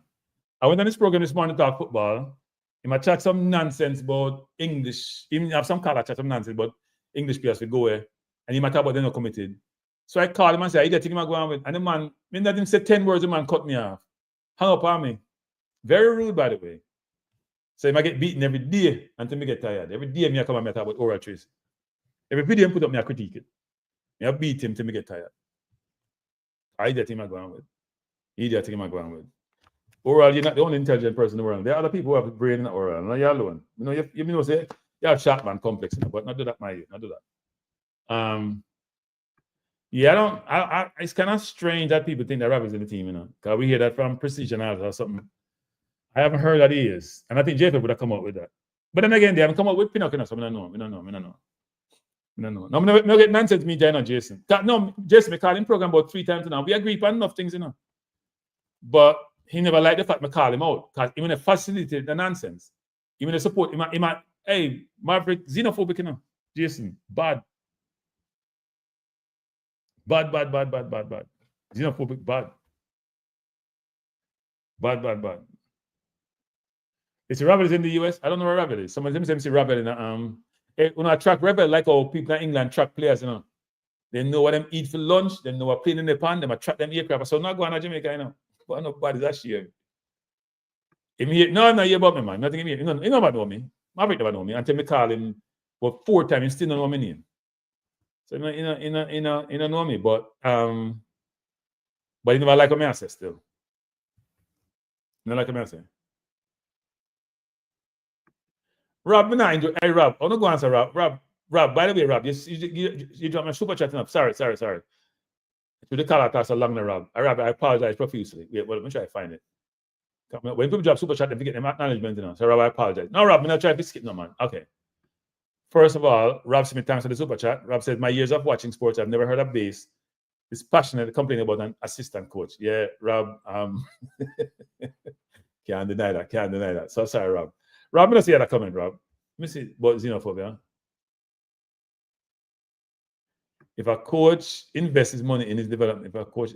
I went on this program this morning to talk football. He might chat some nonsense about English. Even have some color chat some nonsense about English players will go where. And he might talk about they're not committed. So I called him and said, I think I'm going with. And the man, when that him said 10 words, the man cut me off. Hung up on me. Very rude, by the way. So he might get beaten every day until me get tired. Every day me I come and me talk about oral trace. Every video he put up, me I critique it. Me I beat him till me get tired. I that him I go on with. Idiot him I go on with. Oral, you're not the only intelligent person in the world. There are other people who have a brain in the oral. Not you alone. You know, you know, say you have sharp man complex, you know, but not do that, not do that. Yeah, it's kind of strange that people think that Rap is in the team, you know, because we hear that from Precision or something. I haven't heard that he is. And I think JFF would have come up with that. But then again, they haven't come up with Pinocchio, so we don't know. No, I get nonsense me, Jay, Jason. No, Jason, I call him program about 3 times now. We agree on enough things, But he never liked the fact I call him out. Because even facilitate the nonsense. Even the support, hey, Maverick, xenophobic, Jason, bad. Bad. Xenophobic, bad. Bad. It's a rebel in the US. I don't know where rebel is. Some of them say rebel in when I track rebel, like how people in England track players, They know what them eat for lunch, they know what plane in the pan, them attract them aircraft. So not going to Jamaica, But nobody's actually no, hear about me, man. Nothing he know about me. Maverick never know me until me call him 4 times, he still don't know my name. So he don't know me, but he never like what I say still. You know like what I say. Rob, hey Rob, I'm not going to answer Rob, by the way, Rob, you dropped my super chatting up. Sorry. To the call talk so long, Rob. Rob, I apologize profusely. Wait, let me try to find it. When people drop super chat, they get them acknowledgement, So Rob, I apologize. No, Rob, I'm not trying to skip no, man. Okay. First of all, Rob sent me thanks for the super chat. Rob said, my years of watching sports, I've never heard of base. He's passionate complaining about an assistant coach. Yeah, Rob, can't deny that. So sorry, Rob. Rob, I'm going to see that comment, Rob. Let me see about xenophobia. If a coach invests his money in his development, if a coach,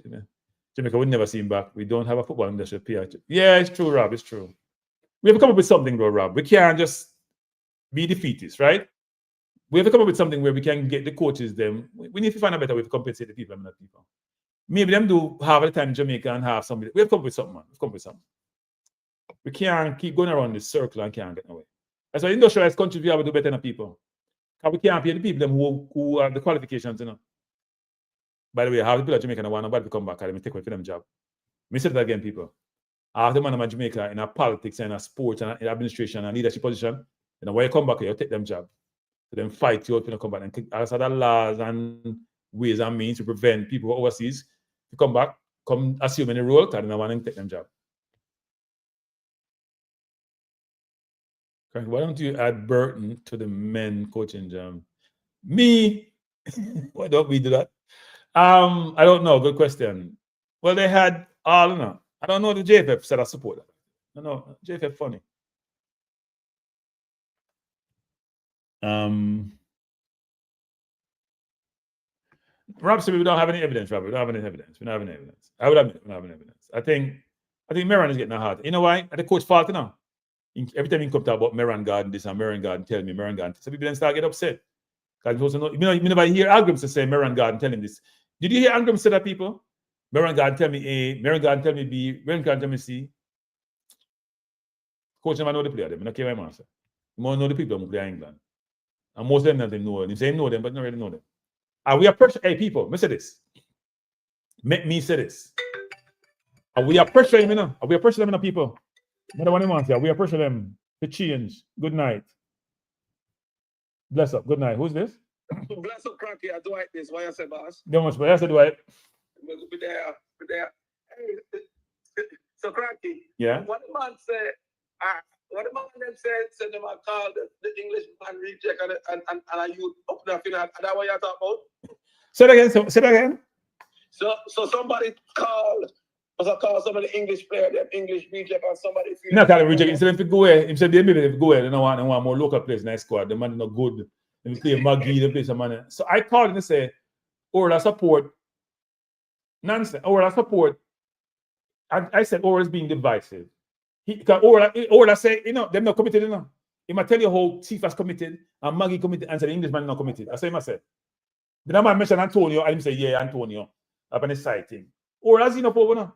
Jamaica would never see him back. We don't have a football industry. Yeah, it's true, Rob. It's true. We have to come up with something, bro, Rob. We can't just be defeatist, right? We have to come up with something where we can get the coaches them. We need to find a better way to compensate the people and not people. Maybe them do half the time in Jamaica and half somebody. We have to come up with something, man. We've come up with something. We can't keep going around this circle and can't get away. That's why industrialized countries we have to do better than people. Because we can't pay the people them who have the qualifications, By the way, half the people at Jamaica don't want nobody to come back and take away for them job. Let me say that again, people. Half the man in Jamaica in a politics and a sports and in administration and leadership position, when you come back, you take them job. So then fight you out when you come back. And as other laws and ways and means to prevent people overseas to come back, come assume any role, because they don't want to take them job. Why don't you add Burton to the men coaching job? Me? Why don't we do that? I don't know. Good question. Well, they had all, I don't know the JFF said I support that. No, JFF funny. Rob said we don't have any evidence, Robert. We don't have any evidence. I would admit we don't have any evidence. I think Meron is getting a heart. You know why? At the coach fault now. Every time he come talk about Meron Garden, this and Meron Garden, tell me Meron Garden. So people then start get upset. Because you never hear Algram say Meron Garden telling this. Did you hear Algram say that, people? Meron Garden tell me A, Meron Garden tell me B, Meron Garden tell me C. Coach never know the player. I don't care what I'm saying. You more know the people who play in England. And most of them don't know them. They say know them, but not really know them. And we are pressure. Hey, people, me say this. Make me say this. And we are pressuring them, we are pressuring them, people. What do I want to say? We are pressuring them to change. Good night. Bless up. Good night. Who's this? Bless up, Kranky. I Dwight this. Why I say, boss? Don't much, but I said Dwight. Be there. Hey, so Kranky. Yeah. What the man said? What the man then said them I call the English man reject and I you up there feeling and that what you talk about? Say that again. So somebody called. I call somebody English player, them English reject, and somebody feel. No, call reject. Instead of go away, instead they maybe go away. They don't want more local players in that squad. The man is not good. They play Maggie. They play some man. So I called and say, "Oral support." Nonsense. Oral support. I said Oral is being divisive. Oral say, they're not committed. He might tell you how Tifa's committed and Maggie committed, and say the Englishman not committed. I say him. I said. Then I might mention Antonio, and he say, "Yeah, Antonio." Up on his side thing. Oral is over now.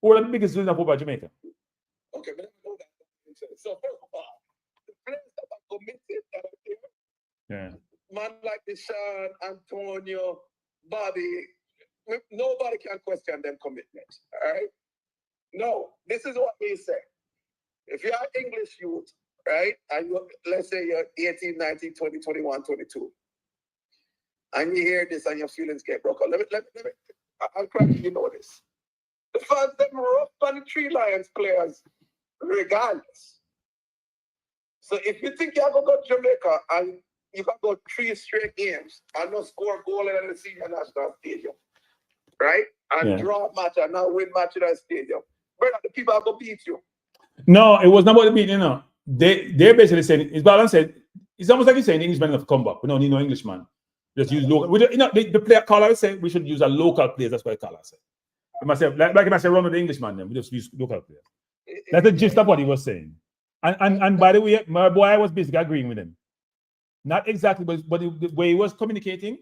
Or the biggest reason for Jamaica. Okay, but I know that. So first of all, the players that are committed that are there, man like Deshaun, Antonio, Bobby, nobody can question them commitment. All right? No, this is what we say. If you're English youth, right, and let's say you're 18, 19, 20, 21, 22, and you hear this and your feelings get broken. Let me I'll crack you know this. The fans them rough on the Three Lions players, regardless. So if you think you're going to go to Jamaica and you can go 3 straight games and not score a goal in the senior national stadium, right? And draw a match and not win match in that stadium. Brother, the people are going to beat you. No, it was not about the beating, you know. They're basically saying, it's balance said, it's almost like you're saying Englishman have come back. We don't need no Englishman. Just use local. We you know, the player caller say we should use a local players. That's what the caller said. Myself, like I said, run with the Englishman, then we just use local players. That's the gist of what he was saying. And by the way, my boy, I was basically agreeing with him. Not exactly, but the way he was communicating,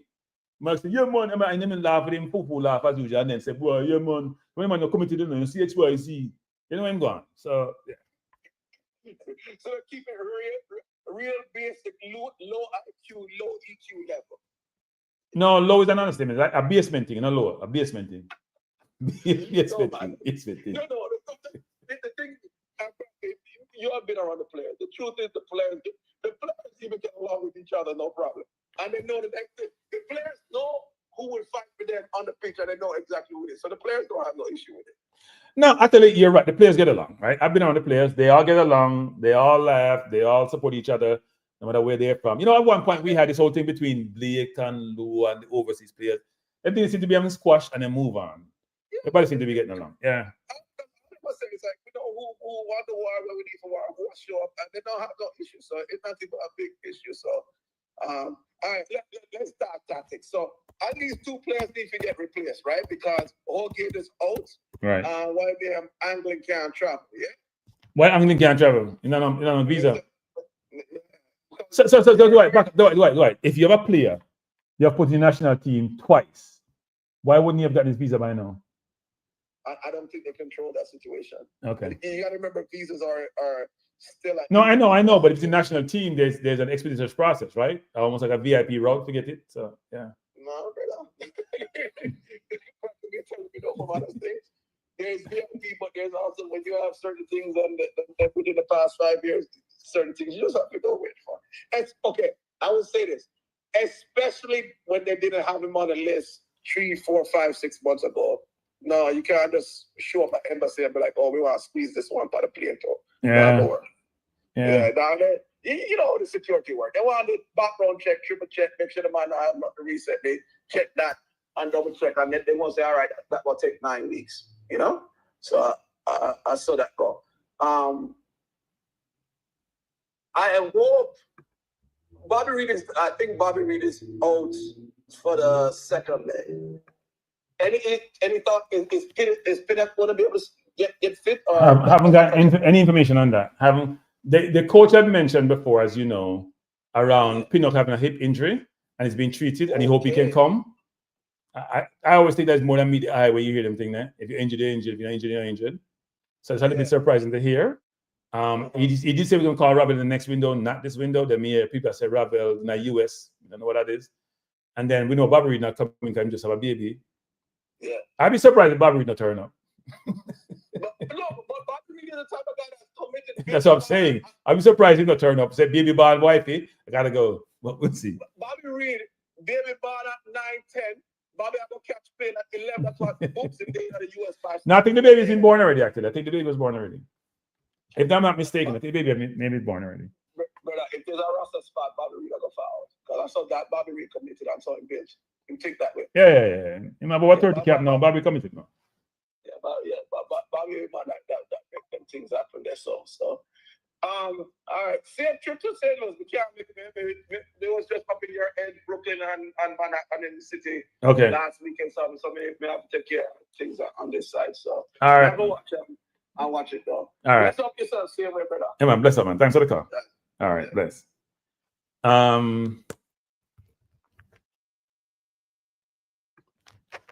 I said, yeah, man, and then laugh with him, poo laugh as usual, and then say, boy, yeah, man, when man, you're committed, you see HYC, you know where I'm going. So, yeah. So keep it real basic, low IQ, low EQ level. No, low is an understatement. Like a basement thing, not low, a basement thing. basement thing. No, the thing, you have been around the players. The truth is the players even get along with each other, no problem. And they know that the players know who will fight for them on the pitch, and they know exactly who it is. So the players don't have no issue with it. No, actually, you're right. The players get along, right? I've been around the players. They all get along. They all laugh. They all support each other, no matter where they're from. You know, at one point, we had this whole thing between Blake and Lou and the overseas players. Everything seemed to be having squash and then move on. Everybody seemed to be getting along. Yeah. It's like, we know who want the war, where we need for war, who will show up, and they don't have no issue. So it's not even a big issue. So, all right, let's start tactics. So, at least 2 players need to get replaced, right? Because Holgate is out. Right. Why Anglin can't travel, yeah? Why Anglin can't travel? You know, on visa. So do it. If you have a player, you have put in the national team twice. Why wouldn't you have gotten his visa by now? I don't think they control that situation. Okay. You got to remember, visas are still. No, I know, but if it's a national team, there's an expeditious process, right? Almost like a VIP route to get it. So yeah. No, brother. There's VIP, but there's also when you have certain things that within the past 5 years, certain things you just have to go wait for. It's okay. I would say this, especially when they didn't have him on the list 3, 4, 5, 6 months ago. No, you can't just show up at embassy and be like, oh, we want to squeeze this one part of plane too. Yeah. No, yeah. Down there, you know the security work. They want the background check, triple check, make sure the man have nothing reset. They check that and double check, and then they won't say, all right, that will take 9 weeks. You know? So I saw that go. I hope I think Bobby Reed is out for the second day. Any thought is Pinnock going to be able to get fit? Or haven't got any information on that. The coach had mentioned before, as you know, around Pinnock having a hip injury and he's being treated, and he hope he can come. I always think there's more than meet the eye when you hear them thing there. If you're injured, you're injured. If you're not injured, you're injured. So it's a little bit surprising to hear. He did say we're going to call Ravel in the next window, not this window. Then people say Ravel in the US. I don't know what that is. And then we know Bobby Reed not coming because he just have a baby. Yeah. I'd be surprised if Bobby Reed not turn up. but Bobby Reed is the type of guy that's committed. That's what I'm saying. I'd be surprised if he not turn up. Say baby born wifey, I gotta go. But we'll see. Bobby Reed, baby born at 9-10. Bobby, I go catch plane at 11 o'clock. Books in day at the US passport. No, I think the baby's been born already. Actually, I think the baby was born already. If I'm not mistaken, I think the baby maybe born already. Brother, if there's a roster spot, Bobby Reed, I go foul. Because I saw that Bobby Reed committed on some bench. You take that way. Yeah. You know, but what 30 cap now? Bobby committed now. Bobby Reed, man, that make them things happen there. So. All right. Safe trip to St. Louis. We can't make it. They was just up in your head, Brooklyn and Manhattan in the city. Okay. Last weekend, so we have to take care of things on this side. So. All right. Go watch them. I'll watch it though. All right. Bless up yourself. See you, brother. Yeah, man. Bless up, man. Thanks for the call. All right. Bless.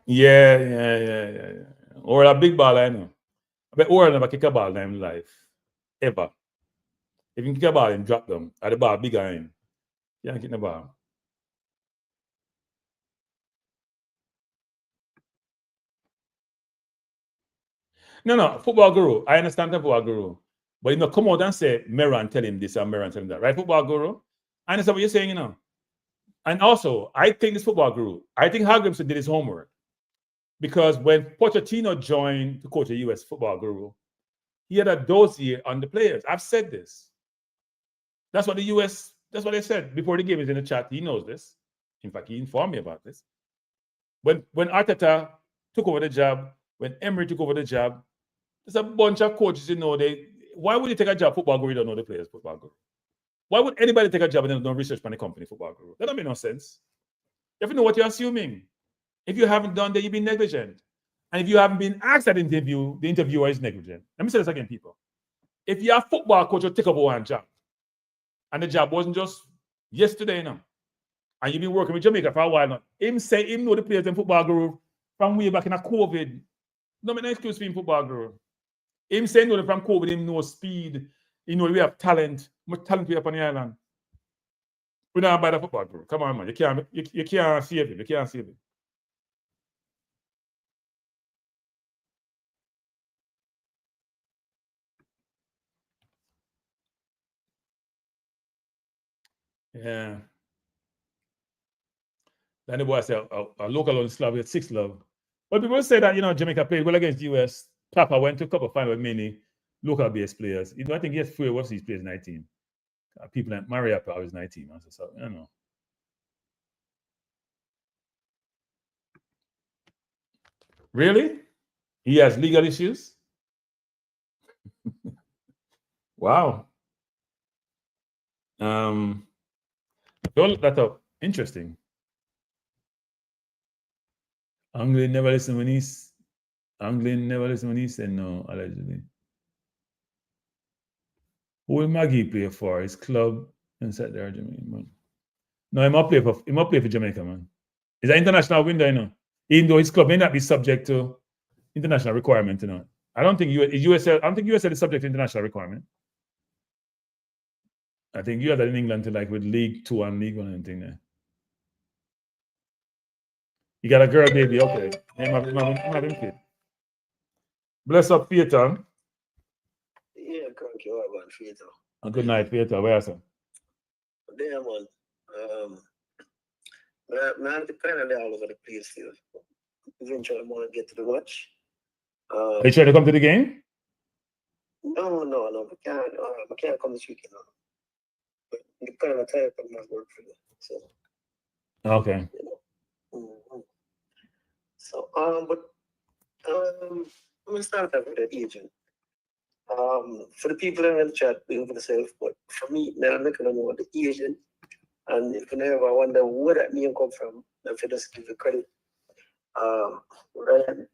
Yeah. Or a big ball, I know. But or never kick a ball in life. Ever. If you kick a ball and drop them, at the ball bigger in. You can't kick the ball. No, football guru. I understand the football guru. But you know, come out and say Meron tell him this and Meron tell him that. Right, football guru? I understand what you're saying, you know. And also, I think this football guru, I think Hargreaves did his homework. Because when Pochettino joined to coach a US football guru, he had a dossier on the players. I've said this. That's what the US That's what I said before the game is in the chat. He knows this. In fact, he informed me about this. When Arteta took over the job, when Emery took over the job, there's a bunch of coaches, why would you take a job football guru you don't know the players football guru? Why would anybody take a job and don't research on the company football guru? That don't make no sense. You have to know what you're assuming. If you haven't done that, you've been negligent. And if you haven't been asked at interview, the interviewer is negligent. Let me say this again, people. If you're a football coach, you take over one job. And the job wasn't just yesterday, and you've been working with Jamaica for a while now. Him know the players in football guru from way back in a COVID. No make no excuse for him football guru. Him saying know from COVID, him know speed. He know we have talent. Much talent we have on the island. We don't buy the football guru. Come on, man. You can't save him. You can't save him. Yeah. Then the boy said, a local on Slav with 6 love. But people say that, Jamaica played well against the US. Papa went to a couple of final with many local based players. I think yes, Free was his players 19. People like Maria Papa was 19. So, Really? He has legal issues? Wow. Don't look that up. Interesting. Anglin never listened when he said no, allegedly. Who will Maggie play for? His club inside there, Jamaica, man. No, he might play for Jamaica, man. It's an international window, Even though his club may not be subject to international requirement, I don't think USL is subject to international requirement. I think you have that in England to with League 2 and League 1 and thing there. You got a girl baby, okay. I'm having kid. Bless up, Peter. Yeah, Kranky, what about Peter? Good night, Peter. Where are you? There, man. I'm depending all over the place still. Eventually, I'm going to get to the match. Are you trying to come to the game? No. I can't come this weekend. But the kind of time I'm not work for you. So. Okay. So, I'm going to start off with the agent. For the people in the chat, being for themselves, but for me, now I'm not going to know the agent. And if you ever wonder where that name come from, if you just give the credit, Ryan,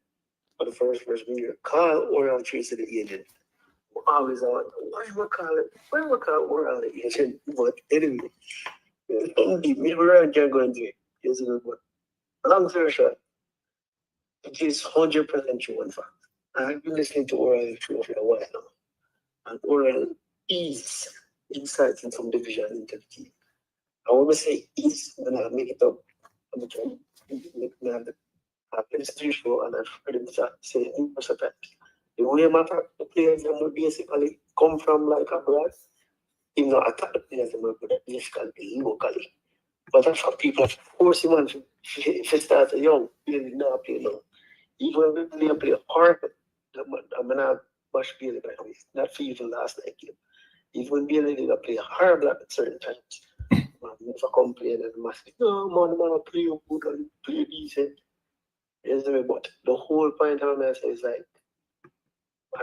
for the first year, Carl Oral Tracy the agent. Always on, why am I call Oral the agent? But anyway, maybe Ryan can't go into it. Yes, but long story short, it is 100% true in fact. I've been listening to Oral for a while now. And Oral is insights in some division into the team. I always say is, then I'll make it up. I'm going to have the show and I've heard him say numerous times. The way the players will basically come from abroad, even though attack the players will basically locally. But that's what people have forced him on if he starts young, he not play now. Even when they play hard, I'm not bash Bailey by the way. Not for even last night game. Even when Bailey did play hard at certain times. Man, never complain and must say, no man, play good and play decent. Yes, but the whole point of it is I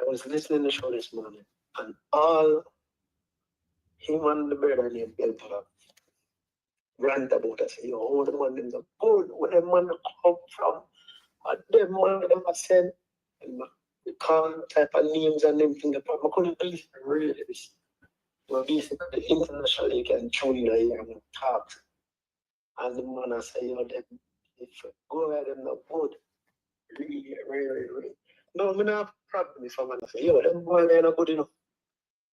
was listening to the show this morning and all him and the brother named Belpa rant about us. How the man in the good, where the man come from, and them man them are sent and the call type of names and them things. I couldn't believe really this. Well, basically, internationally, you can truly hear them talk. And the man I say, if go ahead and not good, really. No, I'm not problem if I'm going to say, them boy, they're not good enough.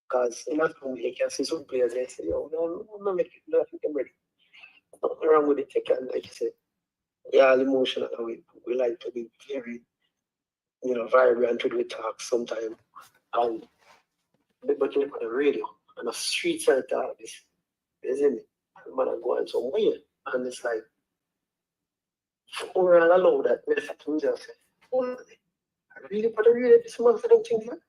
Because in that way, you can see some players, they say, no, make it, nothing ready. Nothing wrong with it, like you said. Yeah, emotional, we like to be very, vibrant with talk sometimes. And but you look on the radio, and the streets like that, isn't it? And man, I'm going somewhere, and it's like, we're all allowed that message to just say, I really put a real this man for them things, man.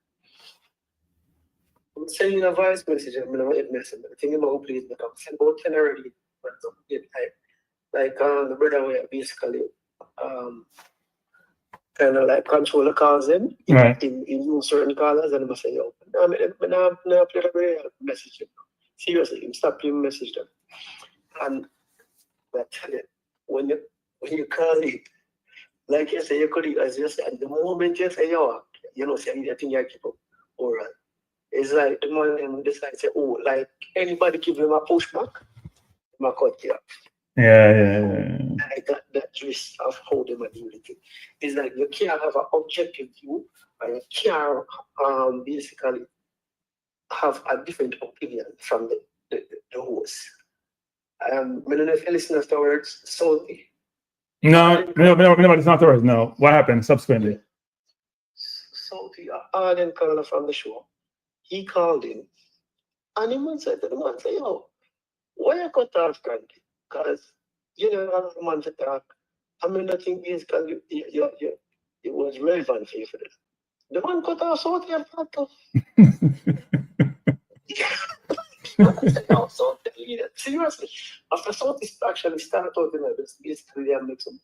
I'm sending a voice message. I'm going to message. I think I'm going to please become send about 10 already. Like the brother where basically kind of like control the calls in certain callers, and I say, yo, I'm play the message them. Seriously, I'm stop playing message them. And I tell you, when you call it, like you say, you could as you say, at the moment you say, yo, you know, say I think I keep up oral. It's like the man decide say, oh, like anybody give him a pushback, I cut you off. Yeah. I got that risk of how they deal with it. It's like you can't have an objective view, and you can't basically have a different opinion from the host. I don't know if you listen afterwards, Salty. No, it's not the words. No. What happened subsequently? Salty, Arden caller from the show. He called in, and the man said to the man, say, yo, why you cut off Kranky? Because you know, a man to talk. I mean, I think basically it was relevant for you for this. The man cut off Salty and Fato. So seriously, after Salty actually started talking about this, basically I make some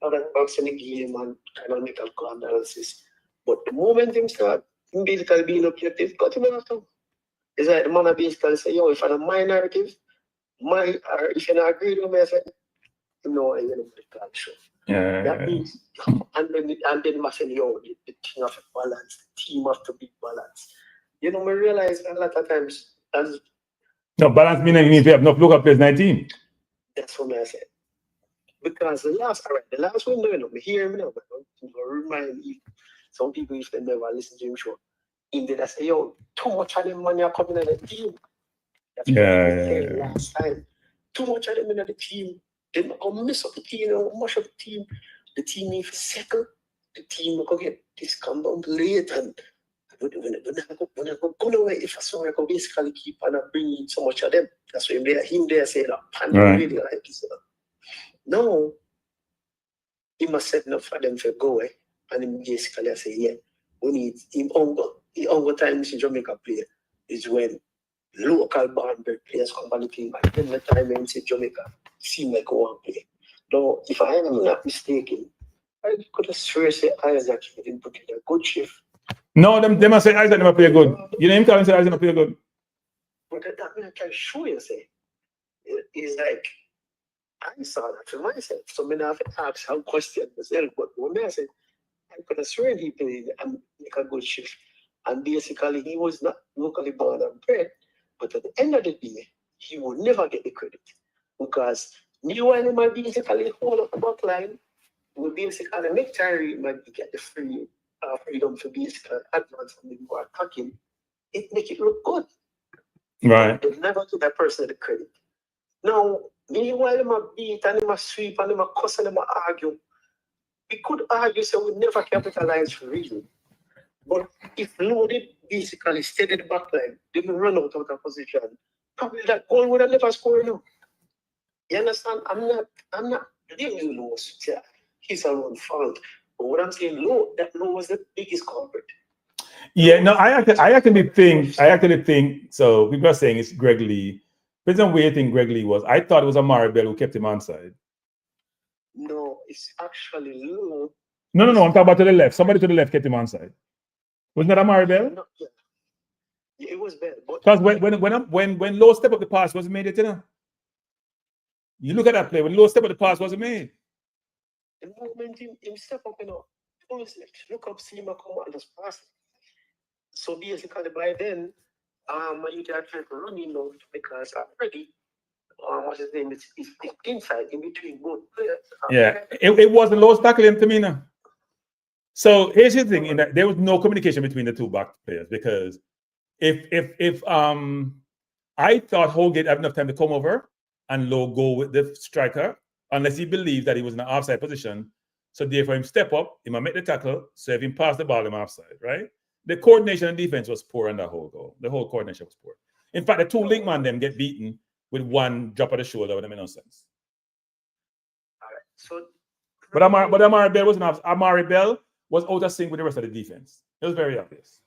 other box in the game and kind of make a analysis. But the moment him start, him basically being objective, cut him off too. It's like the man basically say, yo, if I'm a narrative, or if you don't agree with me, I say, no, I don't can't show. Yeah. That means, and then I say, yo, the thing of balance, the team have to be balanced. You know, I realize a lot of times as no balance meaning if you have no local players 19. That's what I said. Because the last window, you know, me hear me now, but remind me, some people if they never listen to him show. Indeed, I say, yo, too much of them money are coming in the team. That's what I said last time. Too much of them in the team. They're not going to mess up the team, much of the team. The team needs to settle. The team will get this come down late. And when I go away, if I saw I could basically keep on bringing so much of them. That's why him there say that. And really like this. No. He must set enough for them to go away. And him basically say, yeah, we need him on times in Jamaica play is when local born players come on the team, and then the time in Jamaica seem like one play. Though, if I am not mistaken, I could have swear say Isaac didn't put in a good shift. No, they must say Isaac never play good. You know him calling say Isaac never play good. But that I can show you say it's like I saw that for myself. So I have to ask how question myself, but when I said I could have sworn he played and make a good shift. And basically he was not locally born and bred. But at the end of the day, he would never get the credit. Because meanwhile, he might basically hold up the back line, would basically make Tyree might get the freedom to basically advance and be more attacking. It make it look good. Right. They never give that person the credit. Now, meanwhile, he might beat and he might sweep and he might cuss and he might argue. We could argue so we never capitalize for reason. But if Lodi basically stayed in the back line, didn't run out of that position, probably that goal would have never scored now. You understand? I'm not blaming Lowe. His own fault. But what I'm saying, that Lowe was the biggest culprit. Yeah, no, I actually think so. People are saying it's Greg Lee. Based on where you think Greg Lee was, I thought it was Amari Bell who kept him onside. No, it's actually Lowe. No, I'm talking about to the left. Somebody to the left kept him onside. Wasn't that Amari Bell? No, yeah. It was Bell. Because when Lowe step up the pass wasn't made, you know. You look at that play when Lowe step up the pass wasn't made. The moment him step up, you know, look up, see him come and just pass. So basically by then, you can try to run in now because already, what's his name? It's inside in between both players. Yeah, it wasn't Lowe's tackling to me now. So here's the thing: in that there was no communication between the two back players because if I thought Holgate had enough time to come over and Lowe go with the striker unless he believed that he was in an offside position. So therefore, him step up, he might make the tackle. So if he pass the ball, him offside, right? The coordination and defense was poor in that whole goal. The whole coordination was poor. In fact, the two link man them get beaten with one drop of the shoulder with them in no sense. All right. So, but Amari Bell wasn't off. Amari Bell was out of sync with the rest of the defense. It was very obvious.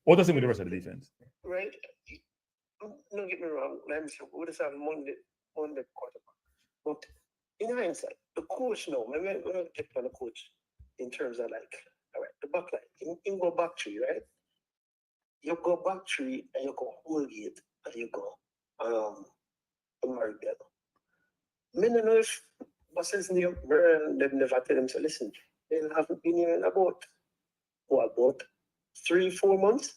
What does it with the rest of the defense? Right? Don't get me wrong. Let me say, we just have Monday quarterback. But in hindsight, the coach now, maybe we're going to get on the coach in terms of like, all right, the back line, you go back three, right? You go back three and you go Holgate and you go Maribel. I don't know if what's his name, they've never tell him to listen. They haven't been here in about 3-4 months.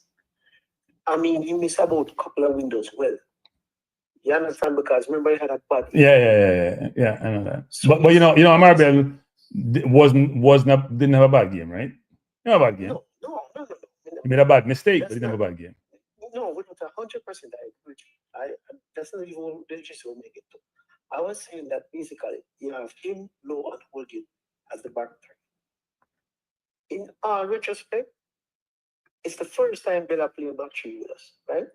I mean, he missed about a couple of windows. Well, you understand, because remember he had a bad. Yeah. I know that. So but you know, Maribel didn't have a bad game, right? Not a bad game. No. He made a bad mistake, but he didn't have a bad game. No, without 100%, I agree. That's not even the gist will make it to. I was saying that basically you have him, Low, and Holgate as the back three. In retrospect, it's the first time Bella played back three with us, right?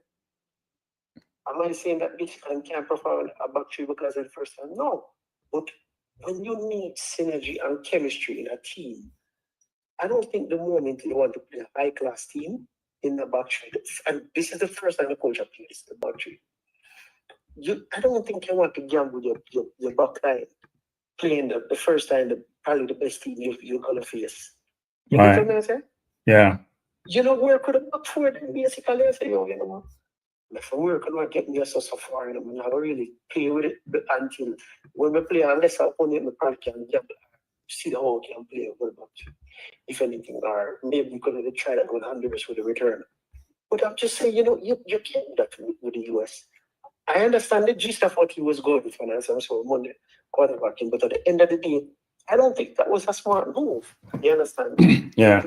Am I saying that this time can't perform a back three because it's the first time? No. But when you need synergy and chemistry in a team, I don't think the moment you want to play a high-class team in the back three, and this is the first time the coach has played the back three. I don't think you want to gamble your back line playing the first time, probably the best team you're going to face. You right. get what I'm saying? Yeah. You know, where could have back forward and basically say, you know, if we could not get me so far, and I'm not really play with it until when we play, unless our opponent, we probably can gamble. See the whole can play a good match, if anything, or maybe you could have tried that with Honduras with a return. But I'm just saying, you know, you can't do that with the US. I understand the gist of what he was going for, and so Monday quarterbacking, but at the end of the day, I don't think that was a smart move. You understand? Yeah.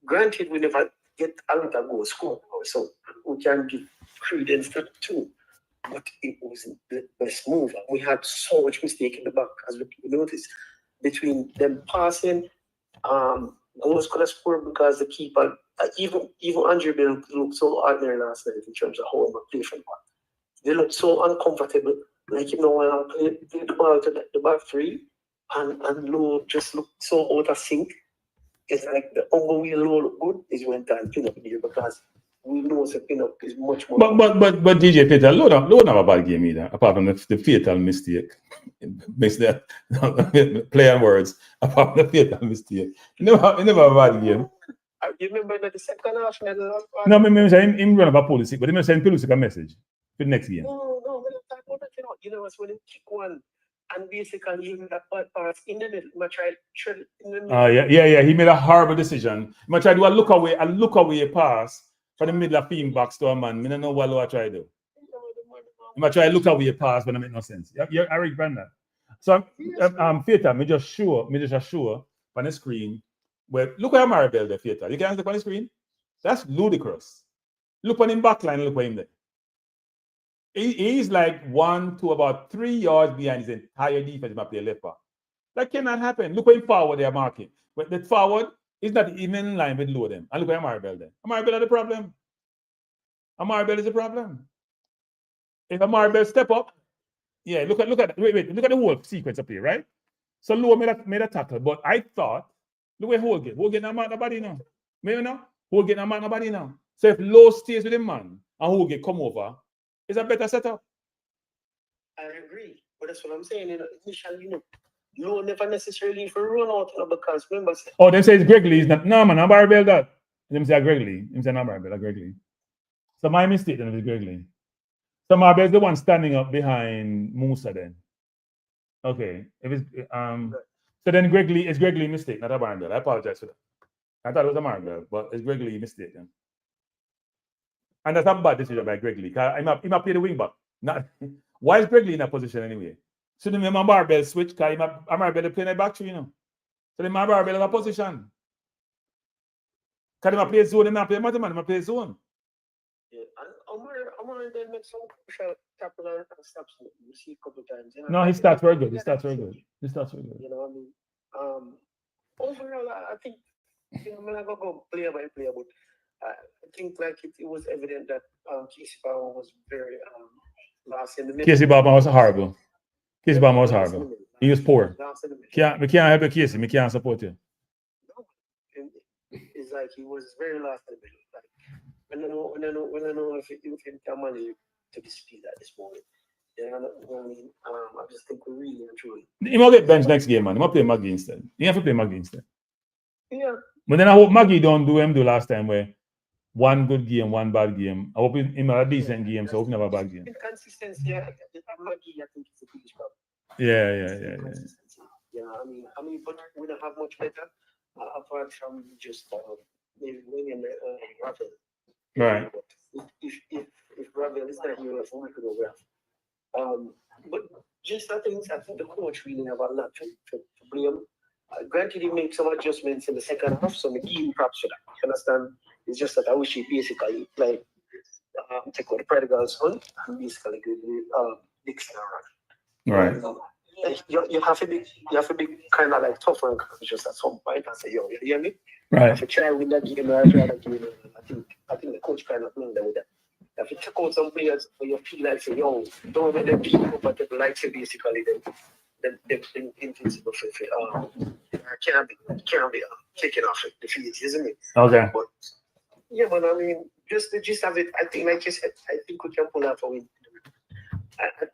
Granted, we never get a lot of goals scored, so we can give credence to it too. But it wasn't the best move. We had so much mistake in the back, as we noticed, between them passing, goals could have scored because the keeper, even Andre Bell looked so ordinary last night in terms of how they play from back. They looked so uncomfortable, like, you know, when I played the ball to the back three, and Low just looked so out of sync. It's like the only way Low look good is when time pin up there, because we know the pin up is much more. But DJ Peter, Low don't have a bad game either, apart from the fatal mistake. Makes that play on words, apart from the fatal mistake. You never have a bad game. You remember that the second half? No, I'm saying him run about policy, but I'm saying Pelusic a message for the next game. No, we're not talking about that. You know, it's when you kick one and basically even that pass in the middle, I tried in the middle. Yeah. He made a horrible decision. I tried to do a look away pass for the middle of feeding box to a man. I don't know what I tried to do. I try to look away pass, but it make no sense. Yeah, I read that. So theater, me just show on the screen. Well, look at Maribel the theater. You can look on the screen. That's ludicrous. Look on him backline, look at him there. He's like 1 to about 3 yards behind his entire defense map play left back. That cannot happen. Look at him forward they are marking. But the forward is not even in line with Low them. And look at Maribel there. Maribel is the problem. Maribel is the problem. If Maribel step up, yeah, look at the whole sequence up here, right? So Low made a tackle, but I thought, look at Holgate. Holgate not mark nobody now. Maybe now? Holgate not mark nobody now. So if Low stays with him, man, and Holgate come over, it's a better setup. I agree, but that's what I'm saying. You know, initially, Low never necessarily for run out, because remember. Oh, they say it's Greg Lee. No, man, I'm Maribel that. Them say Greg Lee. Them say not Maribel, Greg Lee. So my mistake then is Greg Lee. So Maribel's the one standing up behind Musa then. Okay. If it's so then Greg Lee mistake, not a Maribel. I apologize for that. I thought it was a Maribel, but it's Greg Lee mistake then. And that's a bad decision by Greg Lee. He might play the wing back. Why is Greg Lee in that position anyway? So then Maribel switch, because Maribel playing the back three, So then Maribel in a position. Because he might play zone, he might play man, he might play zone. Yeah, and Omar then make some crucial tackle and stops. You see a couple times. No, he starts very good. You know what I mean? Overall, I think, I'm not going to go player by player, but I think like it was evident that Casey Bauman was very last in the middle. Casey Bauman was horrible. He was poor. We can't help you, Casey. We can't support you. No. Is like he was very last minute. Like when I know if he can manage to be speed at this moment. Yeah, I mean, I just think we really enjoy it. He might get benched next game, man. He might play Maggie instead. He have to play Maggie instead. Yeah. But then I hope Maggie don't do him do last time where one good game, one bad game. I hope him have a decent game, so I hope he have a bad game. Inconsistency, yeah. Maggie, I think, is the biggest problem. Yeah. Yeah, I mean, but we don't have much better apart from just maybe winning Ravel. Right. If Ravel is not here, we could go well. But just I think the coach really have a lot to blame. Granted, he makes some adjustments in the second half, so I give him props for that. You understand? It's just that I wish he basically like take out the prodigal son and basically give Dixon a run. Right. You have to be kind of like tougher and conscious at some point and say, yo, you hear me? Right. If you try with that game, I think the coach kind of learned that with that. If you check out some players where you feel like say, yo, don't let them be comfortable like say basically then invincible for can't be taken off the field, isn't it? Okay. But yeah, but I mean just the gist of it, I think like you said, I think we can pull out a win.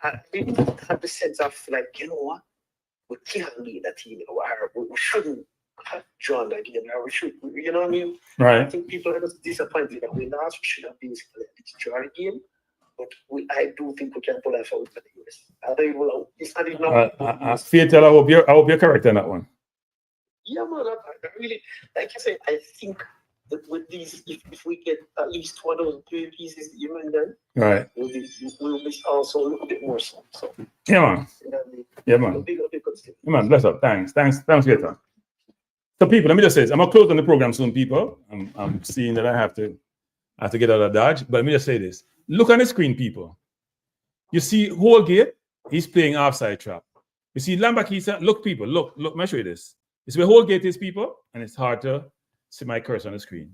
I really have the sense of like, you know what? We can't be that team, we shouldn't have drawn that game. We should, you know what I mean? Right. I think people are just disappointed that we lost. We should have basically drawn the game. But I do think we can pull out a win for the US. I don't even know. It's not even Fatal, I hope you're correct on that one. Yeah, man. I really, like I said, I think that with these, if we get at least one of those 3 pieces that you mentioned, right, we'll be also a little bit more so. Yeah, man. Yeah, man. Yeah, man. Bless up. Thanks, Gator. So, people, let me just say this. I'm gonna close on the program soon, people. I'm seeing that I have to get out of Dodge, but let me just say this. Look on the screen, people. You see Holgate, he's playing offside trap. You see Lambakisa, look, people, look, let me show you this. It's where Holgate is, people, and it's hard to see my cursor on the screen.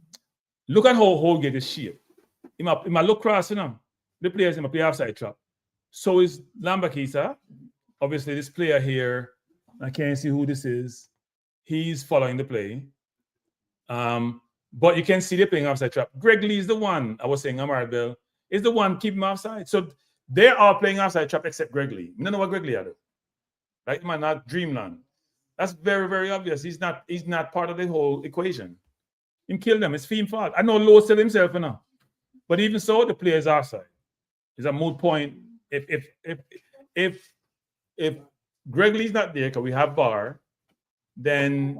Look at how Holgate is shaped. He might look cross, you know. The players play offside trap. So is Lambakisa. Obviously, this player here, I can't see who this is. He's following the play. But you can see they're playing offside trap. Greg Lee is the one, I was saying, Amar Bell, is the one keeping offside. So they are playing offside trap except Greg Lee. You don't know what Greg Lee had. Right? Man, not Dreamland. That's very, very obvious. He's not part of the whole equation. Him kill them. It's Fiend fault. I know Lowe said himself enough. But even so, the player is offside. It's a moot point. If Greg Lee's not there because we have VAR, then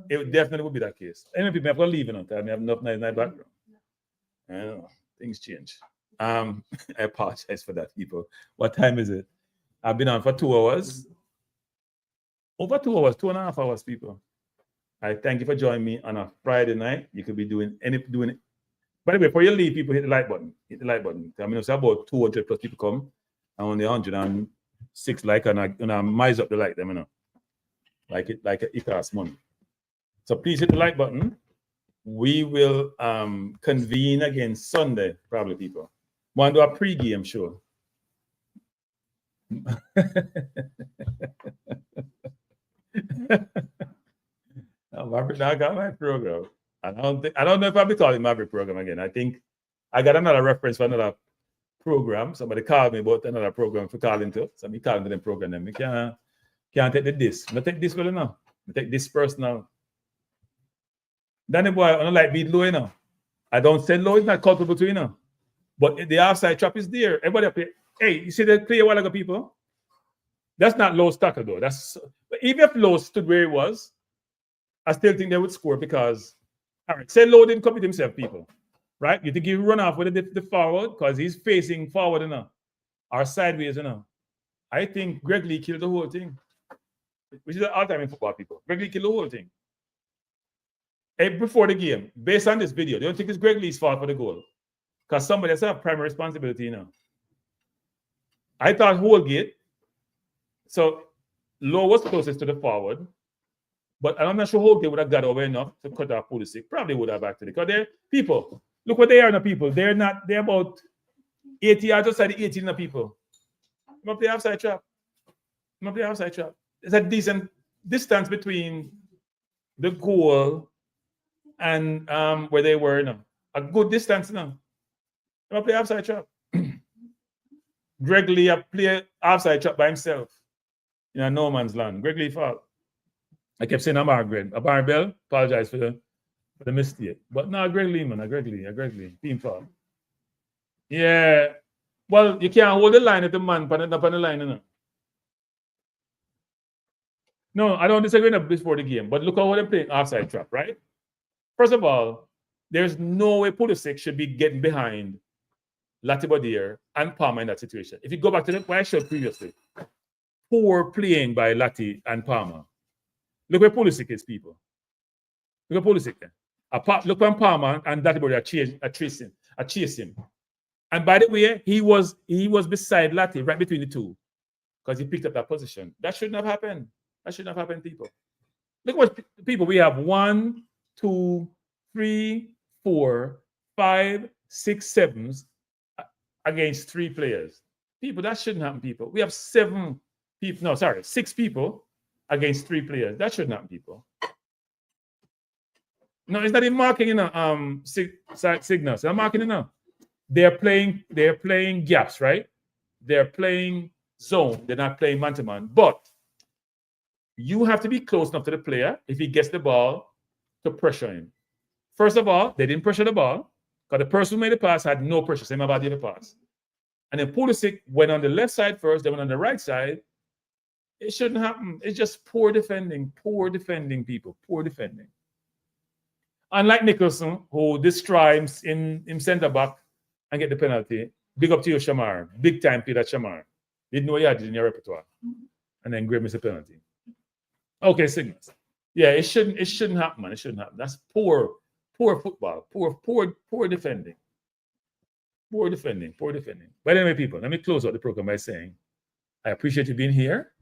it definitely would be that case. And people have to leave in time. We have enough night background. I know. Things change. I apologize for that, people. What time is it? I've been on for 2 hours. Over 2 hours, 2.5 hours, people. I thank you for joining me on a Friday night. You could be doing it. By the way, before you leave, people hit the like button. Hit the like button. I mean, it's about 200 plus people come, and only 106 like, and I mize up the like them, you know. Like it costs money. So please hit the like button. We will convene again Sunday, probably, people. Want to do a pre-game show. Maverick, I got my program. I don't know if I'll be calling Maverick program again. I think I got another reference for another program. Somebody called me about another program for calling to. So me calling to them program. Then we can't take the disc. I take this well now. I take this personal. Danny boy, I don't like beat low, you know. I don't say low is not culpable to, you know. But the offside trap is there. Everybody play. Hey, you see the play a while ago, people? That's not Lowe's tackle, though. But even if Lowe stood where he was, I still think they would score because, all right, say Lowe didn't commit himself, people, right? You think he run off with the forward because he's facing forward, you know, or sideways, you know. I think Greg Lee killed the whole thing, which is all time in football, people. Greg Lee killed the whole thing. Hey, before the game, based on this video, they don't think it's Greg Lee's fault for the goal because somebody has a primary responsibility, you know. I thought Holgate, so Lowe was closest to the forward, but I'm not sure Holgate would have got over enough to cut off Pulisic. Probably would have actually. Because they're people. Look what they are now, people. They're about 80 yards outside the 18 now, people. I'm going to play outside trap. There's a decent distance between the goal and where they were, a good distance now. I play outside trap. Greg Lee play outside trap by himself. No man's land. Greg Lee fault. I kept saying I'm Greg. Barry Bell, apologize for the mistake. But no, Greg Lee, man. Greg Lee. Team fault. Yeah. Well, you can't hold the line if the man put up on the line, No, I don't disagree before the game, but look at what they're playing outside trap, right? First of all, there's no way Pulisic should be getting behind Latibodir and Palmer in that situation. If you go back to what I showed previously, poor playing by Lati and Palmer. Look where Pulisic is, people. Look at Pulisic there. Look when Palmer and Latibodir are chasing. And by the way, he was beside Lati, right between the two, because he picked up that position. That shouldn't have happened. That shouldn't have happened, people. Look what people we have: 1, 2, 3, 4, 5, 6, 7 against 3 players. People, that shouldn't happen, people. We have 6 people against 3 players. That shouldn't happen, people. No, it's not even marking signals. They're marking it now. They're playing gaps, right? They're playing zone. They're not playing man-to-man. But you have to be close enough to the player if he gets the ball to pressure him. First of all, they didn't pressure the ball because the person who made the pass had no pressure. Same about the pass. And then Pulisic went on the left side first, then went on the right side. It shouldn't happen. It's just poor defending, people, poor defending. Unlike Nicholson, who describes in centre back and get the penalty, big up to you, Shamar. Big time play that Shamar. Didn't know you had it in your repertoire. And then Graham missed the penalty. Okay, signals. Yeah, it shouldn't happen, man. It shouldn't happen. That's poor football. Poor defending. Poor defending. But anyway, people, let me close out the program by saying I appreciate you being here.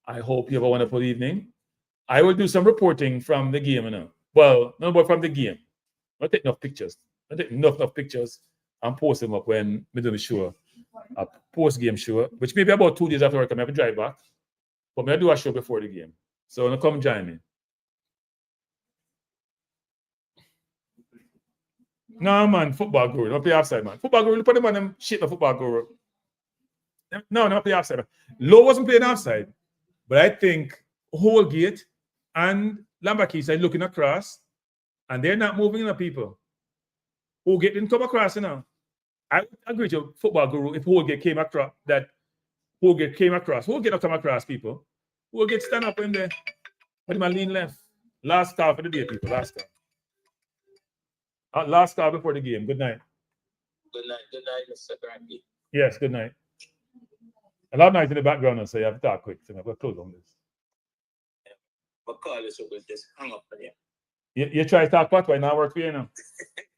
I hope you have a wonderful evening. I will do some reporting from the game, Well, no, but from the game. I'll take enough pictures. And post them up when we do the show, a post-game show, which may be about 2 days after work. I have to drive back. But I do a show before the game. So come join me. No, man, football guru. Don't play offside, man. Football guru, put them on them shit the football guru. No, don't play offside. Man. Lowe wasn't playing offside. But I think Holgate and Lambakis are looking across and they're not moving the people. Holgate didn't come across, I agree to football guru if Holgate came across that Holgate came across. Holgate not come across, people. Holgate stand up in there. But him lean left. Last call for the day, people. Last call. Last call before the game. Good night. Good night, Mr. Kranky. Yes, good night. A lot of noise in the background, so you have to talk quick. So I'm going to close on this. But call is will just hang up on you. You try to talk patois, it not work for you,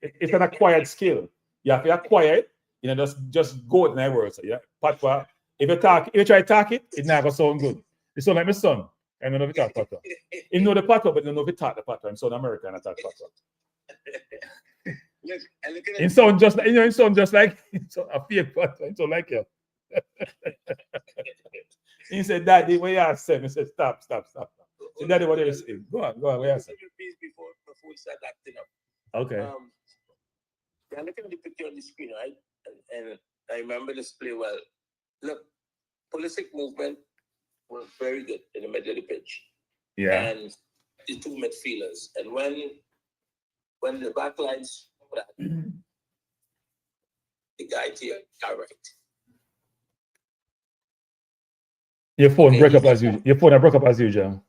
It's an acquired skill. You have to acquire it, just go with my words. So, yeah, patois. If you try to talk it, it's not going to sound good. It sounds like my son. I don't know if he talk patois. He know the patois, but I don't know if he talk the patois. I'm South American, I talk patois. It sounds just like, a fake patois. It sounds like you. He said, Daddy, what you have said? He said, stop. So Daddy, what you saying? Go on, what you say? Before we start acting up. Okay. I'm looking at the picture on the screen, right? And I remember this play well. Look, Pulisic movement was very good in the middle of the pitch. Yeah. And the 2 midfielders. And when the back lines, the guy here, correct. Your phone broke up as usual.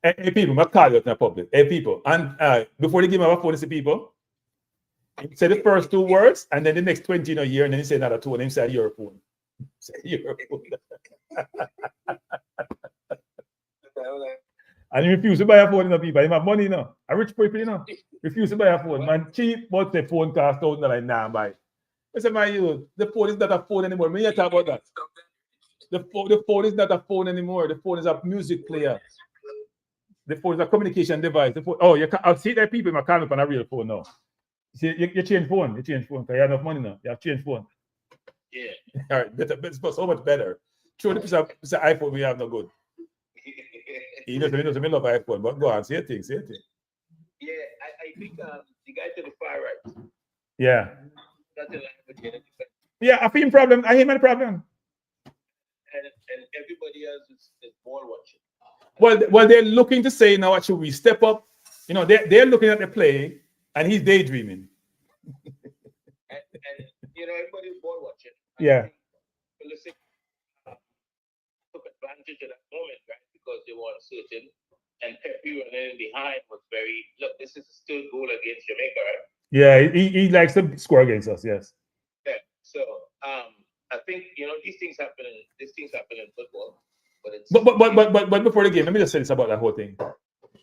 Hey people, I call you out in the public. Hey people, and before they give me my phone, to people, he said the first 2 words, and then the next 20 in a year, and then he said another 2, and then he said your phone. And he refused to buy a phone, people. He have money, A rich people, refuse to buy a phone. Man, cheap, but the phone cost $1,000, nah, buy. I said, my youth, the phone is not a phone anymore. Me, you talk about that. The phone is not a phone anymore. The phone is a music player. The phone is a communication device. I'll see that people in my car on a real phone now. See, you change phone. Because you have enough money now. You have changed phone. Yeah. All right, better, so much better. True, the piece of iPhone we have no good. He knows me love iPhone, but go on, say a thing. Yeah, I think the guy to the far right. Yeah. That's the line with the defense. Yeah, I feel problem. I hear my problem. And everybody else is ball watching. Well, they're looking to say now, should we step up? You know, they're looking at the play, and he's daydreaming. and you know, everybody's ball watching. Yeah. Pulisic took advantage of that moment, right? Because they were uncertain, and Pepe running behind was very. Look, this is still goal against Jamaica, right? Yeah, he likes to score against us. Yes. Yeah. So I think you know these things happen. These things happen in football, but it's. But before the game, let me just say this about that whole thing.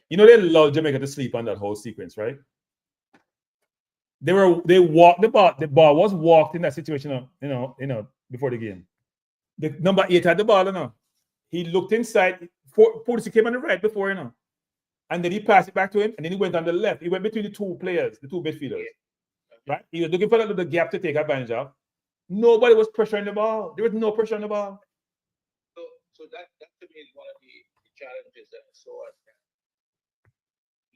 You know, they allowed Jamaica to sleep on that whole sequence, right? They walked the ball. The ball was walked in that situation, you know, before the game. The number 8 had the ball, you know. He looked inside. Pulisic came on the right before, you know, and then he passed it back to him, and then he went on the left. He went between the two players, the two midfielders, right? He was looking for that little gap to take advantage of. Nobody was pressuring the ball. There was no pressure on the ball. So that to me is one of the challenges that I saw.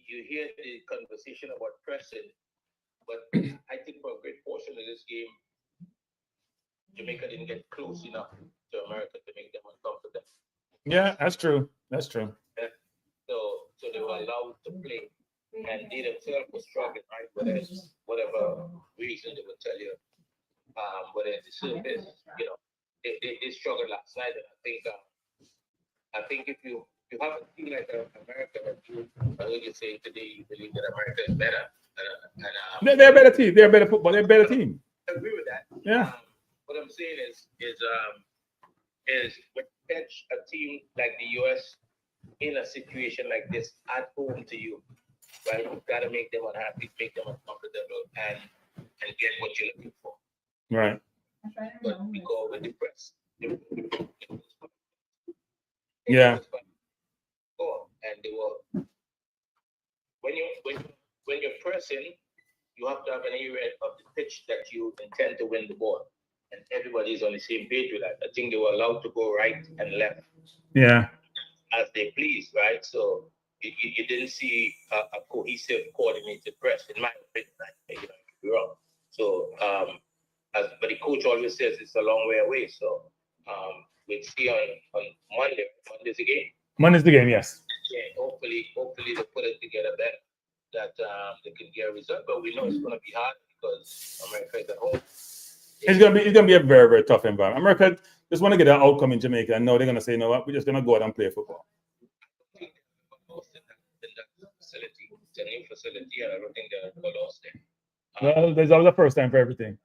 You hear the conversation about pressing, but I think for a great portion of this game, Jamaica didn't get close enough to America to make them uncomfortable. Yeah, that's true. That's true. Yeah. So they were allowed to play, and they themselves were struggling, right? Whatever reason they would tell you. But at the surface, you know, they struggled last night, and I think if you have a team like America, I heard you say today you believe that America is better. They're a better team. They're a better football. They're a better team. I agree with that. Yeah. What I'm saying is when you catch a team like the US in a situation like this at home to you, right? You've got to make them unhappy, make them uncomfortable, and get what you're looking for. Right. But we go with the press. Yeah. And they were when you're pressing, you have to have an area of the pitch that you intend to win the ball, and everybody's on the same page with that. I think they were allowed to go right and left, Yeah. as they please, right? So you didn't see a cohesive, coordinated press, in my opinion. You know, I could be wrong. So, but the coach always says it's a long way away. So, we'll see on Monday. Monday's the game. Monday's the game, yes. Yeah, hopefully they put it together better, that they can get a result. But we know it's going to be hard because America is at home. It's gonna be a very, very tough environment. America just want to get an outcome in Jamaica, and now they're gonna say, you know what, we're just gonna go out and play football. In that facility, it's a new facility, and I don't think they're lost there. Well, there's always a first time for everything.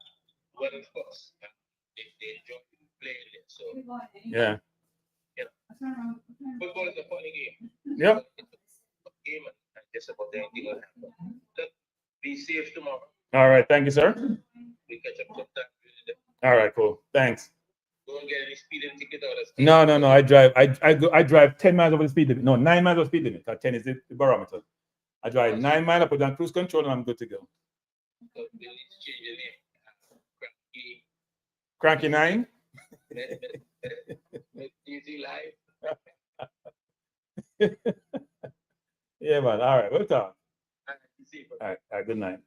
Well, of course, they enjoy playing it. So Yeah. football is a funny game. Yep. It's a game, and just about anything will happen. So, be safe tomorrow. All right. Thank you, sir. We catch up sometime. All right. Cool. Thanks. Don't get any speeding ticket or No. I drive 10 miles over the speed limit. No, 9 miles over the speed limit. 10 is the barometer. I drive 9 miles, I put on cruise control, and I'm good to go. So they need to change the name. Kranky 9. Easy life. Yeah, man. All right. We'll talk. All right. Good night.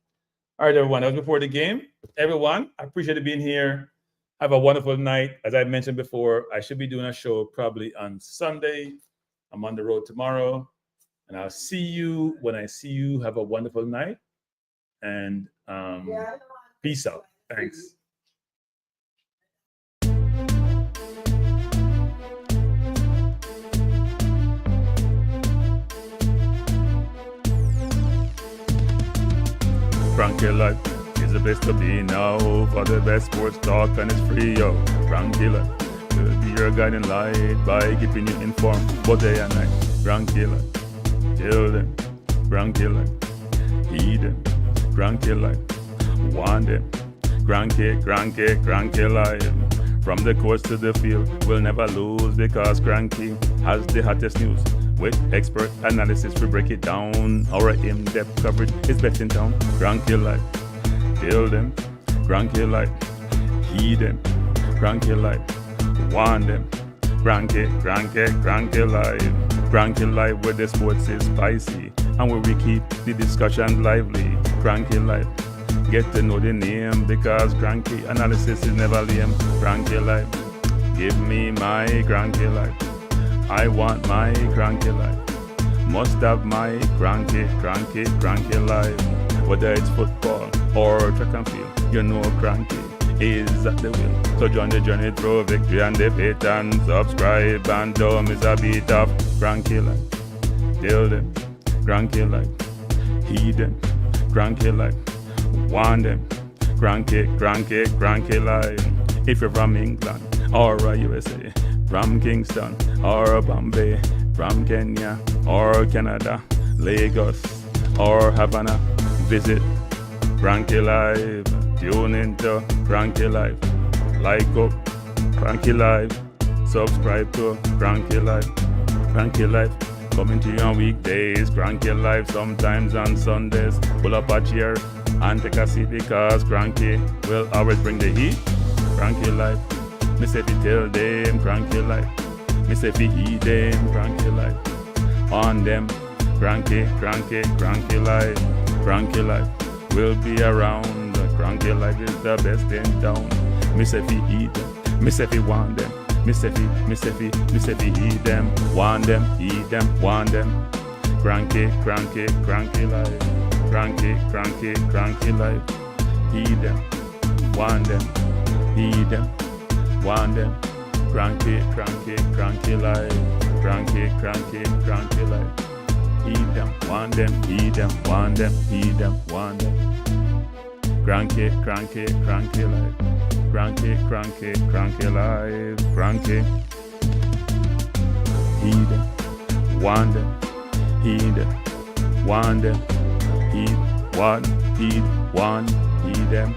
All right, everyone. That was before the game. Everyone, I appreciate you being here. Have a wonderful night. As I mentioned before, I should be doing a show probably on Sunday. I'm on the road tomorrow. And I'll see you when I see you. Have a wonderful night. And peace out. Thanks. Kranky Life is the best to be now. For the best sports talk, and it's free, yo. Kranky Life will be your guiding light by keeping you informed both day and night. Kranky Life, tell them. Kranky Life, heed them. Kranky Life, want them. Kranky Life. From the coast to the field, we'll never lose because Kranky has the hottest news. With expert analysis, we break it down. Our in-depth coverage is best in town. Kranky Life, tell them. Kranky Life, heed them. Kranky Life, want them. Kranky Life. Kranky Life, where the sports is spicy. and where we keep the discussion lively. Kranky life. Get to know the name because Kranky analysis is never lame. Kranky life. Give me my Kranky life. I want my Kranky life. Must have my Kranky life. Whether it's football or track and field, you know Kranky is at the wheel. So join the journey through victory and defeat and subscribe and don't miss a beat of Kranky life. Tell them, Kranky life. Heed them, Kranky life. Want them, Kranky life. If you're from England or USA, from Kingston or Bombay, from Kenya or Canada, Lagos or Havana, visit Kranky Live. Tune into Kranky Live. Like up Kranky Live. Subscribe to Kranky Live. Kranky Live coming to you on weekdays. Kranky Live sometimes on Sundays. Pull up a chair and take a seat because Kranky will always bring the heat. Kranky Live. Me say fi tell them Kranky Live. Me say fi heed them Kranky Live. On them Kranky Live. Kranky Live will be around. Kranky Live is the best in town. Me say fi heed them. Me say fi want them. Me say fi heed them. Want them, heed them, want them. Kranky Live. Kranky Live. Heed them. Want them. Heed them. Want them. Kranky Live. Kranky Live. Heed them. Want them. Heed them. Want them. Heed them. Want them. Kranky Live. Kranky Live. Kranky. Heed them. Want them. Heed them. Want them. Heed. Want. Heed. Want. Heed them.